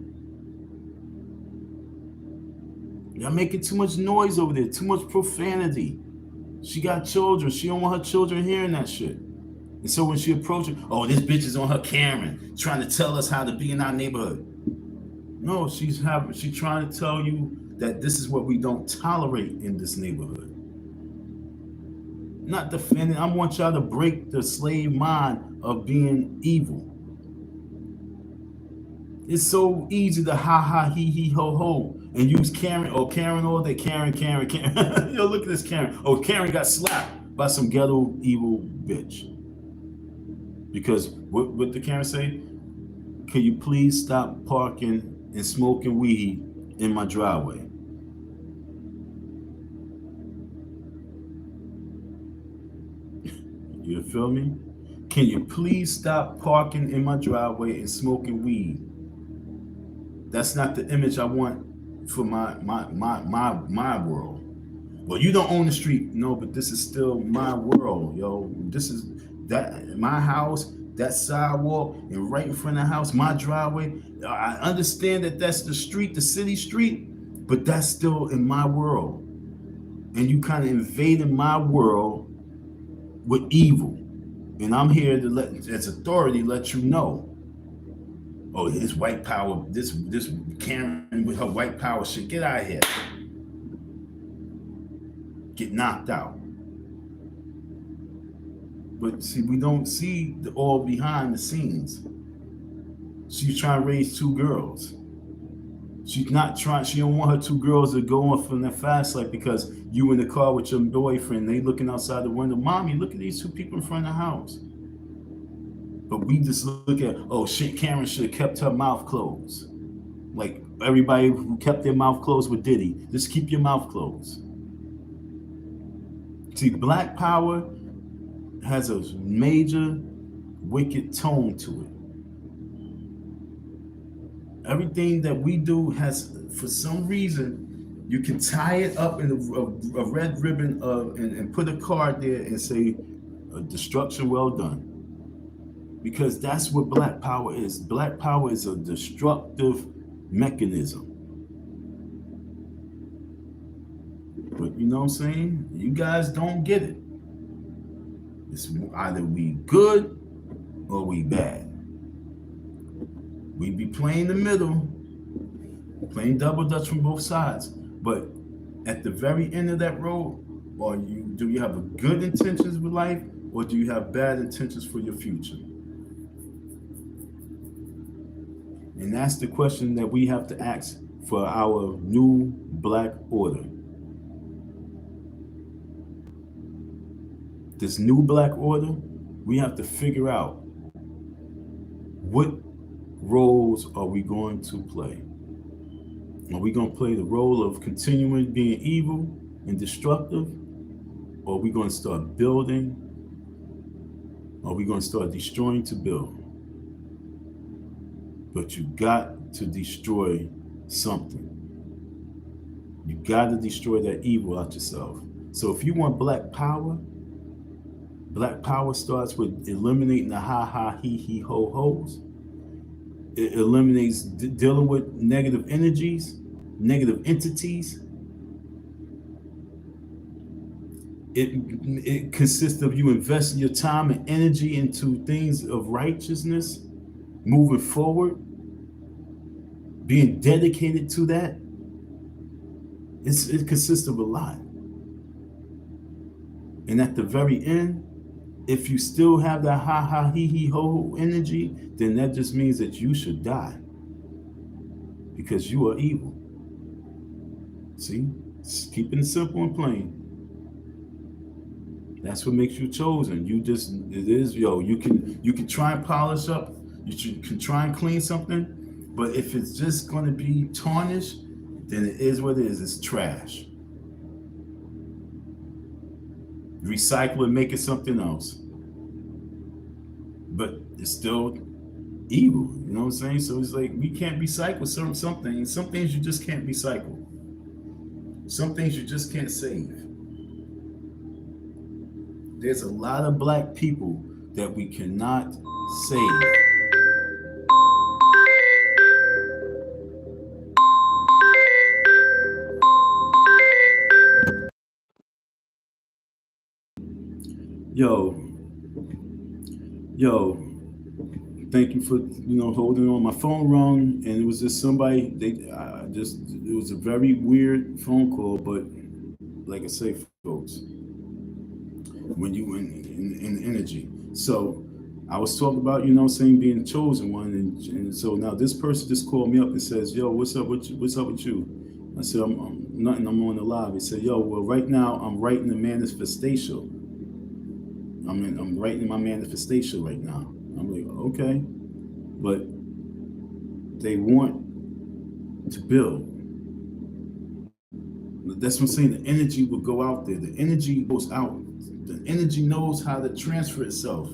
Y'all making too much noise over there, too much profanity. She got children. She don't want her children hearing that shit. And so when she approaches, oh, this bitch is on her Karen, trying to tell us how to be in our neighborhood. No, she's trying to tell you that this is what we don't tolerate in this neighborhood. Not defending. I want y'all to break the slave mind of being evil. It's so easy to ha ha he he ho ho and use Karen or Karen all day. Karen. Yo, look at this Karen. Oh, Karen got slapped by some ghetto evil bitch. Because what did Karen say? Can you please stop parking and smoking weed in my driveway? You feel me? Can you please stop parking in my driveway and smoking weed? That's not the image I want for my world. Well, you don't own the street. No, but this is still my world, yo. This is that my house, that sidewalk, and right in front of the house, my driveway. I understand that that's the street, the city street, but that's still in my world. And you kind of invading my world with evil. And I'm here to as authority, let you know. Oh, this white power, this Karen with her white power shit, get out of here. Get knocked out. But see, we don't see all behind the scenes. She's trying to raise two girls. She's not trying. She don't want her two girls to go off in the fast life because you in the car with your boyfriend. They looking outside the window. Mommy, look at these two people in front of the house. But we just look at, oh shit, Karen should have kept her mouth closed. Like everybody who kept their mouth closed with Diddy. Just keep your mouth closed. See, Black Power has a major wicked tone to it. Everything that we do has, for some reason, you can tie it up in a red ribbon and put a card there and say, destruction well done. Because that's what Black Power is. Black Power is a destructive mechanism. But you know what I'm saying? You guys don't get it. It's either we good or we bad. We be playing the middle, playing double dutch from both sides. But at the very end of that road, do you have good intentions with life, or do you have bad intentions for your future? And that's the question that we have to ask for our new Black order. This new Black order, we have to figure out what roles are we going to play. Are we going to play the role of continuing being evil and destructive? Or are we going to start building? Or are we going to start destroying to build? But you got to destroy something. You got to destroy that evil out yourself. So if you want Black Power starts with eliminating the ha ha he he ho hos. It eliminates dealing with negative energies, negative entities. It consists of you investing your time and energy into things of righteousness, moving forward, being dedicated to that. It consists of a lot. And at the very end, if you still have that ha ha he he ho ho energy, then that just means that you should die. Because you are evil. See? Just keeping it simple and plain. That's what makes you chosen. You can try and polish up, you can try and clean something, but if it's just gonna be tarnished, then it is what it is. It's trash. Recycle and make it something else. But it's still evil, you know what I'm saying? So it's like we can't recycle some things. Some things you just can't recycle. Some things you just can't save. There's a lot of Black people that we cannot save. Yo, thank you for holding on. My phone rung, and it was just somebody. It was a very weird phone call, but like I say, folks, when you in energy. So I was talking about being chosen one, and so now this person just called me up and says, "Yo, what's up with you?" I said, "I'm nothing. I'm on the live." He said, "Yo, well, right now I'm writing the manifestation. I'm writing my manifestation right now." I'm like, okay, but they want to build. That's what I'm saying. The energy will go out there. The energy goes out. The energy knows how to transfer itself.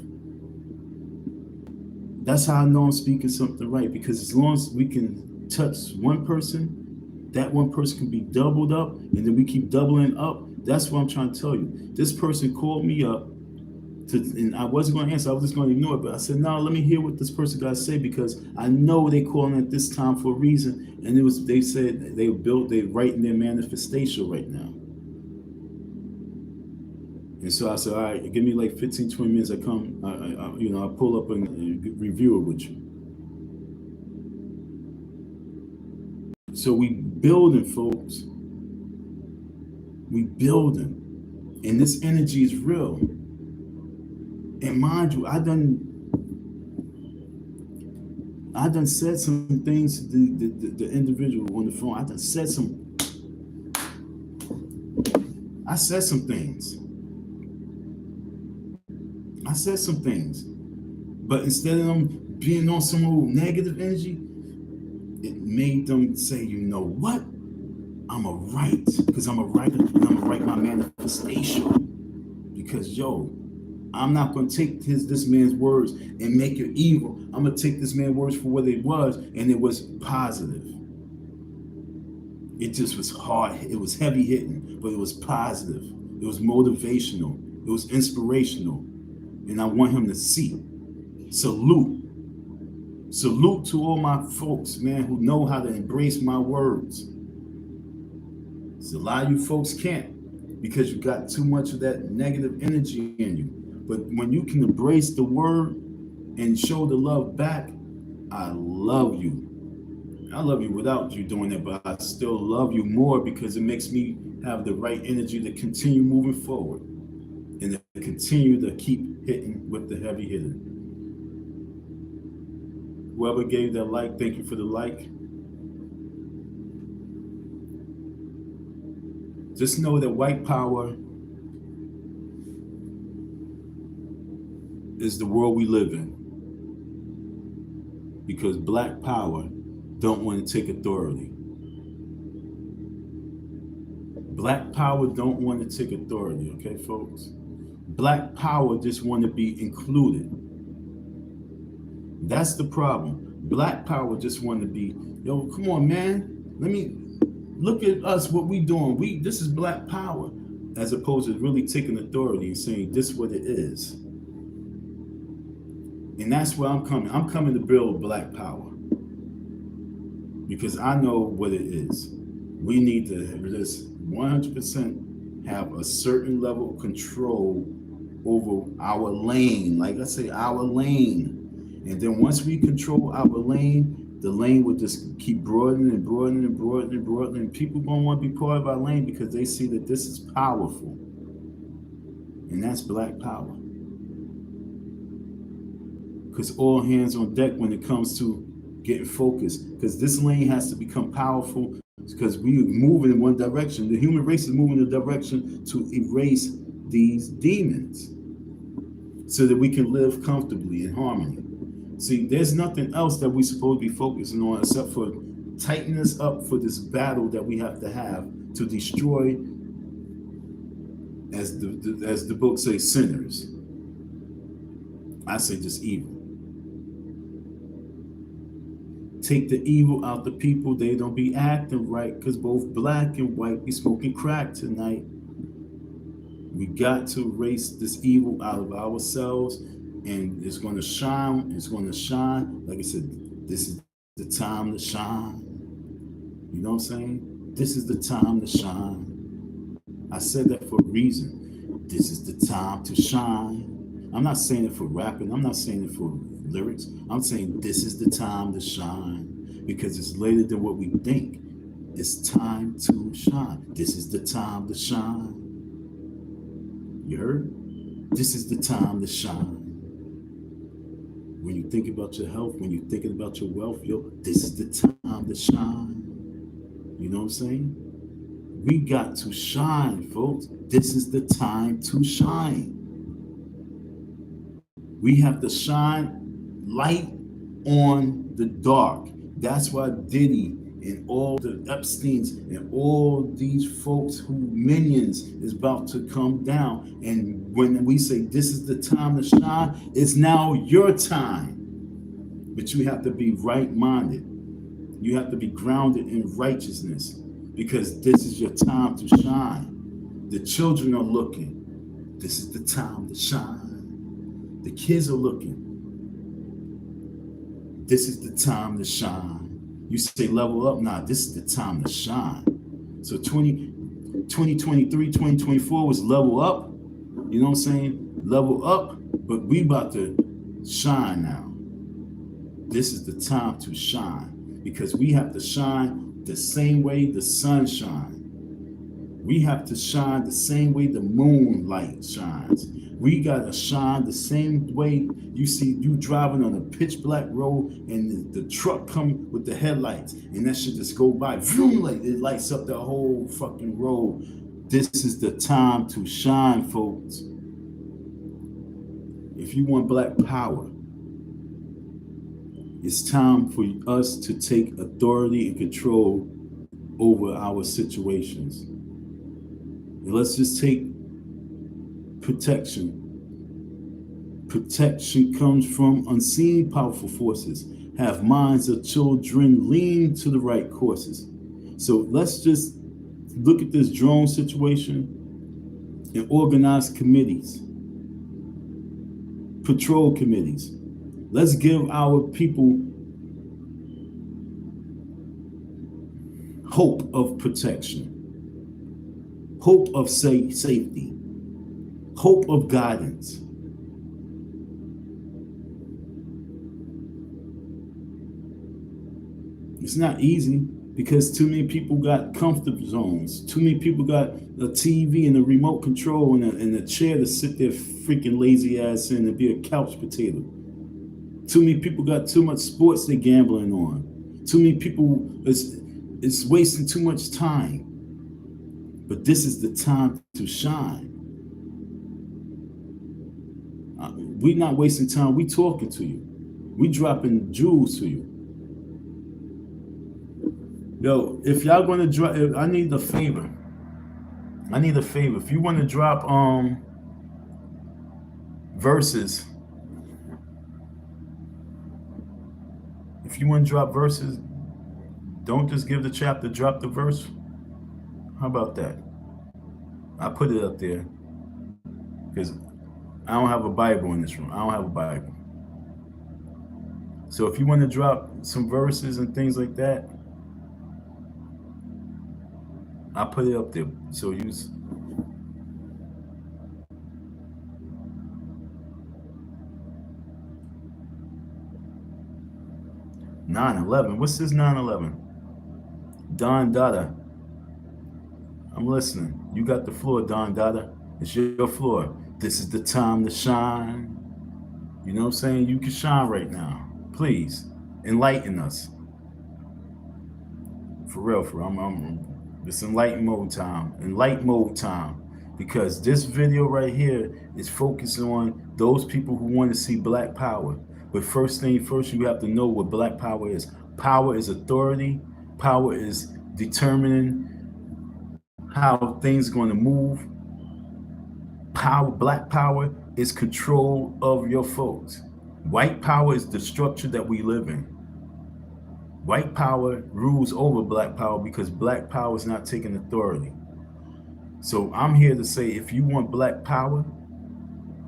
That's how I know I'm speaking something right, because as long as we can touch one person, that one person can be doubled up, and then we keep doubling up. That's what I'm trying to tell you. This person called me up, and I wasn't going to answer. I was just going to ignore it. But I said, no, let me hear what this person got to say, because I know they calling at this time for a reason. And they said they're writing their manifestation right now. And so I said, all right, give me like 15, 20 minutes. I pull up and review it with you. So we building, folks. We building. And this energy is real. And mind you, I done said some things to the individual on the phone. I said some things. I said some things. But instead of them being on some old negative energy, it made them say, you know what? I'm a write, because I'm a writer, and I'm gonna write my manifestation. Because I'm not gonna take this man's words and make it evil. I'm gonna take this man's words for what it was, and it was positive. It just was hard. It was heavy hitting, but it was positive. It was motivational. It was inspirational. And I want him to see. Salute. Salute to all my folks, man, who know how to embrace my words. So a lot of you folks can't, because you got too much of that negative energy in you. But when you can embrace the word and show the love back, I love you. I love you without you doing it, but I still love you more because it makes me have the right energy to continue moving forward and to continue to keep hitting with the heavy hitter. Whoever gave that like, thank you for the like. Just know that white power is the world we live in, because black power don't want to take authority. Black power don't want to take authority, okay, folks? Black power just want to be included. That's the problem. Black power just want to be, come on, man. Let me look at us, what we doing. This is black power, as opposed to really taking authority and saying this is what it is. And that's where I'm coming. I'm coming to build black power, because I know what it is. We need to just 100% have a certain level of control over our lane. Like I say, our lane. And then once we control our lane, the lane will just keep broadening and broadening and broadening and broadening. People gonna want to be part of our lane because they see that this is powerful. And that's black power. Because all hands on deck when it comes to getting focused. Because this lane has to become powerful, because we are moving in one direction. The human race is moving in a direction to erase these demons so that we can live comfortably in harmony. See, there's nothing else that we're supposed to be focusing on except for tightening us up for this battle that we have to destroy, as the book says, sinners. I say just evil. Take the evil out the people. They don't be acting right, because both black and white be smoking crack tonight. We got to erase this evil out of ourselves, and it's going to shine. It's going to shine. Like I said, this is the time to shine. You know what I'm saying? This is the time to shine. I said that for a reason. This is the time to shine. I'm not saying it for rapping. I'm not saying it for lyrics. I'm saying this is the time to shine, because it's later than what we think. It's time to shine. This is the time to shine. You heard? This is the time to shine. When you think about your health, when you're thinking about your wealth, this is the time to shine. You know what I'm saying? We got to shine, folks. This is the time to shine. We have to shine light on the dark. That's why Diddy and all the Epsteins and all these folks who minions is about to come down. And when we say this is the time to shine, it's now your time. But you have to be right-minded. You have to be grounded in righteousness, because this is your time to shine. The children are looking. This is the time to shine. The kids are looking. This is the time to shine. You say level up? Nah, this is the time to shine. So 2023, 2024 was level up. You know what I'm saying? Level up, but we about to shine now. This is the time to shine, because we have to shine the same way the sun shines. We have to shine the same way the moonlight shines. We gotta shine the same way you see you driving on a pitch black road and the truck come with the headlights and that shit just go by. Vroom, like it lights up the whole fucking road. This is the time to shine, folks. If you want black power, it's time for us to take authority and control over our situations. And let's just take protection. Protection comes from unseen powerful forces. Have minds of children, lean to the right courses. So let's just look at this drone situation and organize committees, patrol committees. Let's give our people hope of protection, hope of safety, hope of guidance. It's not easy because too many people got comfort zones. Too many people got a TV and a remote control and a chair to sit their freaking lazy ass in and be a couch potato. Too many people got too much sports they're gambling on. Too many people is wasting too much time. But this is the time to shine. We're not wasting time. We talking to you. We dropping jewels to you. Yo, if y'all gonna drop, I need a favor. I need a favor. If you want to drop verses, if you want to drop verses, don't just give the chapter, drop the verse. How about that? I put it up there because I don't have a Bible in this room. I don't have a Bible. So if you want to drop some verses and things like that, I put it up there. So use 9/11. What's this 9/11? Don Dada. I'm listening. You got the floor, Don Dada. It's your floor. This is the time to shine. You know what I'm saying? You can shine right now. Please enlighten us. For real, for real. It's enlighten mode time. Enlighten mode time. Because this video right here is focused on those people who want to see black power. But first thing first, you have to know what black power is. Power is authority. Power is determining how things are going to move. Power, black power is control of your folks. White power is the structure that we live in. White power rules over black power because black power is not taking authority. So I'm here to say, if you want black power,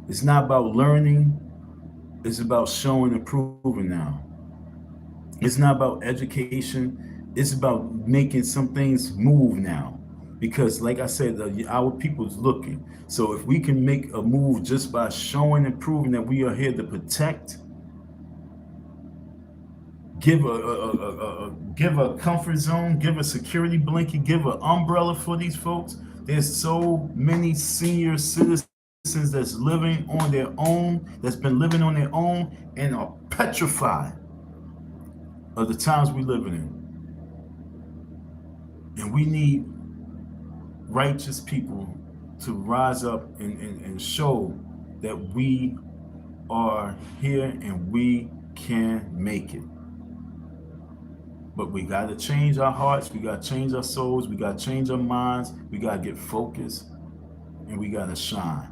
it's not about learning. It's about showing and proving now. It's not about education. It's about making some things move now. Because like I said, our people's looking. So if we can make a move just by showing and proving that we are here to protect, give a comfort zone, give a security blanket, give an umbrella for these folks. There's so many senior citizens that's living on their own, that's been living on their own and are petrified of the times we live in. And we need righteous people to rise up and show that we are here and we can make it. But we got to change our hearts, we got to change our souls, we got to change our minds, we got to get focused, and we got to shine.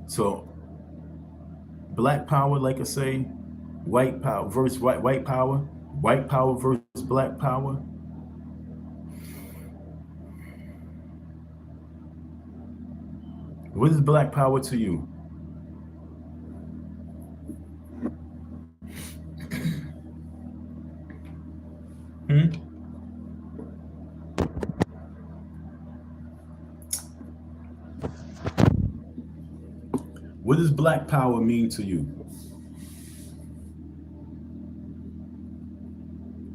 So black power, like I say, white power versus white power versus black power. What is black power to you? What does black power mean to you?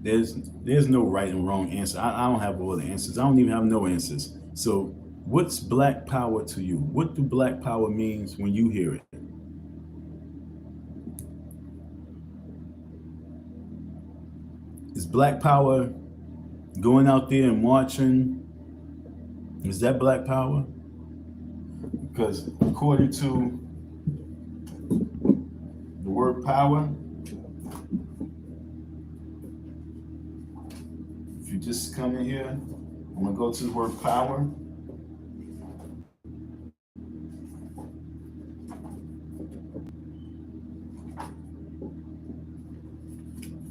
there's no right and wrong answer. I don't have all the answers. I don't even have no answers. So what's black power to you? What do black power means when you hear it? Is black power going out there and marching? Is that black power? Because according to the word power, if you just come in here, I'm gonna go to the word power.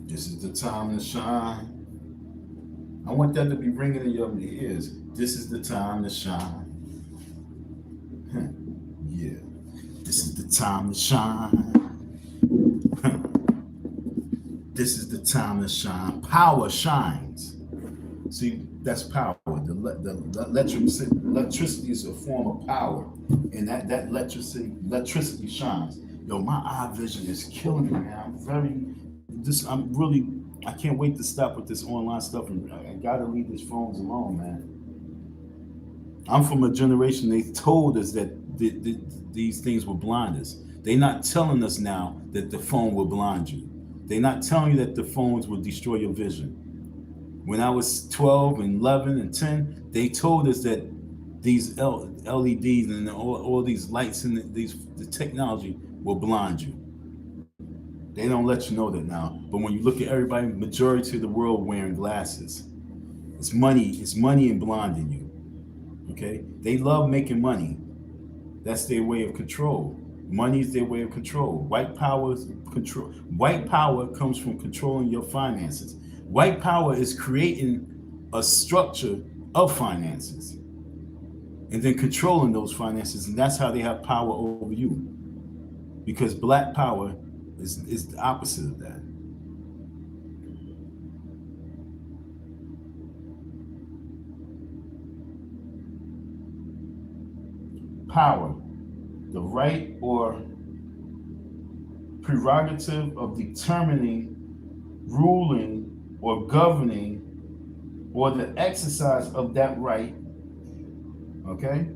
This is the time to shine. I want that to be ringing in your ears. This is the time to shine. Yeah. This is the time to shine. This is the time to shine. Power shines. See, that's power. The electricity is a form of power, and that electricity shines. Yo, my eye vision is killing me, man. I can't wait to stop with this online stuff, and I gotta leave these phones alone, man. I'm from a generation they told us that these things will blind us. They're not telling us now that the phone will blind you. They're not telling you that the phones will destroy your vision. When I was 12 and 11 and 10, they told us that these LEDs and all these lights and the technology will blind you. They don't let you know that now. But when you look at everybody, majority of the world wearing glasses, it's money and blinding you. Okay? They love making money. That's their way of control. Money is their way of control. White power is control. White power comes from controlling your finances. White power is creating a structure of finances and then controlling those finances, and that's how they have power over you. Because black power is the opposite of that. Power, the right or prerogative of determining, ruling, or governing, or the exercise of that right. Okay?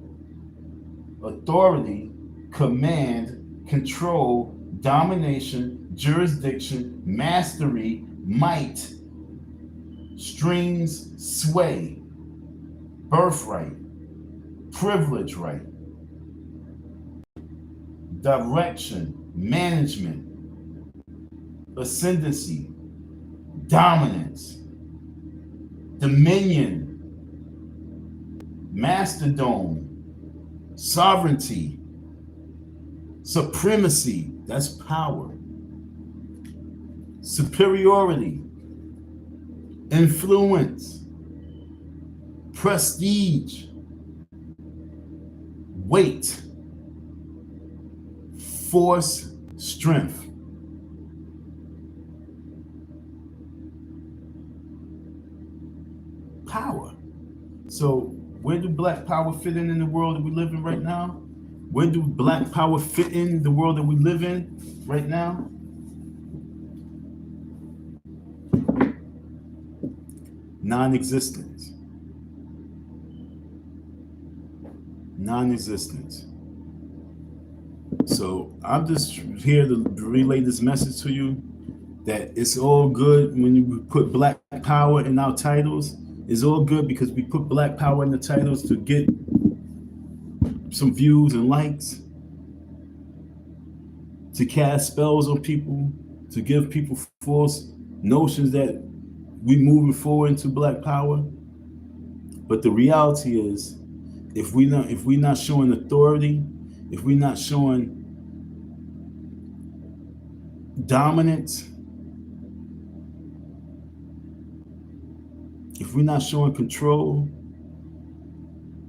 Authority, command, control, domination, jurisdiction, mastery, might, strings, sway, birthright, privilege right, direction, management, ascendancy, dominance, dominion, mastodome, sovereignty, supremacy, that's power, superiority, influence, prestige, weight, force, strength. Power. So where do black power fit in the world that we live in right now? Where do black power fit in the world that we live in right now? Non-existence. Non-existence. So I'm just here to relay this message to you that it's all good when you put black power in our titles. It's all good because we put black power in the titles to get some views and likes, to cast spells on people, to give people false notions that we moving forward into black power. But the reality is, if we're not showing authority, if we're not showing dominance, if we're not showing control,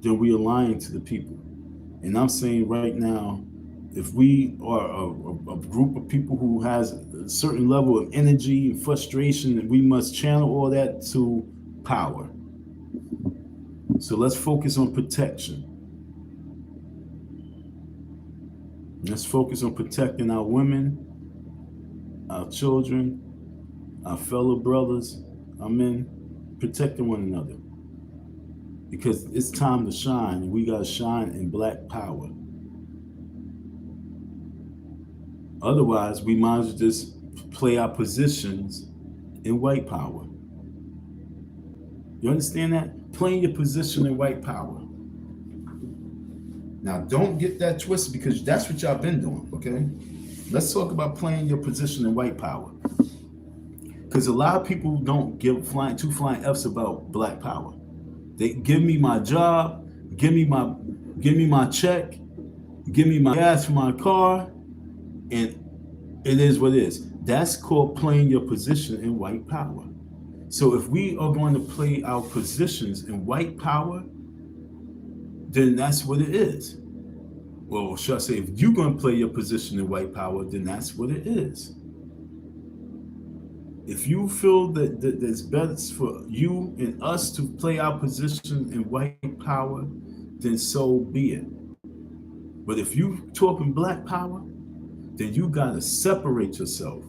then we are lying to the people. And I'm saying right now, if we are a group of people who has a certain level of energy and frustration, then we must channel all that to power. So let's focus on protection. Let's focus on protecting our women, our children, our fellow brothers, Amen. Protecting one another. Because it's time to shine, and we gotta shine in black power. Otherwise, we might as well just play our positions in white power. You understand that? Playing your position in white power. Now, don't get that twisted because that's what y'all been doing, okay? Let's talk about playing your position in white power. Because a lot of people don't give two flying F's about black power. They give me my job, give me my check, give me my gas for my car, and it is what it is. That's called playing your position in white power. So if we are going to play our positions in white power, then that's what it is. Well, should I say, if you're going to play your position in white power, then that's what it is. If you feel that it's best for you and us to play our position in white power, then so be it. But if you talking black power, then you got to separate yourself.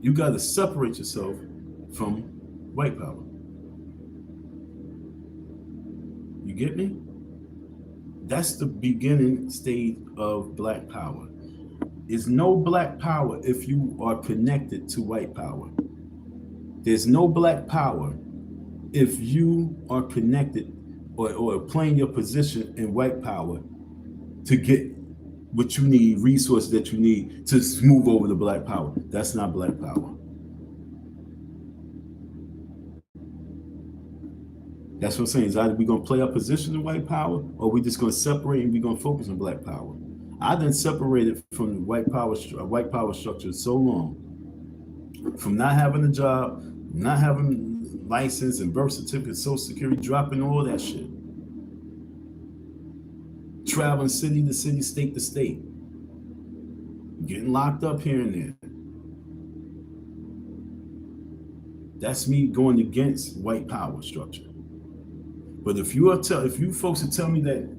You got to separate yourself from white power. You get me? That's the beginning stage of black power. There's no black power if you are connected to white power. There's no black power if you are connected or playing your position in white power to get what you need, resources that you need to move over to black power. That's not black power. That's what I'm saying. Is either we're going to play our position in white power or we're just going to separate and we're going to focus on black power. I've been separated from the white power structure so long. From not having a job, not having license and birth certificate, social security, dropping all that shit. Traveling city to city, state to state. Getting locked up here and there. That's me going against white power structure. But if you folks are telling me that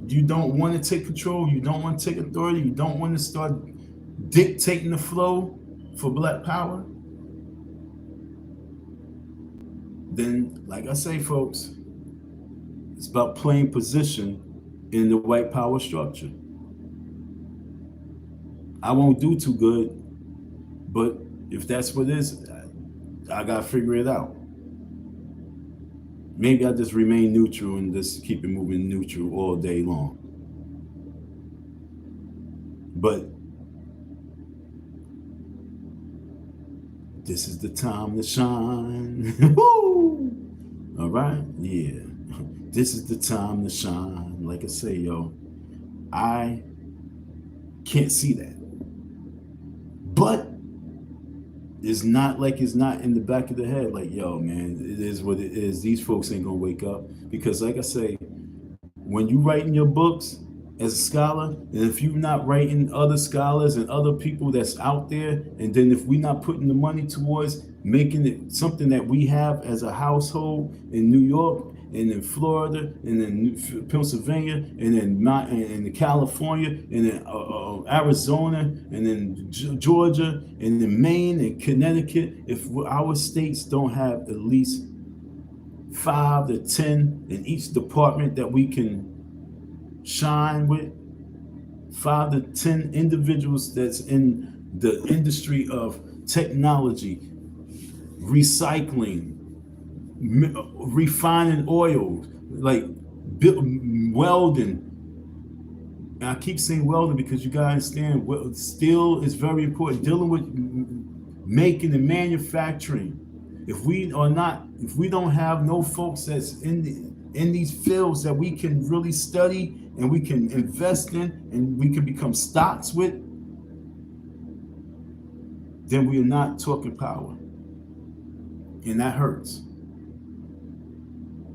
you don't want to take control, you don't want to take authority, you don't want to start dictating the flow for black power, then, like I say, folks, it's about playing position in the white power structure. I won't do too good, but if that's what it is, I gotta figure it out. Maybe I just remain neutral and just keep it moving neutral all day long. But this is the time to shine. Woo! All right? Yeah. This is the time to shine. Like I say, yo, I can't see that. But it's not like it's not in the back of the head. Like, yo, man, it is what it is. These folks ain't gonna wake up. Because like I say, when you writing your books as a scholar, and if you're not writing other scholars and other people that's out there, and then if we're not putting the money towards making it something that we have as a household in New York, and in Florida, and in Pennsylvania, and in California, and in Arizona, and in Georgia, and in Maine, and Connecticut, if our states don't have at least 5 to 10 in each department that we can shine with, 5 to 10 individuals that's in the industry of technology, recycling, refining oil, like welding. And I keep saying welding because you gotta understand, steel is very important. Dealing with making and manufacturing. If we don't have no folks that's in these fields that we can really study and we can invest in and we can become stocks with, then we are not talking power. And that hurts.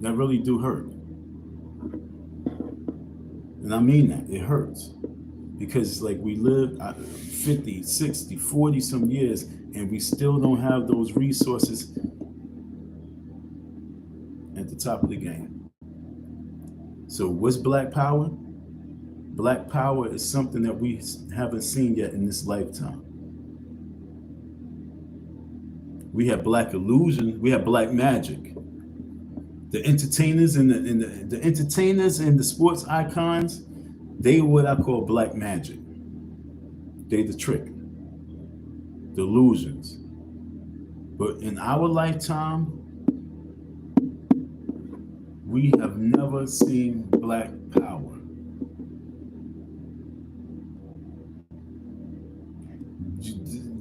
That really do hurt. And I mean that, it hurts. Because like we live 50, 60, 40 some years and we still don't have those resources at the top of the game. So what's black power? Black power is something that we haven't seen yet in this lifetime. We had black illusion. We had black magic. The entertainers and the entertainers and the sports icons, they were what I call black magic. They the trick, the illusions. But in our lifetime, we have never seen black power.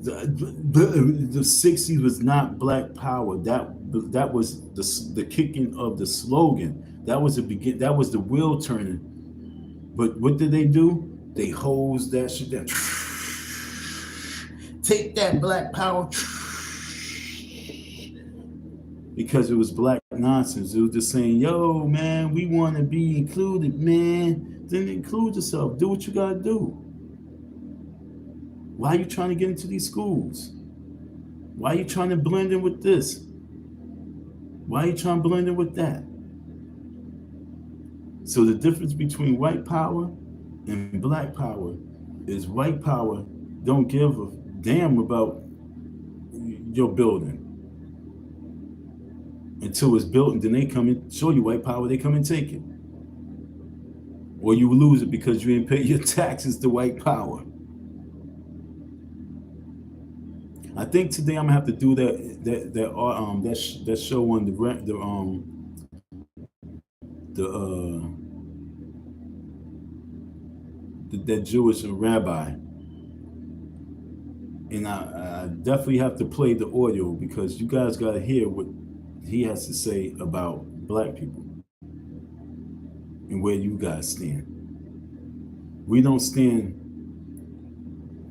The 60s was not black power. That was the kicking of the slogan. That was the begin. That was the wheel turning. But what did they do? They hosed that shit down. Take that black power. Because it was black nonsense. It was just saying, yo, man, we want to be included, man. Then include yourself. Do what you gotta do. Why are you trying to get into these schools? Why are you trying to blend in with this? Why are you trying to blend in with that? So the difference between white power and black power is white power don't give a damn about your building until it's built, and then they come and show you white power, they come and take it. Or you lose it because you didn't pay your taxes to white power. I think today I'm gonna have to do that show on that Jewish rabbi, and I definitely have to play the audio because you guys gotta hear what he has to say about black people and where you guys stand. We don't stand.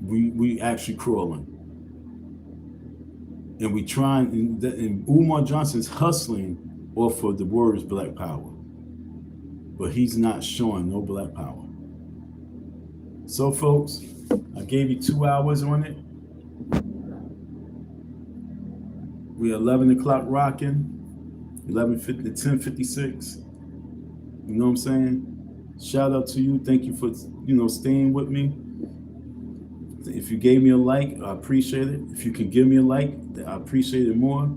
We actually crawling. And we trying, and Umar Johnson's hustling off of the words black power. But he's not showing no black power. So folks, I gave you 2 hours on it. We 11 o'clock rocking, 10:56. You know what I'm saying? Shout out to you. Thank you for, staying with me. If you gave me a like, I appreciate it. If you can give me a like, I appreciate it more.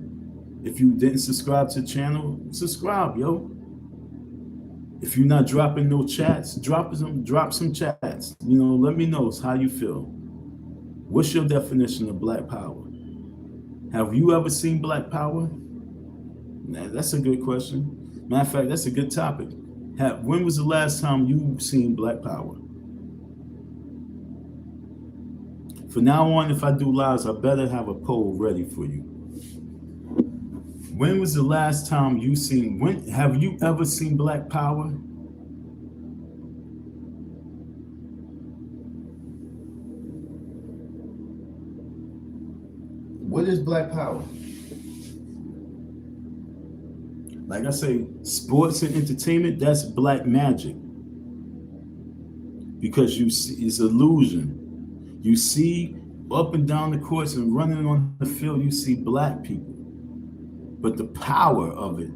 If you didn't subscribe to the channel, subscribe, yo. If you're not dropping no chats, drop some chats. Let me know how you feel. What's your definition of black power? Have you ever seen black power? Nah, that's a good question. Matter of fact, that's a good topic. When was the last time you seen black power? From now on, if I do lives, I better have a poll ready for you. When was the last time have you ever seen black power? What is black power? Like I say, sports and entertainment, that's black magic. Because you see, it's illusion. You see up and down the courts and running on the field, you see black people. But the power of it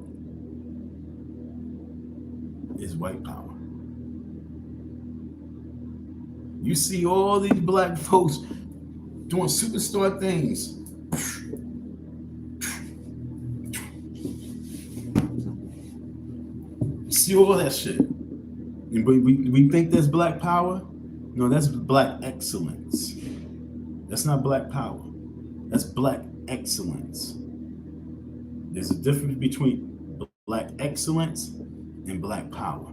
is white power. You see all these black folks doing superstar things. You see all that shit. But we think that's black power? No, that's black excellence. That's not black power. That's black excellence. There's a difference between black excellence and black power.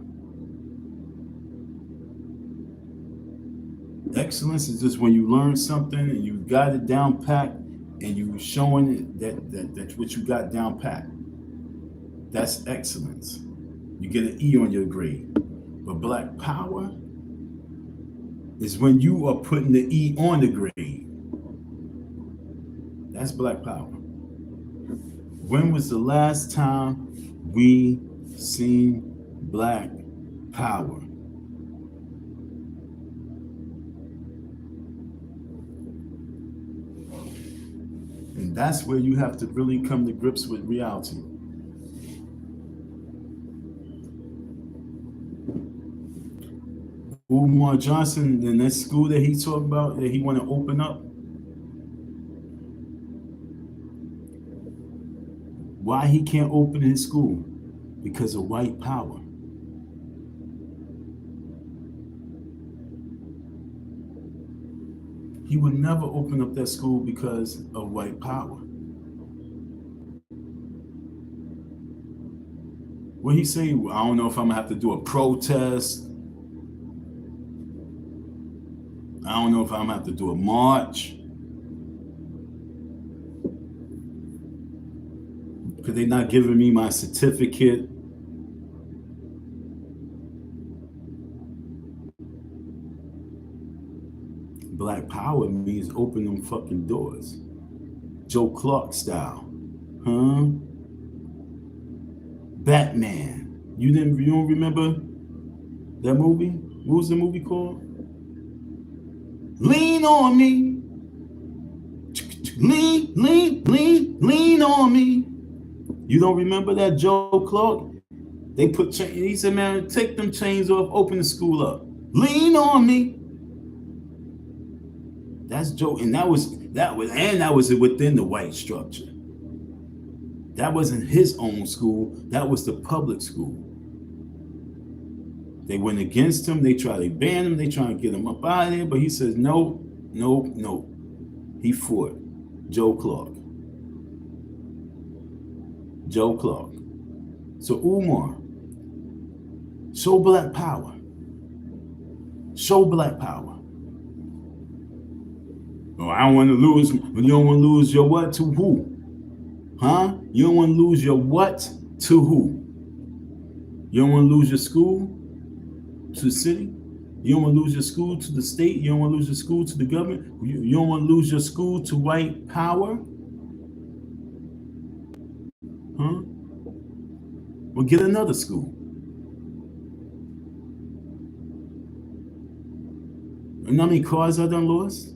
Excellence is just when you learn something and you got it down pat and you showing it that's what you got down pat. That's excellence. You get an E on your grade. But black power is when you are putting the E on the grade. That's black power. When was the last time we seen black power? And that's where you have to really come to grips with reality. Umar Johnson, in that school that he talked about, that he want to open up, Why he can't open his school? Because of white power. He would never open up that school because of white power. What he say? I don't know if I'm gonna have to do a protest. I don't know if I'm gonna have to do a march. Because they're not giving me my certificate. Black power means open them fucking doors. Joe Clark style. Huh? Batman. You don't remember that movie? What was the movie called? Lean on me. Lean on me. You don't remember that, Joe Clark? They put he said, man, take them chains off, open the school up. Lean on me. That's Joe, and that was within the white structure. That wasn't his own school, that was the public school. They went against him, they tried to ban him, they tried to get him up out of there, but he says, no. He fought. Joe Clark. So Umar, show black power. Show black power. Oh, I don't want to lose. You don't want to lose your what to who? Huh? You don't want to lose your what to who? You don't want to lose your school to the city? You don't want to lose your school to the state? You don't want to lose your school to the government? You don't want to lose your school to white power? Huh? Well, get another school. And how many cars I done lost?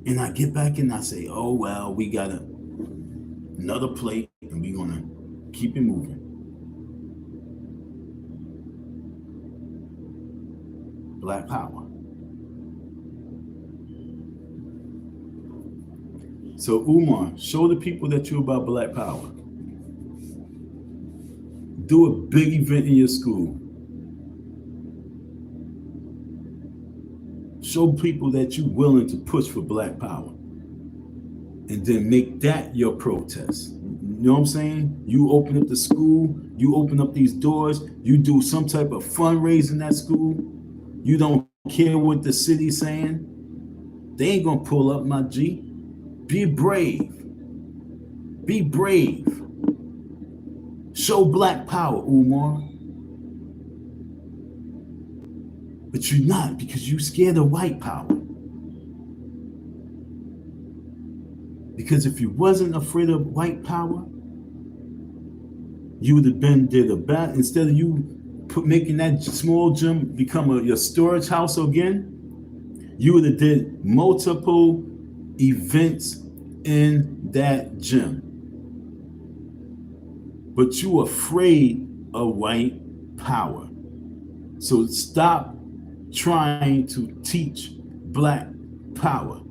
And I get back and I say, oh, well, we got another plate and we're going to keep it moving. Black power. So Umar, show the people that you're about black power. Do a big event in your school. Show people that you're willing to push for black power. And then make that your protest. You know what I'm saying? You open up the school, you open up these doors, you do some type of fundraising in that school. You don't care what the city's saying. They ain't gonna pull up, my G. Be brave. Be brave. Show black power, Umar. But you're not, because you're scared of white power. Because if you wasn't afraid of white power, you would have been did a bad, instead of you making that small gym become your storage house again, you would have did multiple events in that gym. But you afraid of white power. So stop trying to teach black power.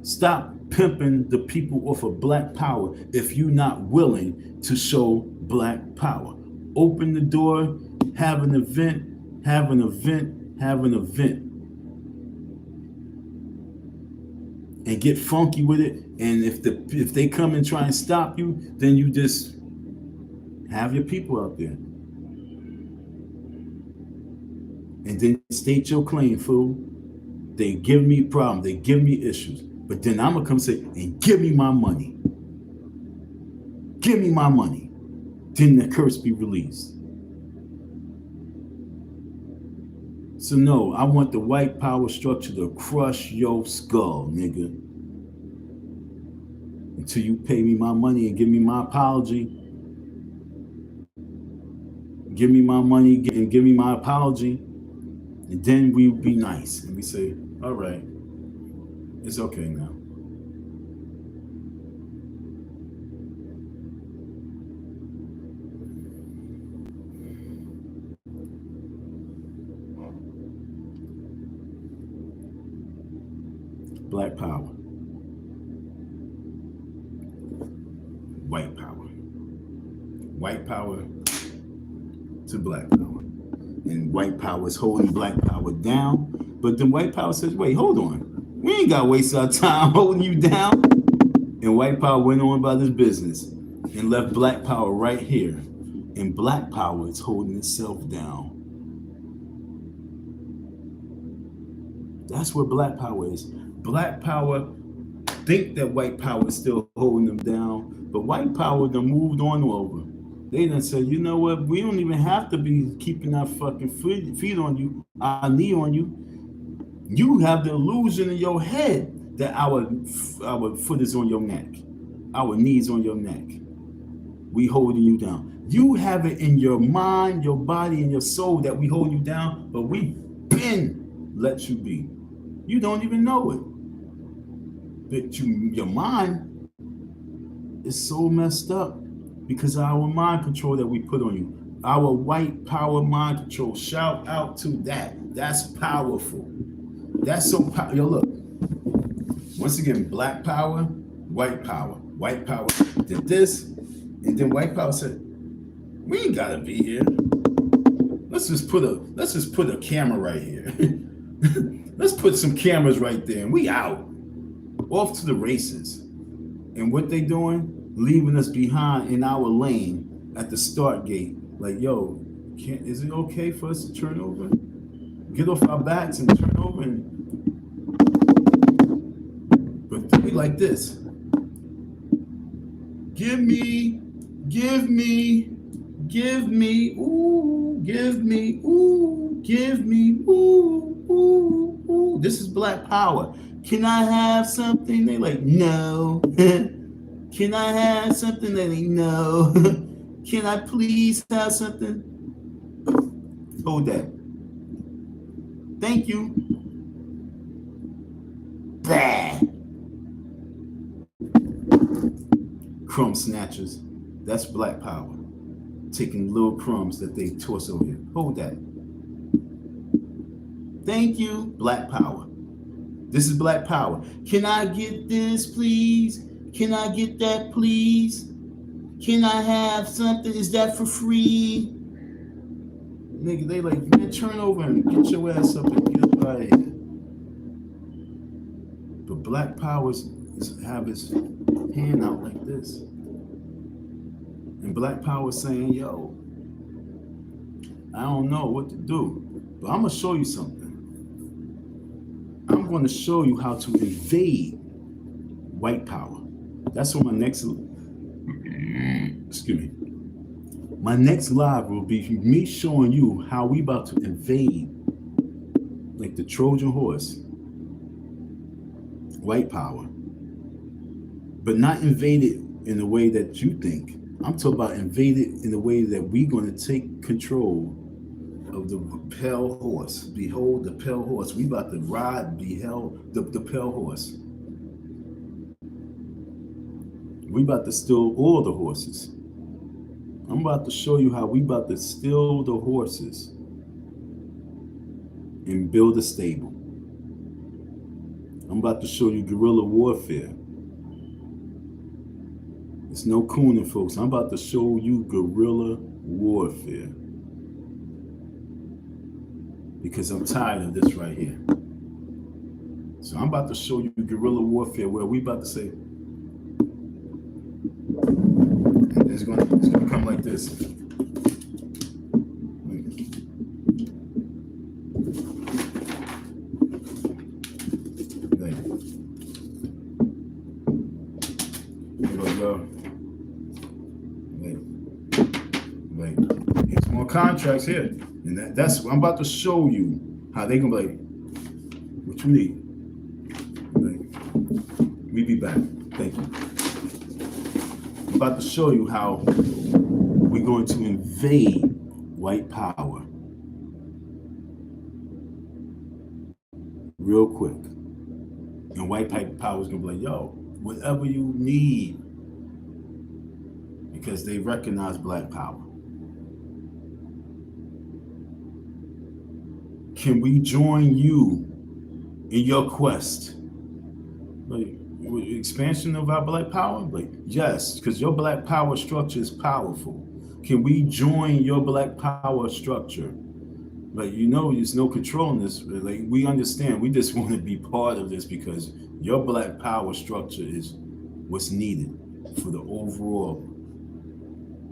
Stop pimping the people off of black power if you're not willing to show black power. Open the door, have an event, and get funky with it. And if they come and try and stop you, then you just have your people out there. And then state your claim, fool. They give me problems, they give me issues. But then I'm gonna come say, and give me my money. Give me my money. Then the curse be released. So no, I want the white power structure to crush your skull, nigga. Until you pay me my money and give me my apology. Give me my money and give me my apology. And then we be nice. And we say, all right, it's okay now. Black power. white power to black power. And white power is holding black power down. But then white power says, wait, hold on. We ain't got to waste our time holding you down. And white power went on about this business and left black power right here. And black power is holding itself down. That's where black power is. Black power think that white power is still holding them down, but white power done moved on over. They done said, you know what? We don't even have to be keeping our fucking feet on you, our knee on you. You have the illusion in your head that our foot is on your neck, our knees on your neck. We holding you down. You have it in your mind, your body, and your soul that we hold you down, but we been let you be. You don't even know it. But your mind is so messed up because of our mind control that we put on you. Our white power mind control. Shout out to that. That's powerful. That's so powerful. Yo, look. Once again, black power, white power. White power did this, and then white power said, we ain't gotta be here. Let's just put a camera right here. Let's put some cameras right there, and we out. Off to the races. And what they doing? Leaving us behind in our lane at the start gate. Like, yo, is it okay for us to turn over? Get off our backs and turn over? But do it like this. Give me, ooh, give me, ooh, give me, ooh. This is black power. Can I have something? They like, no. Can I have something? They like, no. Can I please have something? Hold that. Thank you. Bah. Crumb snatchers. That's black power. Taking little crumbs that they toss over here. Hold that. Thank you, black power. This is black power. Can I get this, please? Can I get that, please? Can I have something? Is that for free? Nigga, they like, man, turn over and get your ass up and get up out of here. But black power have his hand out like this. And black power saying, yo, I don't know what to do, but I'm going to show you something. I'm going to show you how to invade white power. That's what my next, my next live will be me showing you how we about to invade, like the Trojan horse, white power, but not invade it in the way that you think. I'm talking about invade it in the way that we're going to take control of the pale horse. Behold the pale horse. We about to ride, behold the pale horse. We about to steal all the horses. I'm about to show you how we about to steal the horses and build a stable. I'm about to show you guerrilla warfare. It's no cooning, folks. I'm about to show you guerrilla warfare. Because I'm tired of this right here. So I'm about to show you guerrilla warfare where we about to say, and it's gonna come like this. Here's more contracts here. And that's I'm about to show you how they gonna be like, what you need? Like, we be back. Thank you. I'm about to show you how we're going to invade white power. Real quick. And white power is gonna be like, yo, whatever you need. Because they recognize black power. Can we join you in your quest? Like, expansion of our black power? Like, yes, because your black power structure is powerful. Can we join your black power structure? Like, there's no controlling this. Like, we understand. We just want to be part of this because your black power structure is what's needed for the overall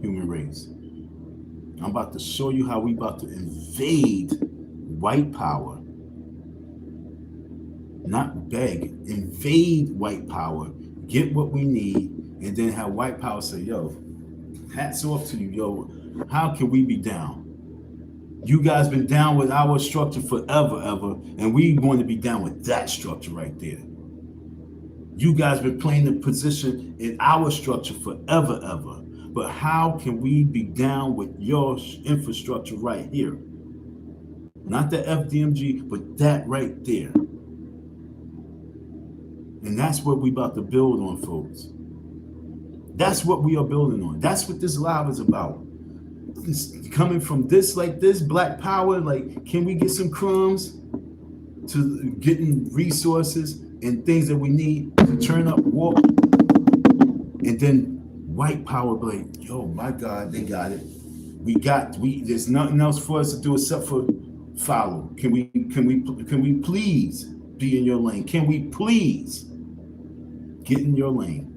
human race. I'm about to show you how we about to invade white power. Not beg, invade white power, get what we need, and then have white power say, yo, hats off to you, yo. How can we be down? You guys been down with our structure forever, ever, and we want to be down with that structure right there. You guys been playing the position in our structure forever, ever. But how can we be down with your infrastructure right here? Not the FDMG, but that right there. And that's what we about to build on, folks. That's what we are building on. That's what this live is about. It's coming from this, like this, black power, like, can we get some crumbs to getting resources and things that we need to turn up, walk, and then white power, like, yo, my God, they got it. There's nothing else for us to do except for follow. Can we please be in your lane? Can we please get in your lane?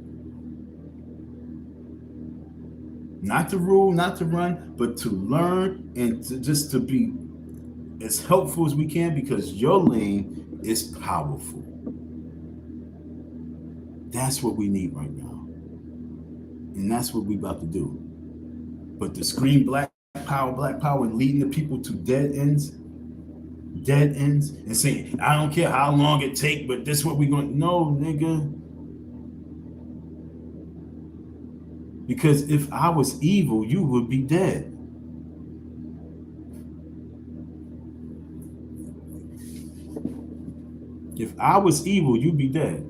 Not to rule, not to run, but to learn and just to be as helpful as we can, because your lane is powerful. That's what we need right now. And that's what we about to do. But to scream black power, and leading the people to dead ends, and saying, I don't care how long it take, but this is what we going. No, nigga. Because if I was evil, you would be dead. If I was evil, you'd be dead.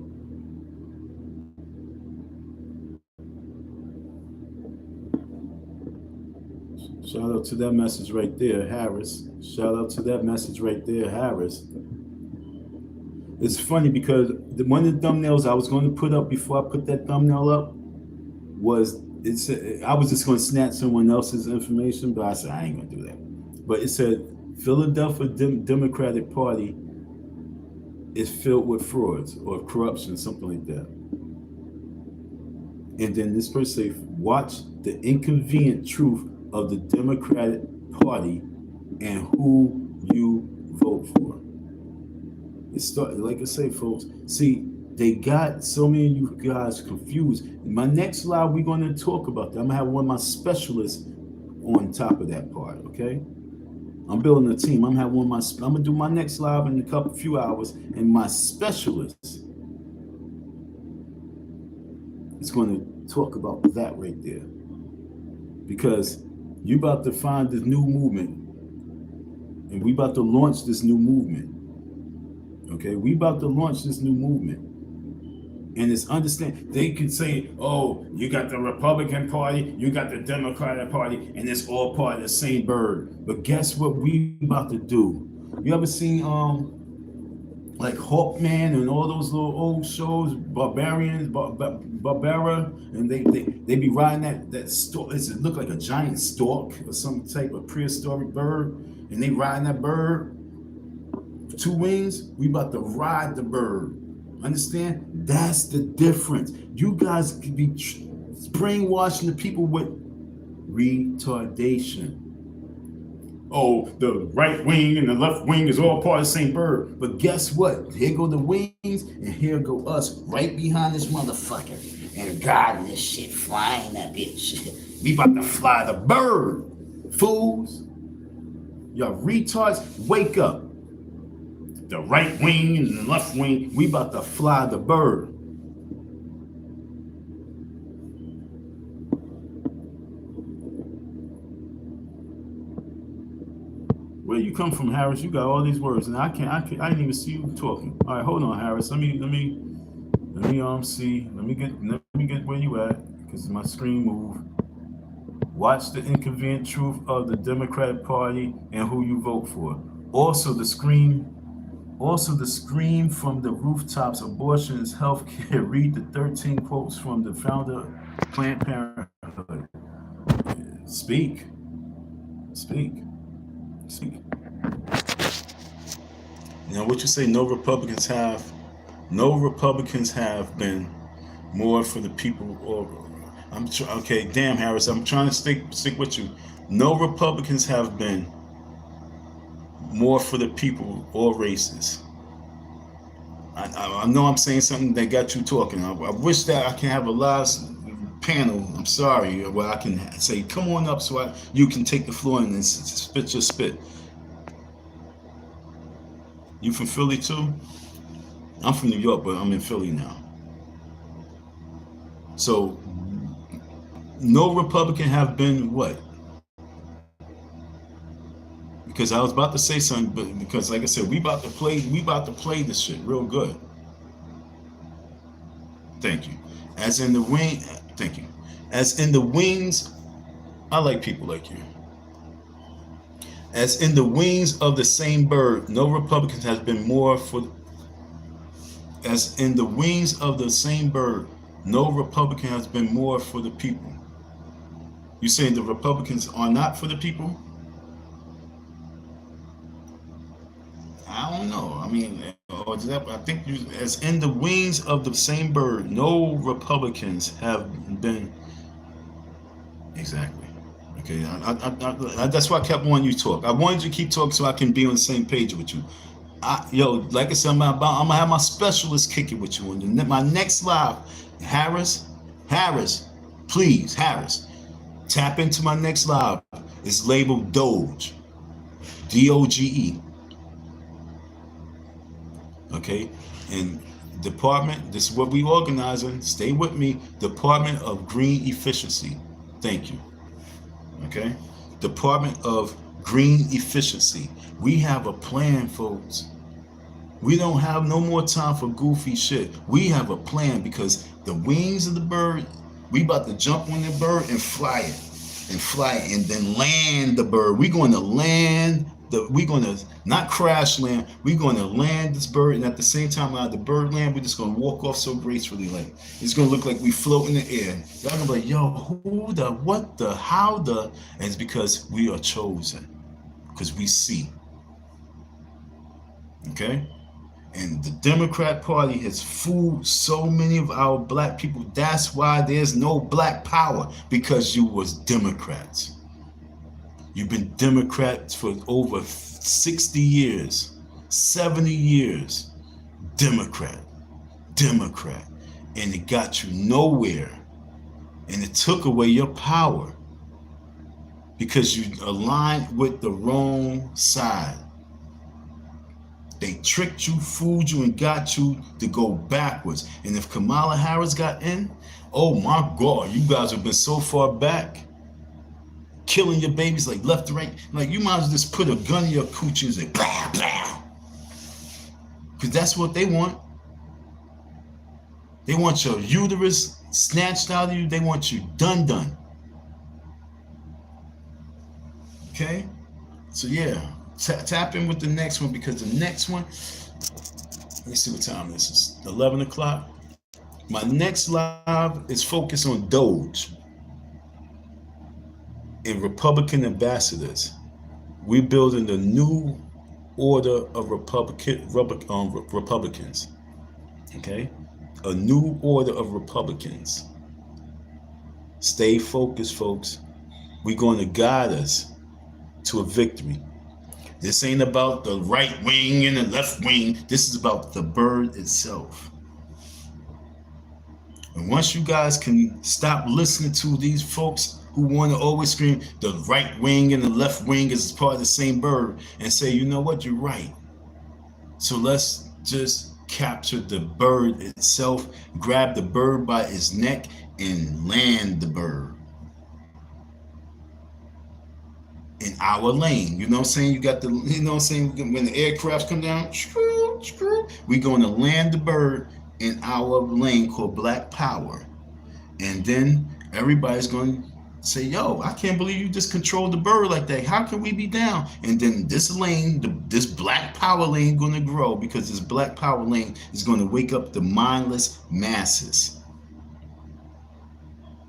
Shout out to that message right there, Harris. Shout out to that message right there, Harris. It's funny because one of the thumbnails I was going to put up before I put that thumbnail up was, I was just going to snatch someone else's information, but I said I ain't going to do that. But it said Philadelphia Democratic Party is filled with frauds or corruption, something like that. And then this person said, watch the inconvenient truth of the Democratic Party and who you vote for. It started, like I say, folks. See, they got so many of you guys confused. In my next live, we're going to talk about that. I'm going to have one of my specialists on top of that part, okay? I'm building a team. I'm going to do my next live in a few hours, and my specialist is going to talk about that right there. Because you're about to find this new movement, and we about to launch this new movement. Okay, we about to launch this new movement. And it's understand, they could say, oh, you got the Republican Party, you got the Democratic Party, and it's all part of the same bird. But guess what we about to do? You ever seen like Hawkman and all those little old shows, Barbarians, Barbara, and they be riding that stork. It look like a giant stork or some type of prehistoric bird, and they riding that bird, 2 wings. We about to ride the bird. Understand? That's the difference. You guys could be brainwashing the people with retardation. Oh, the right wing and the left wing is all part of the same bird. But guess what? Here go the wings, and here go us right behind this motherfucker. And guiding this shit, flying that bitch. We about to fly the bird, fools. Y'all retards, wake up. The right wing and the left wing, we about to fly the bird. Where you come from, Harris? You got all these words, and I didn't even see you talking. All right, hold on, Harris. Let me see. Let me get where you at, because my screen moved. Watch the inconvenient truth of the Democratic Party and who you vote for. Also the scream from the rooftops, abortion is healthcare. Read the 13 quotes from the founder of Planned Parenthood. Speak. Speak. Speak. Now, what you say? No Republicans have been more for the people. Or okay. Damn, Harris. I'm trying to stick with you. No Republicans have been more for the people or races. I know I'm saying something that got you talking. I wish that I can have a live panel. I'm sorry, where I can say, "Come on up," so you can take the floor and spit your spit. You from Philly too? I'm from New York, but I'm in Philly now. So, no Republican have been what? Because I was about to say something, but because like I said, we about to play this shit real good. Thank you. As in the wing, thank you. As in the wings, I like people like you. As in the wings of the same bird, no Republicans has been more for. As in the wings of the same bird, no Republican has been more for the people. You saying the Republicans are not for the people? I don't know. I mean, I think as in the wings of the same bird, no Republicans have been. Exactly. Okay. That's why I kept wanting you to talk. I wanted you to keep talking so I can be on the same page with you. Like I said, I'm gonna have my specialist kick it with you on my next live. Harris, please, Harris, tap into my next live. It's labeled Doge, DOGE. Okay, and department. This is what we organizing. Stay with me. Department of Green Efficiency. Thank you. Okay, Department of Green Efficiency. We have a plan, folks. We don't have no more time for goofy shit. We have a plan because the wings of the bird, we about to jump on the bird and fly it, and then land the bird. We're going to land we're going to not crash land. We're going to land this bird, and at the same time, out of the bird land, we're just going to walk off so gracefully. Like it's going to look like we float in the air. Y'all gonna be like, yo, who the, what the, how the? And it's because we are chosen, because we see. Okay. And the Democrat Party has fooled so many of our black people. That's why there's no black power, because you was Democrats. You've been Democrats for over 60 years, 70 years. Democrat. And it got you nowhere. And it took away your power because you aligned with the wrong side. They tricked you, fooled you, and got you to go backwards. And if Kamala Harris got in, oh my God, you guys have been so far back, killing your babies like left to right. Like you might as well just put a gun in your coochie and say, blah, blah. Because that's what they want. They want your uterus snatched out of you. They want you done. Okay? So yeah. Tap in with the next one, because the next one, let me see what time this is. 11 o'clock. My next live is focused on Doge and Republican ambassadors. We're building a new order of Republicans. Okay? A new order of Republicans. Stay focused, folks. We're going to guide us to a victory. This ain't about the right wing and the left wing. This is about the bird itself. And once you guys can stop listening to these folks who want to always scream the right wing and the left wing is part of the same bird, and say, you know what, you're right. So let's just capture the bird itself, grab the bird by its neck, and land the bird in our lane. You know what I'm saying? You got the, you know what I'm saying? When the aircrafts come down, we're going to land the bird in our lane called Black Power. And then everybody's going to say, yo, I can't believe you just controlled the bird like that. How can we be down? And then this lane, this Black Power lane going to grow, because this Black Power lane is going to wake up the mindless masses.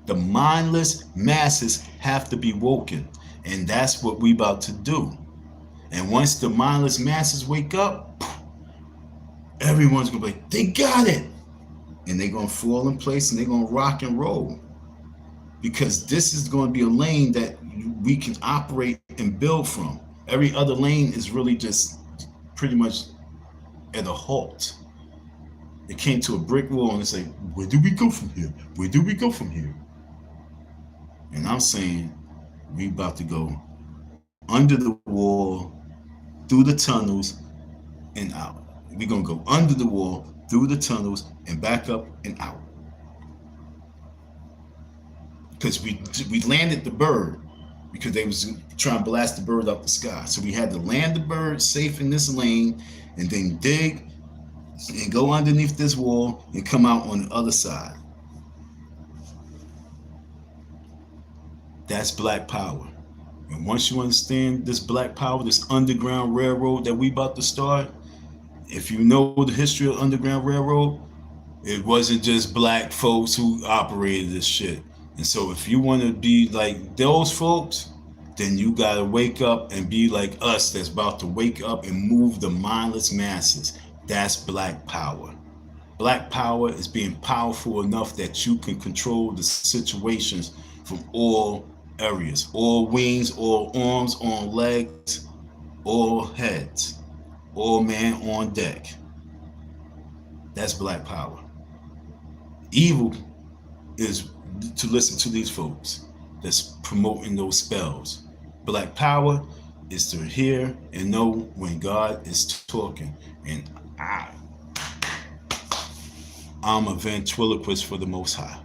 The mindless masses have to be woken. And that's what we about to do. And once the mindless masses wake up, everyone's gonna be like, they got it. And they're gonna fall in place and they're gonna rock and roll. Because this is gonna be a lane that we can operate and build from. Every other lane is really just pretty much at a halt. It came to a brick wall and it's like, where do we go from here? Where do we go from here? And I'm saying we about to go under the wall, through the tunnels, and out. We're gonna go under the wall, through the tunnels, and back up and out. Because we landed the bird because they was trying to blast the bird up the sky. So we had to land the bird safe in this lane and then dig and go underneath this wall and come out on the other side. That's black power. And once you understand this black power, this underground railroad that we about to start, if you know the history of Underground Railroad, it wasn't just black folks who operated this shit. And so if you want to be like those folks, then you got to wake up and be like us that's about to wake up and move the mindless masses. That's black power. Black power is being powerful enough that you can control the situations from all areas, all wings, all arms, all legs, all heads, all man on deck. That's black power. Evil is to listen to these folks that's promoting those spells. Black power is to hear and know when God is talking. And I'm a ventriloquist for the Most High.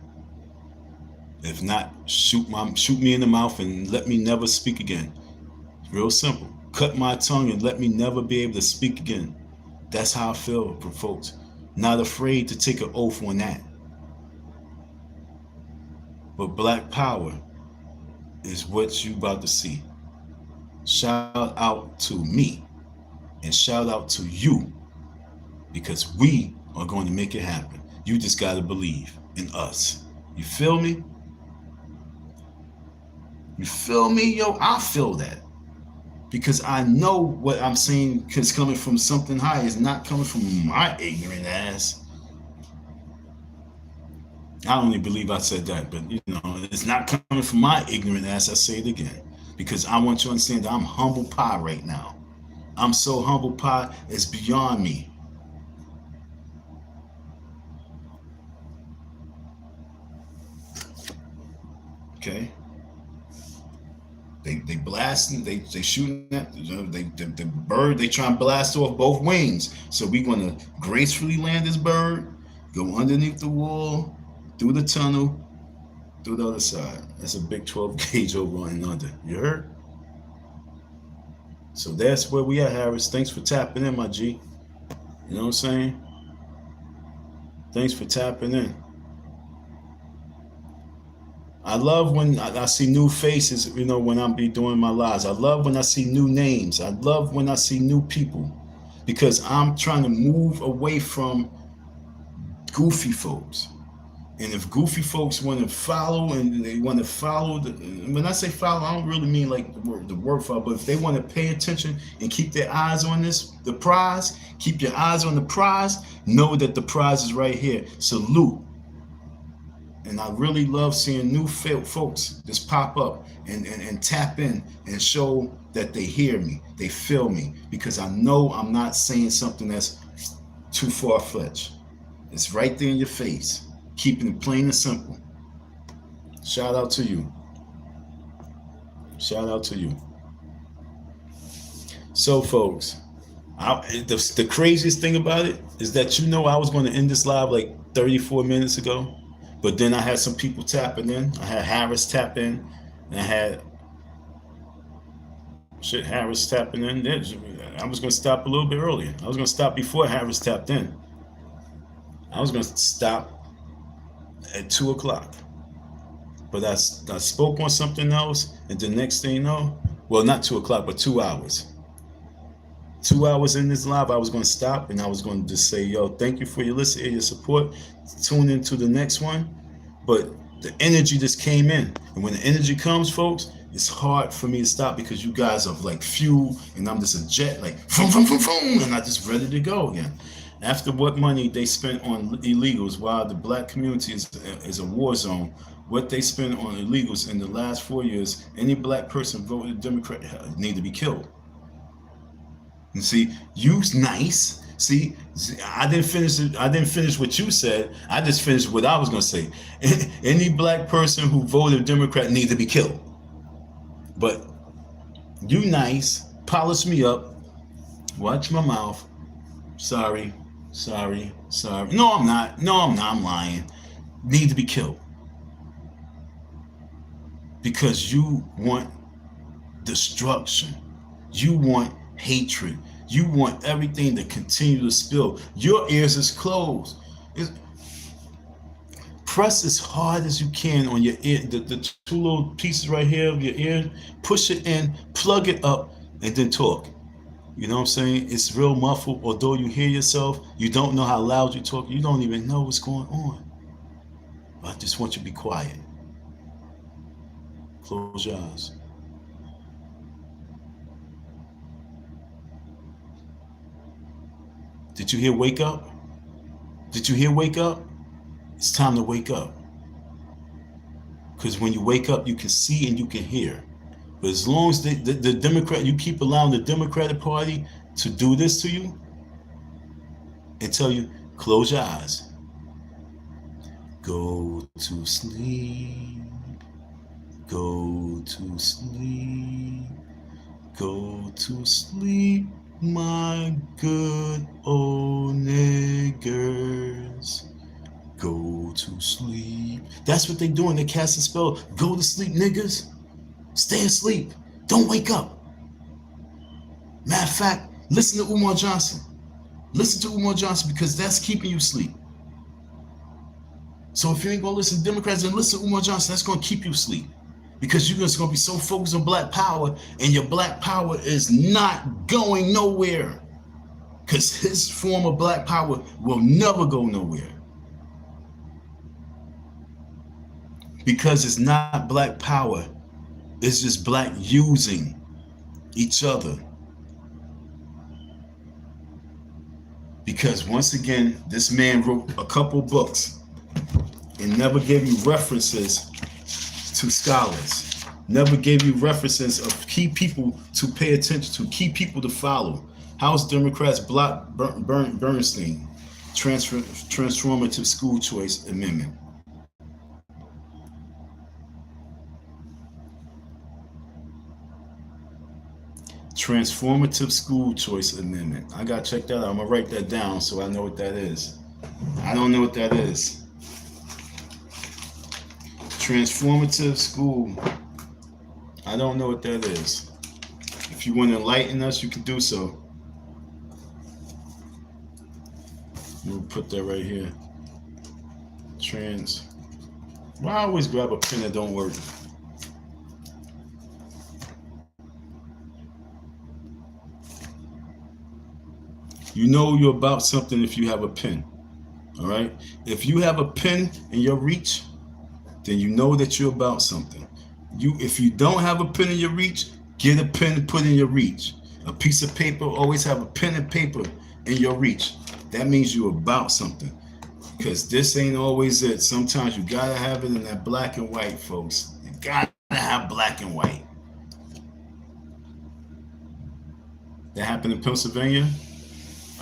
If not, shoot me in the mouth and let me never speak again. It's real simple. Cut my tongue and let me never be able to speak again. That's how I feel for folks. Not afraid to take an oath on that. But black power is what you about to see. Shout out to me and shout out to you, because we are going to make it happen. You just got to believe in us. You feel me? You feel me? Yo, I feel that. Because I know what I'm saying is coming from something high. It's not coming from my ignorant ass. I only believe I said that, but it's not coming from my ignorant ass. I say it again. Because I want you to understand that I'm humble pie right now. I'm so humble pie, it's beyond me. Okay? They blasting, they shooting at the bird. They try and blast off both wings. So we're gonna gracefully land this bird, go underneath the wall, through the tunnel, through the other side. That's a big 12 gauge over and under. You heard? So that's where we at, Harris. Thanks for tapping in, my G. You know what I'm saying? Thanks for tapping in. I love when I see new faces, when I'm be doing my lives. I love when I see new names. I love when I see new people, because I'm trying to move away from goofy folks. And if goofy folks want to follow and they want to follow, when I say follow, I don't really mean like the word follow, but if they want to pay attention and keep their eyes on the prize, keep your eyes on the prize, know that the prize is right here. Salute. And I really love seeing new folks just pop up and tap in and show that they hear me, they feel me, because I know I'm not saying something that's too far-fetched. It's right there in your face, keeping it plain and simple. Shout out to you. Shout out to you. So, folks, the craziest thing about it is that I was going to end this live like 34 minutes ago. But then I had some people tapping in. I had Harris tap in, and I had Harris tapping in. I was going to stop a little bit earlier. I was going to stop before Harris tapped in. I was going to stop at 2 o'clock. But I spoke on something else, and the next thing you know, well, not 2 o'clock, but 2 hours. 2 hours in this live, I was going to stop, and I was going to just say, yo, thank you for your listen and your support. Tune into the next one. But the energy just came in. And when the energy comes, folks, it's hard for me to stop because you guys are like fuel and I'm just a jet, like boom, boom, boom, boom, and I just ready to go again. After what money they spent on illegals, while the black community is a war zone, what they spend on illegals in the last 4 years, any black person voted Democrat need to be killed. And see, you's nice. See, I didn't finish what you said. I just finished what I was gonna say. Any black person who voted Democrat need to be killed. But you nice, polish me up, watch my mouth. Sorry. No, I'm not. I'm lying. Need to be killed. Because you want destruction. You want hatred. You want everything to continue to spill. Your ears is closed. Press as hard as you can on your ear, the two little pieces right here of your ear. Push it in, plug it up, and then talk. You know what I'm saying? It's real muffled. Although you hear yourself, you don't know how loud you talk. You don't even know what's going on. But I just want you to be quiet. Close your eyes. Did you hear wake up? Did you hear wake up? It's time to wake up. Because when you wake up, you can see and you can hear. But as long as the Democrat, you keep allowing the Democratic Party to do this to you and tell you, close your eyes. Go to sleep. Go to sleep. Go to sleep, my good old niggers. Go to sleep. That's what they're doing. They cast a spell. Go to sleep, niggas. Stay asleep. Don't wake up. Matter of fact, listen to Umar Johnson. Listen to Umar Johnson because that's keeping you asleep. So if you ain't gonna listen to Democrats, then listen to Umar Johnson. That's gonna keep you asleep. Because you're just gonna be so focused on black power, and your black power is not going nowhere. Because his form of black power will never go nowhere. Because it's not black power, it's just black using each other. Because once again, this man wrote a couple books and never gave you references to scholars, never gave you references of key people to pay attention to, key people to follow. House Democrats block Bernstein transformative school choice amendment. Transformative school choice amendment. I gotta check that out. I'm gonna write that down so I know what that is. I don't know what that is. Transformative school. I don't know what that is. If you want to enlighten us, you can do so. We'll put that right here. Why I always grab a pen that don't work? You know you're about something if you have a pen. All right? If you have a pen in your reach, then you know that you're about something. If you don't have a pen in your reach, get a pen to put in your reach. A piece of paper, always have a pen and paper in your reach. That means you're about something. Because this ain't always it. Sometimes you gotta have it in that black and white, folks. You gotta have black and white. That happened in Pennsylvania?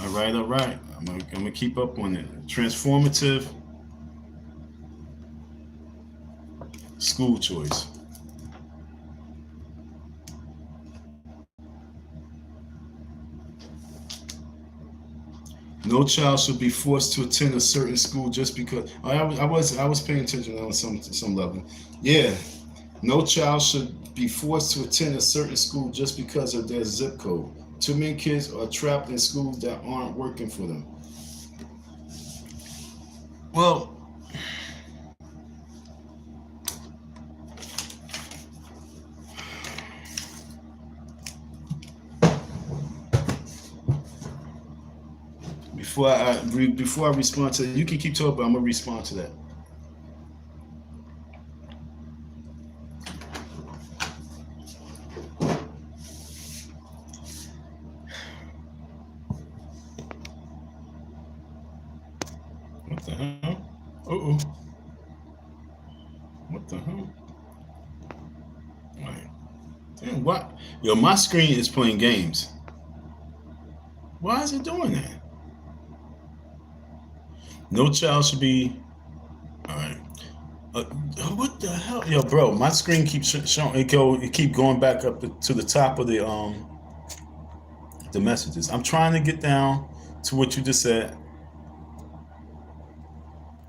All right. I'm gonna keep up on it. Transformative school choice. No child should be forced to attend a certain school just because. I was paying attention on some level. Yeah, no child should be forced to attend a certain school just because of their zip code. Too many kids are trapped in schools that aren't working for them. Well, before I respond to that, you can keep talking, but I'm gonna respond to that. Uh-oh. What the hell? All right. Damn, what? Yo, my screen is playing games. Why is it doing that? No child should be. All right. Uh, what the hell, yo, bro? My screen keeps showing. It keep going back up to the top of the messages. I'm trying to get down to what you just said.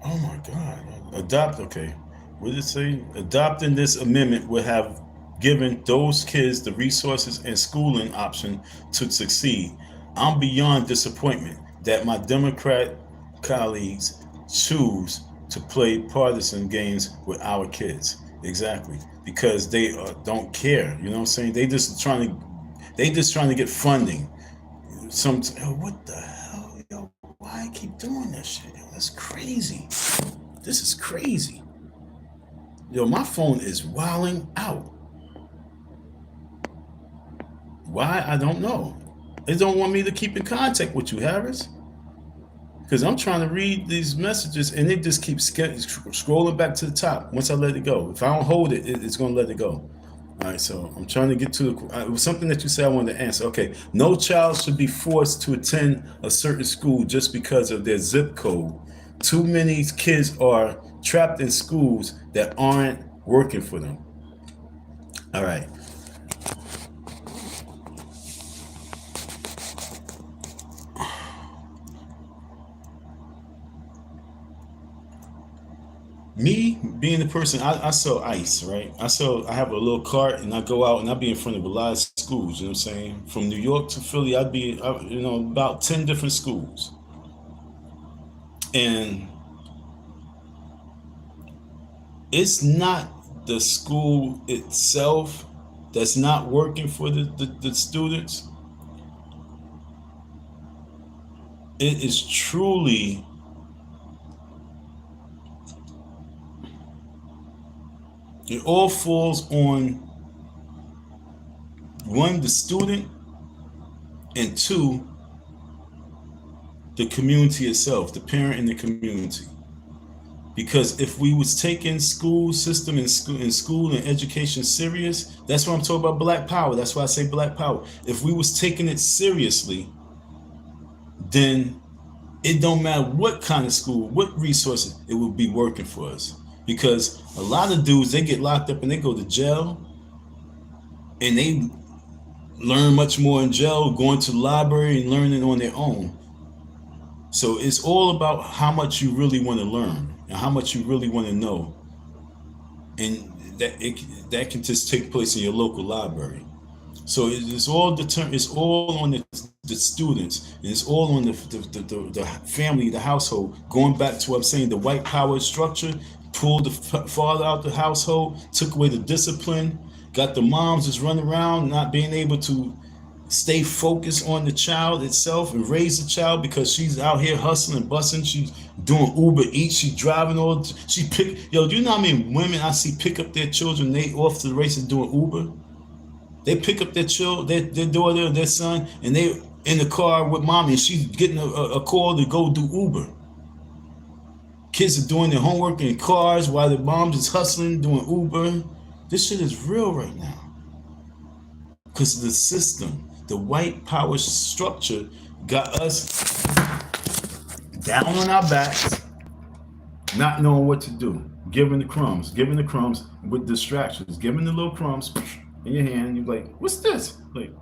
Oh my God. Adopt. Okay. What did it say? Adopting this amendment would have given those kids the resources and schooling option to succeed. I'm beyond disappointment that my Democrat colleagues choose to play partisan games with our kids. Exactly. Because they don't care. You know what I'm saying? They just trying to get funding. What the hell, yo? Why I keep doing that shit? Yo, that's crazy. This is crazy. Yo, my phone is wilding out. Why? I don't know. They don't want me to keep in contact with you, Harris. Because I'm trying to read these messages and it just keeps scrolling back to the top once I let it go. If I don't hold it, it's going to let it go. All right, so I'm trying to get to it was something that you said I wanted to answer. Okay, no child should be forced to attend a certain school just because of their zip code. Too many kids are trapped in schools that aren't working for them. All right. Me being the person, I sell ice, right? I have a little cart and I go out and I be in front of a lot of schools, you know what I'm saying? From New York to Philly, I'd be, about 10 different schools. And it's not the school itself that's not working for the students. It is truly it all falls on one, the student, and two, the community itself, the parent and the community. Because if we was taking school system and school and education serious, that's why I'm talking about black power. That's why I say black power. If we was taking it seriously, then it don't matter what kind of school, what resources, it would be working for us. Because a lot of dudes, they get locked up and they go to jail and they learn much more in jail, going to the library and learning on their own. So it's all about how much you really want to learn and how much you really want to know. And that can just take place in your local library. So it's all determined. It's all on the students, and it's all on the family, the household. Going back to what I'm saying, the white power structure pulled the father out the household, took away the discipline, got the moms just running around, not being able to stay focused on the child itself and raise the child because she's out here hustling and busting. She's doing Uber Eats. She's driving all. Do you know how many women I see pick up their children? They off to the races doing Uber. They pick up their daughter, their son, and they in the car with mommy, and she's getting a call to go do Uber. Kids are doing their homework in cars while their moms is hustling, doing Uber. This shit is real right now. Because the system, the white power structure got us down on our backs, not knowing what to do. Giving the crumbs with distractions, giving the little crumbs in your hand. You're like, what's this? Like,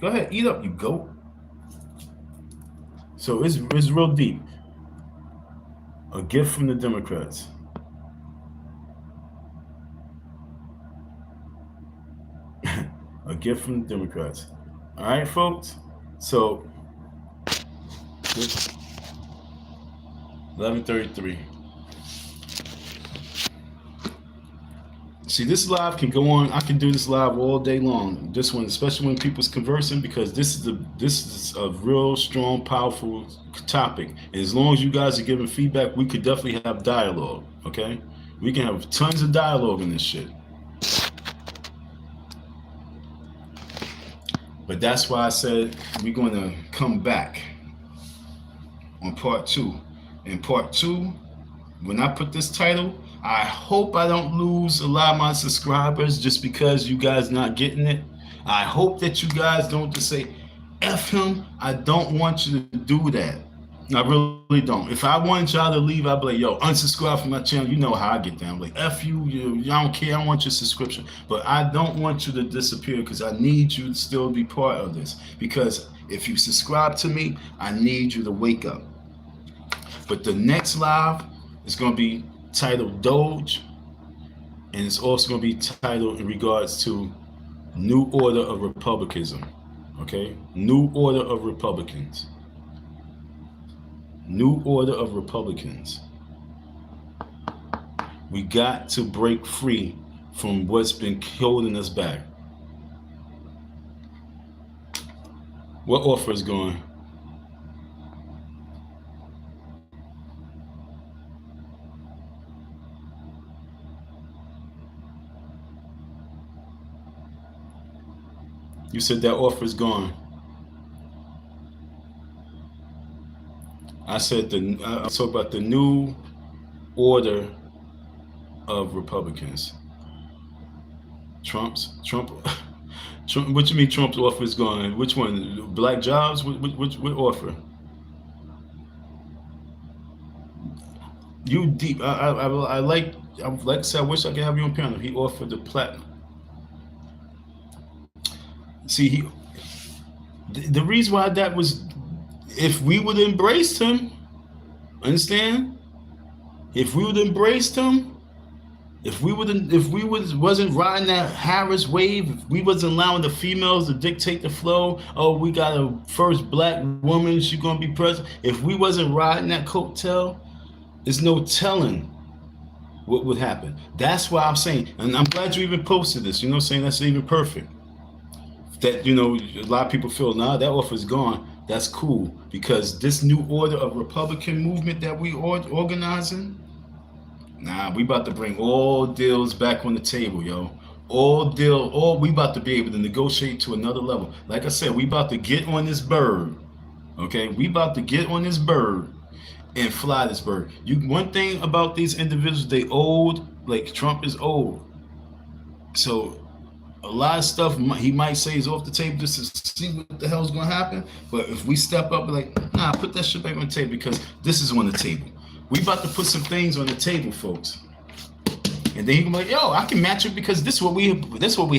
go ahead, eat up, you goat. So it's real deep. A gift from the Democrats. A gift from the Democrats. All right, folks. So 11:33. See, this live can go on. I can do this live all day long. This one, especially when people's conversing, because this is a real strong, powerful topic. And as long as you guys are giving feedback, we could definitely have dialogue. Okay, we can have tons of dialogue in this shit. But that's why I said we're going to come back on part 2. In part two, when I put this title, I hope I don't lose a lot of my subscribers just because you guys not getting it. I hope that you guys don't just say, F him. I don't want you to do that. I really don't. If I wanted y'all to leave, I'd be like, yo, unsubscribe from my channel. You know how I get down. Like, F you, I don't care. I want your subscription. But I don't want you to disappear because I need you to still be part of this. Because if you subscribe to me, I need you to wake up. But the next live is going to be titled Doge. And it's also going to be titled in regards to New Order of Republicanism. Okay? New Order of Republicans. New Order of Republicans. We got to break free from what's been holding us back. What offer is going? You said that offer is gone. I said I talk about the new order of Republicans. Trump. What you mean Trump's offer is gone? Which one? Black jobs? What offer? You deep. I like I said, I wish I could have you on panel. He offered the platinum. See, the reason why that was, if we would have embraced him, understand? If we would have embraced him, if we wasn't riding that Harris wave, if we wasn't allowing the females to dictate the flow, oh, we got a first black woman, she's gonna be president. If we wasn't riding that coattail, there's no telling what would happen. That's why I'm saying, and I'm glad you even posted this, you know what I'm saying? That's even perfect. That, you know, a lot of people feel, nah, that offer's gone. That's cool, because this new order of Republican movement that we are organizing, nah, we about to bring all deals back on the table, yo. We about to be able to negotiate to another level. Like I said, we about to get on this bird, okay? We about to get on this bird and fly this bird. One thing about these individuals, they old, like Trump is old. So a lot of stuff he might say is off the table just to see what the hell's going to happen. But if we step up, like, nah, put that shit back on the table, because this is on the table. We about to put some things on the table, folks. And then he can be like, yo, I can match it because this is what we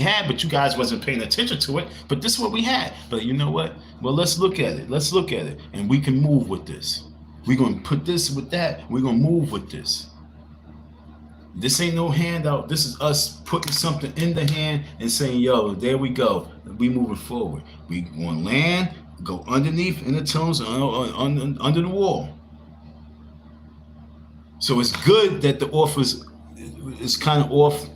had, but you guys wasn't paying attention to it. But this is what we had. But you know what? Well, let's look at it. Let's look at it. And we can move with this. We're going to put this with that. We're going to move with this. This ain't no handout. This is us putting something in the hand and saying, yo, there we go. We moving forward. We want land, go underneath in the tunnels, under the wall. So it's good that the offers is kind of off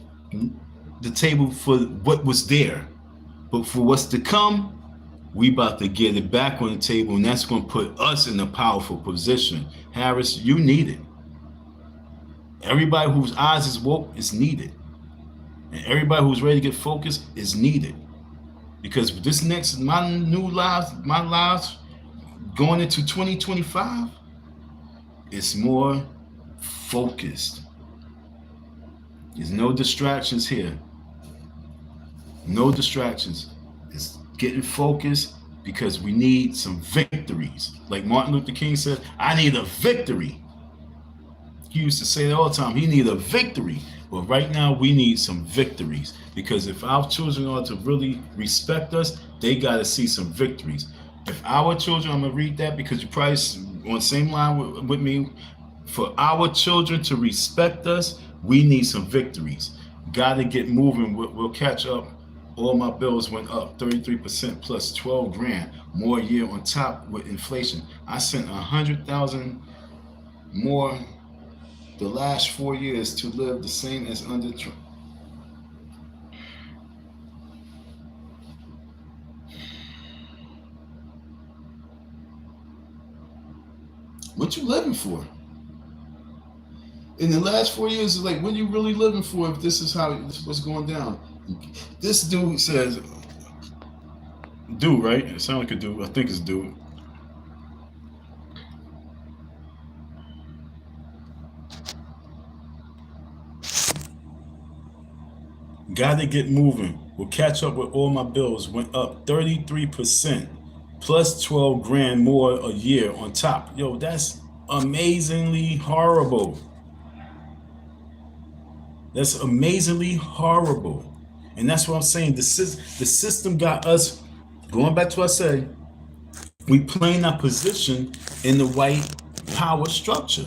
the table for what was there. But for what's to come, we about to get it back on the table, and that's going to put us in a powerful position. Harris, you need it. Everybody whose eyes is woke is needed. And everybody who's ready to get focused is needed. Because this next, my lives going into 2025, it's more focused. There's no distractions here. No distractions. It's getting focused because we need some victories. Like Martin Luther King said, I need a victory. He used to say that all the time. He needs a victory. Well, right now we need some victories, because if our children are to really respect us, they got to see some victories. If our children, I'm going to read that because you probably on the same line with me. For our children to respect us, we need some victories. Got to get moving. We'll catch up. All my bills went up 33% plus 12 grand more a year on top with inflation. I sent 100,000 more the last 4 years to live the same as under Trump. What you living for? In the last 4 years, it's like, what are you really living for if this is what's going down? This dude says, dude, right? It sounds like a dude. I think it's dude. Gotta get moving. Will catch up with all my bills. Went up 33%, plus 12 grand more a year on top. Yo, that's amazingly horrible. That's amazingly horrible. And that's what I'm saying. The system got us, going back to what I said, we playing our position in the white power structure.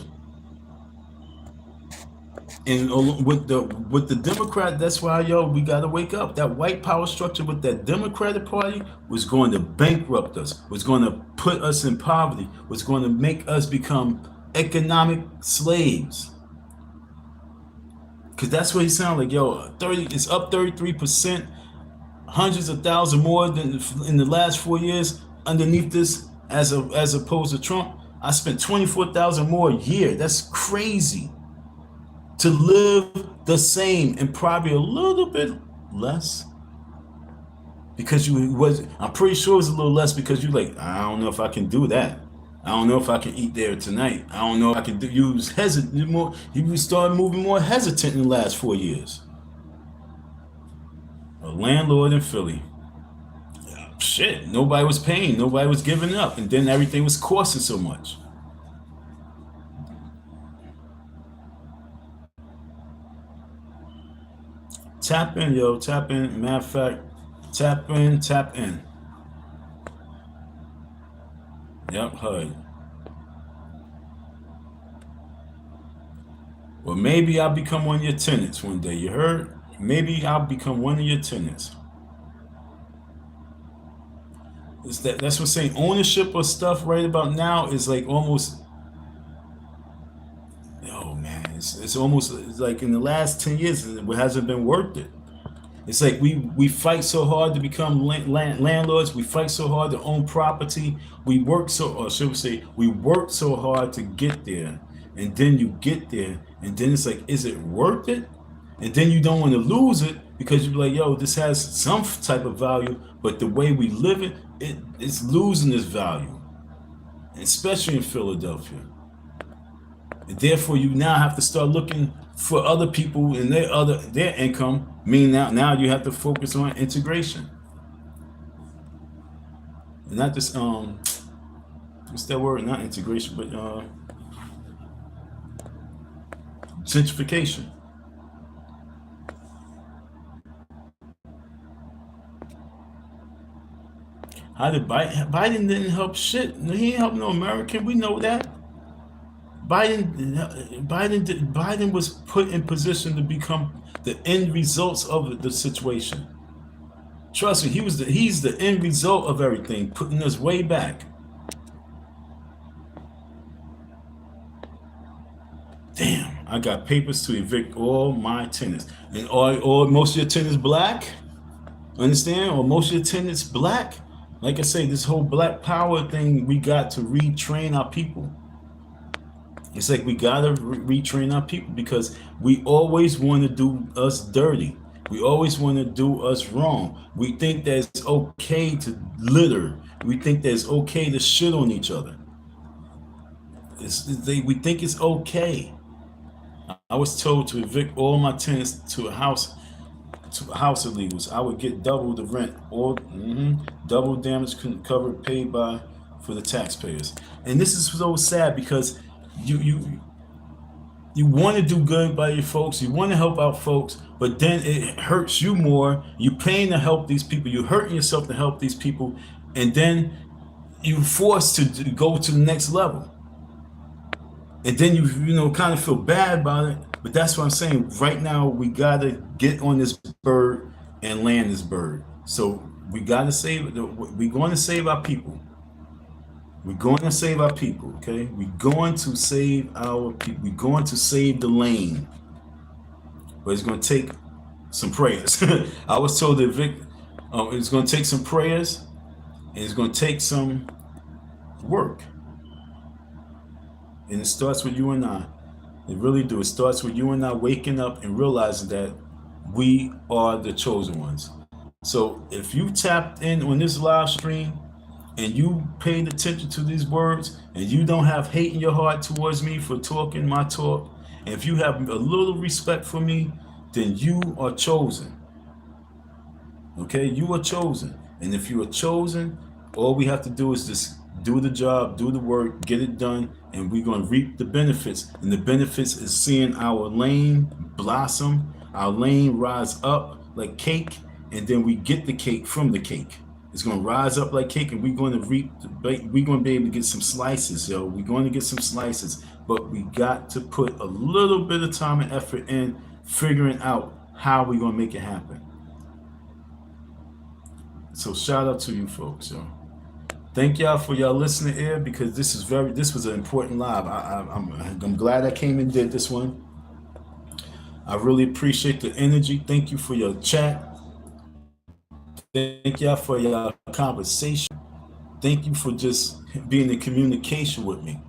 And with the Democrat, that's why, yo, we got to wake up. That white power structure with that Democratic Party was going to bankrupt us, was going to put us in poverty, was going to make us become economic slaves. Because that's what he sounded like. Yo, it's up 33%, hundreds of thousands more than in the last 4 years underneath this, as opposed to Trump. I spent 24,000 more a year. That's crazy. To live the same and probably a little bit less, because I'm pretty sure it's a little less because you like, I don't know if I can do that. I don't know if I can eat there tonight. I don't know if I can do. You was hesitant more. You started moving more hesitant in the last 4 years. A landlord in Philly. Shit, nobody was paying. Nobody was giving up, and then everything was costing so much. Tap in, yo. Tap in. Matter of fact, tap in. Tap in. Yep, HUD. Well, maybe I'll become one of your tenants one day. You heard? Maybe I'll become one of your tenants. That's what I'm saying. Ownership of stuff right about now is like almost. Oh man, it's almost like in the last 10 years it hasn't been worth it. It's like we fight so hard to become landlords. We fight so hard to own property. We work so, or should we say, we work so hard to get there. And then you get there, and then it's like, is it worth it? And then you don't want to lose it because you're like, yo, this has some type of value, but the way we live it, it's losing its value, especially in Philadelphia. And therefore, you now have to start looking for other people and their income. Meaning now you have to focus on integration, and not just what's that word? Not integration, but gentrification. How did Biden didn't help shit? He didn't help no American. We know that. Biden was put in position to become the end results of the situation. Trust me, he's the end result of everything, putting us way back. Damn, I got papers to evict all my tenants. And or most of your tenants black? Understand? Or most of your tenants black? Like I say, this whole black power thing, we got to retrain our people. It's like we gotta retrain our people because we always want to do us dirty. We always want to do us wrong. We think that it's okay to litter. We think that it's okay to shit on each other. We think it's okay. I was told to evict all my tenants to house illegals. I would get double the rent or double damage covered paid for the taxpayers. And this is so sad because you want to do good by your folks, you want to help out folks, but then it hurts you more. You're paying to help these people, you're hurting yourself to help these people, and then you're forced to go to the next level. And then you kind of feel bad about it. But that's what I'm saying. Right now, we gotta get on this bird and land this bird. So we gotta save. We're going to save our people. We're going to save our people. Okay, we're going to save our people. We're going to save the lane. But it's going to take some prayers. I was told that it's going to take some prayers, and it's going to take some work. And it starts with you and I. It really do. It starts with you and I waking up and realizing that we are the chosen ones. So if you tapped in on this live stream and you paid attention to these words and you don't have hate in your heart towards me for talking my talk, and if you have a little respect for me, then you are chosen. Okay, you are chosen. And if you are chosen, all we have to do is just do the job, do the work, get it done, and we're going to reap the benefits. And the benefits is seeing our lane blossom, our lane rise up like cake, and then we get the cake from the cake. It's going to rise up like cake, and we're going to reap, we're going to be able to get some slices, yo. We're going to get some slices, but we got to put a little bit of time and effort in figuring out how we're going to make it happen. So shout out to you folks, yo. Thank y'all for y'all listening here because this was an important live. I'm glad I came and did this one. I really appreciate the energy. Thank you for your chat. Thank y'all for your conversation. Thank you for just being in communication with me.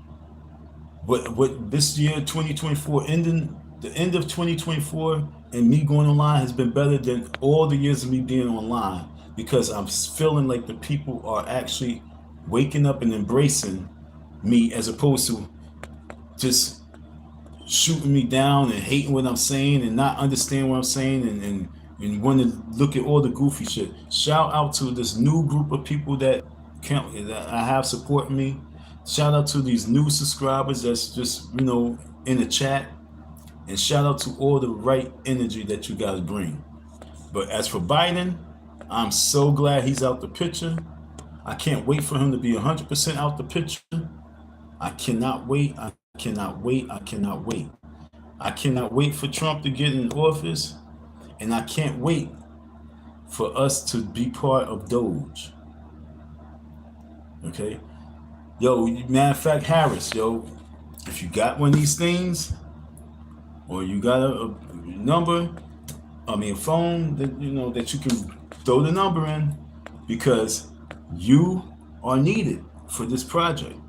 What this year 2024 ending, the end of 2024 and me going online has been better than all the years of me being online because I'm feeling like the people are actually waking up and embracing me as opposed to just shooting me down and hating what I'm saying and not understanding what I'm saying and want to look at all the goofy shit. Shout out to this new group of people that I have supporting me. Shout out to these new subscribers that's just, in the chat. And shout out to all the right energy that you guys bring. But as for Biden, I'm so glad he's out the picture. I can't wait for him to be 100% out the picture. I cannot wait. I cannot wait. I cannot wait. I cannot wait for Trump to get in office. And I can't wait for us to be part of Doge. Okay? Yo, matter of fact, Harris, yo, if you got one of these things, or you got a number, a phone that you can throw the number in, because you are needed for this project.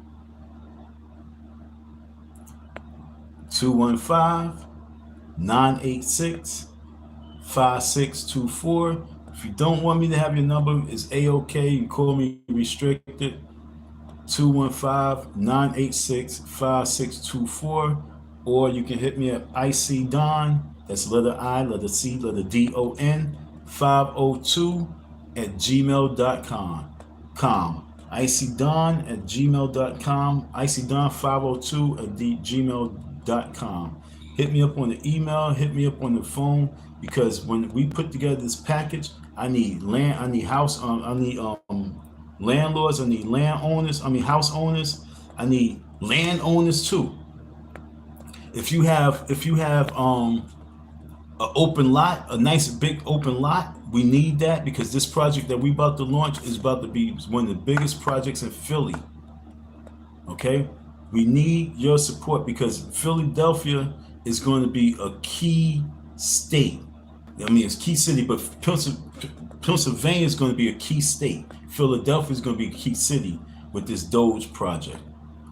215-986-5624. If you don't want me to have your number, it's A-OK. You call me restricted. 215-986-5624. Or you can hit me at IC Don. That's letter I, letter C, letter DON 502 at gmail.com. ICDon at gmail.com. ICDon 502 at gmail.com. Hit me up on the email, hit me up on the phone, because when we put together this package, I need land, I need house, I need landlords, I need landowners, house owners, I need landowners too. If you have an open lot, a nice big open lot, we need that because this project that we about to launch is about to be one of the biggest projects in Philly. Okay? We need your support because Philadelphia is going to be a key state. It's key city, but Pennsylvania is going to be a key state. Philadelphia is going to be a key city with this Doge project.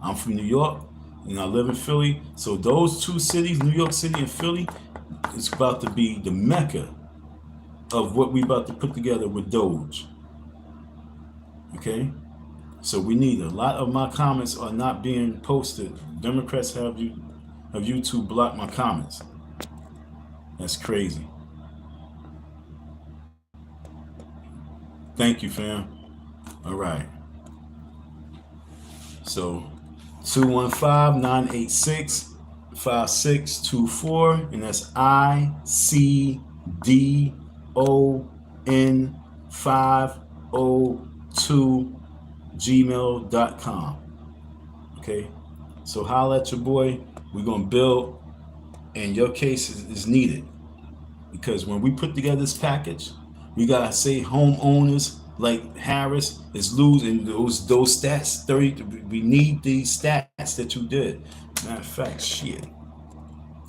I'm from New York and I live in Philly. So those two cities, New York City and Philly, is about to be the mecca of what we about to put together with Doge. Okay? So we need a lot of my comments are not being posted. Democrats have YouTube block my comments. That's crazy. Thank you, fam. All right. So 215-986-5624, and that's ICDON 502 gmail.com. Okay, so holla at your boy. We're gonna build, and your case is needed because when we put together this package, we gotta say homeowners like Harris is losing those stats. 30. We need these stats that you did. Matter of fact, shit.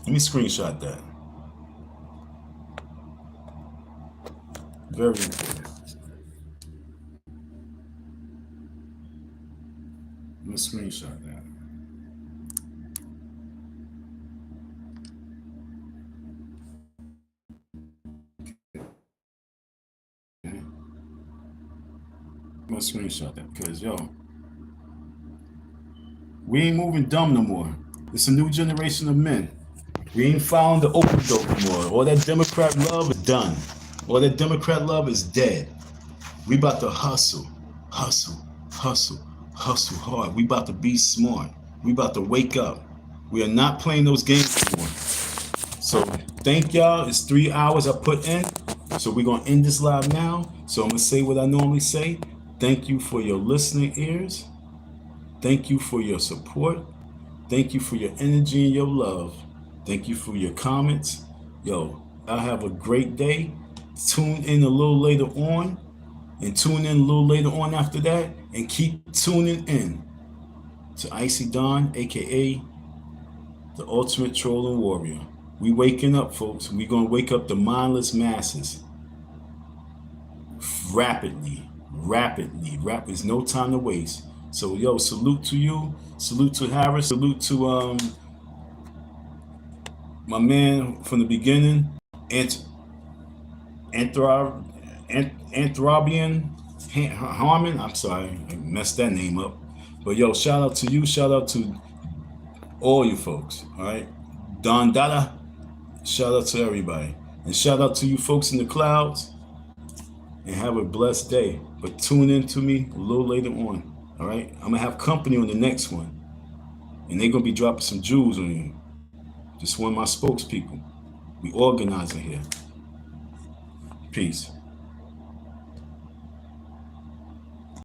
Let me screenshot that. Very important. Let me screenshot that. Okay. I'm gonna screenshot that because we ain't moving dumb no more. It's a new generation of men. We ain't following the open dope no more. All that Democrat love is done. All that Democrat love is dead. We about to hustle, hustle, hustle, hustle hard. We about to be smart. We about to wake up. We are not playing those games anymore. So thank y'all. It's 3 hours I put in. So we're gonna end this live now. So I'm gonna say what I normally say. Thank you for your listening ears. Thank you for your support. Thank you for your energy and your love. Thank you for your comments. Yo, I have a great day. Tune in a little later on, and tune in a little later on after that, and keep tuning in to Icy Don, aka the ultimate troll and warrior. We waking up, folks. We gonna wake up the mindless masses rapidly, rapidly. There's no time to waste. So yo, salute to you. Salute to Harris. Salute to my man from the beginning, Anthropian Harmon. I'm sorry, I messed that name up. But yo, shout out to you. Shout out to all you folks. All right, Don Dada. Shout out to everybody, and shout out to you folks in the clouds. And have a blessed day. But tune in to me a little later on. All right, I'm gonna have company on the next one, and they're gonna be dropping some jewels on you. Just one of my spokespeople. We organizing here. Peace.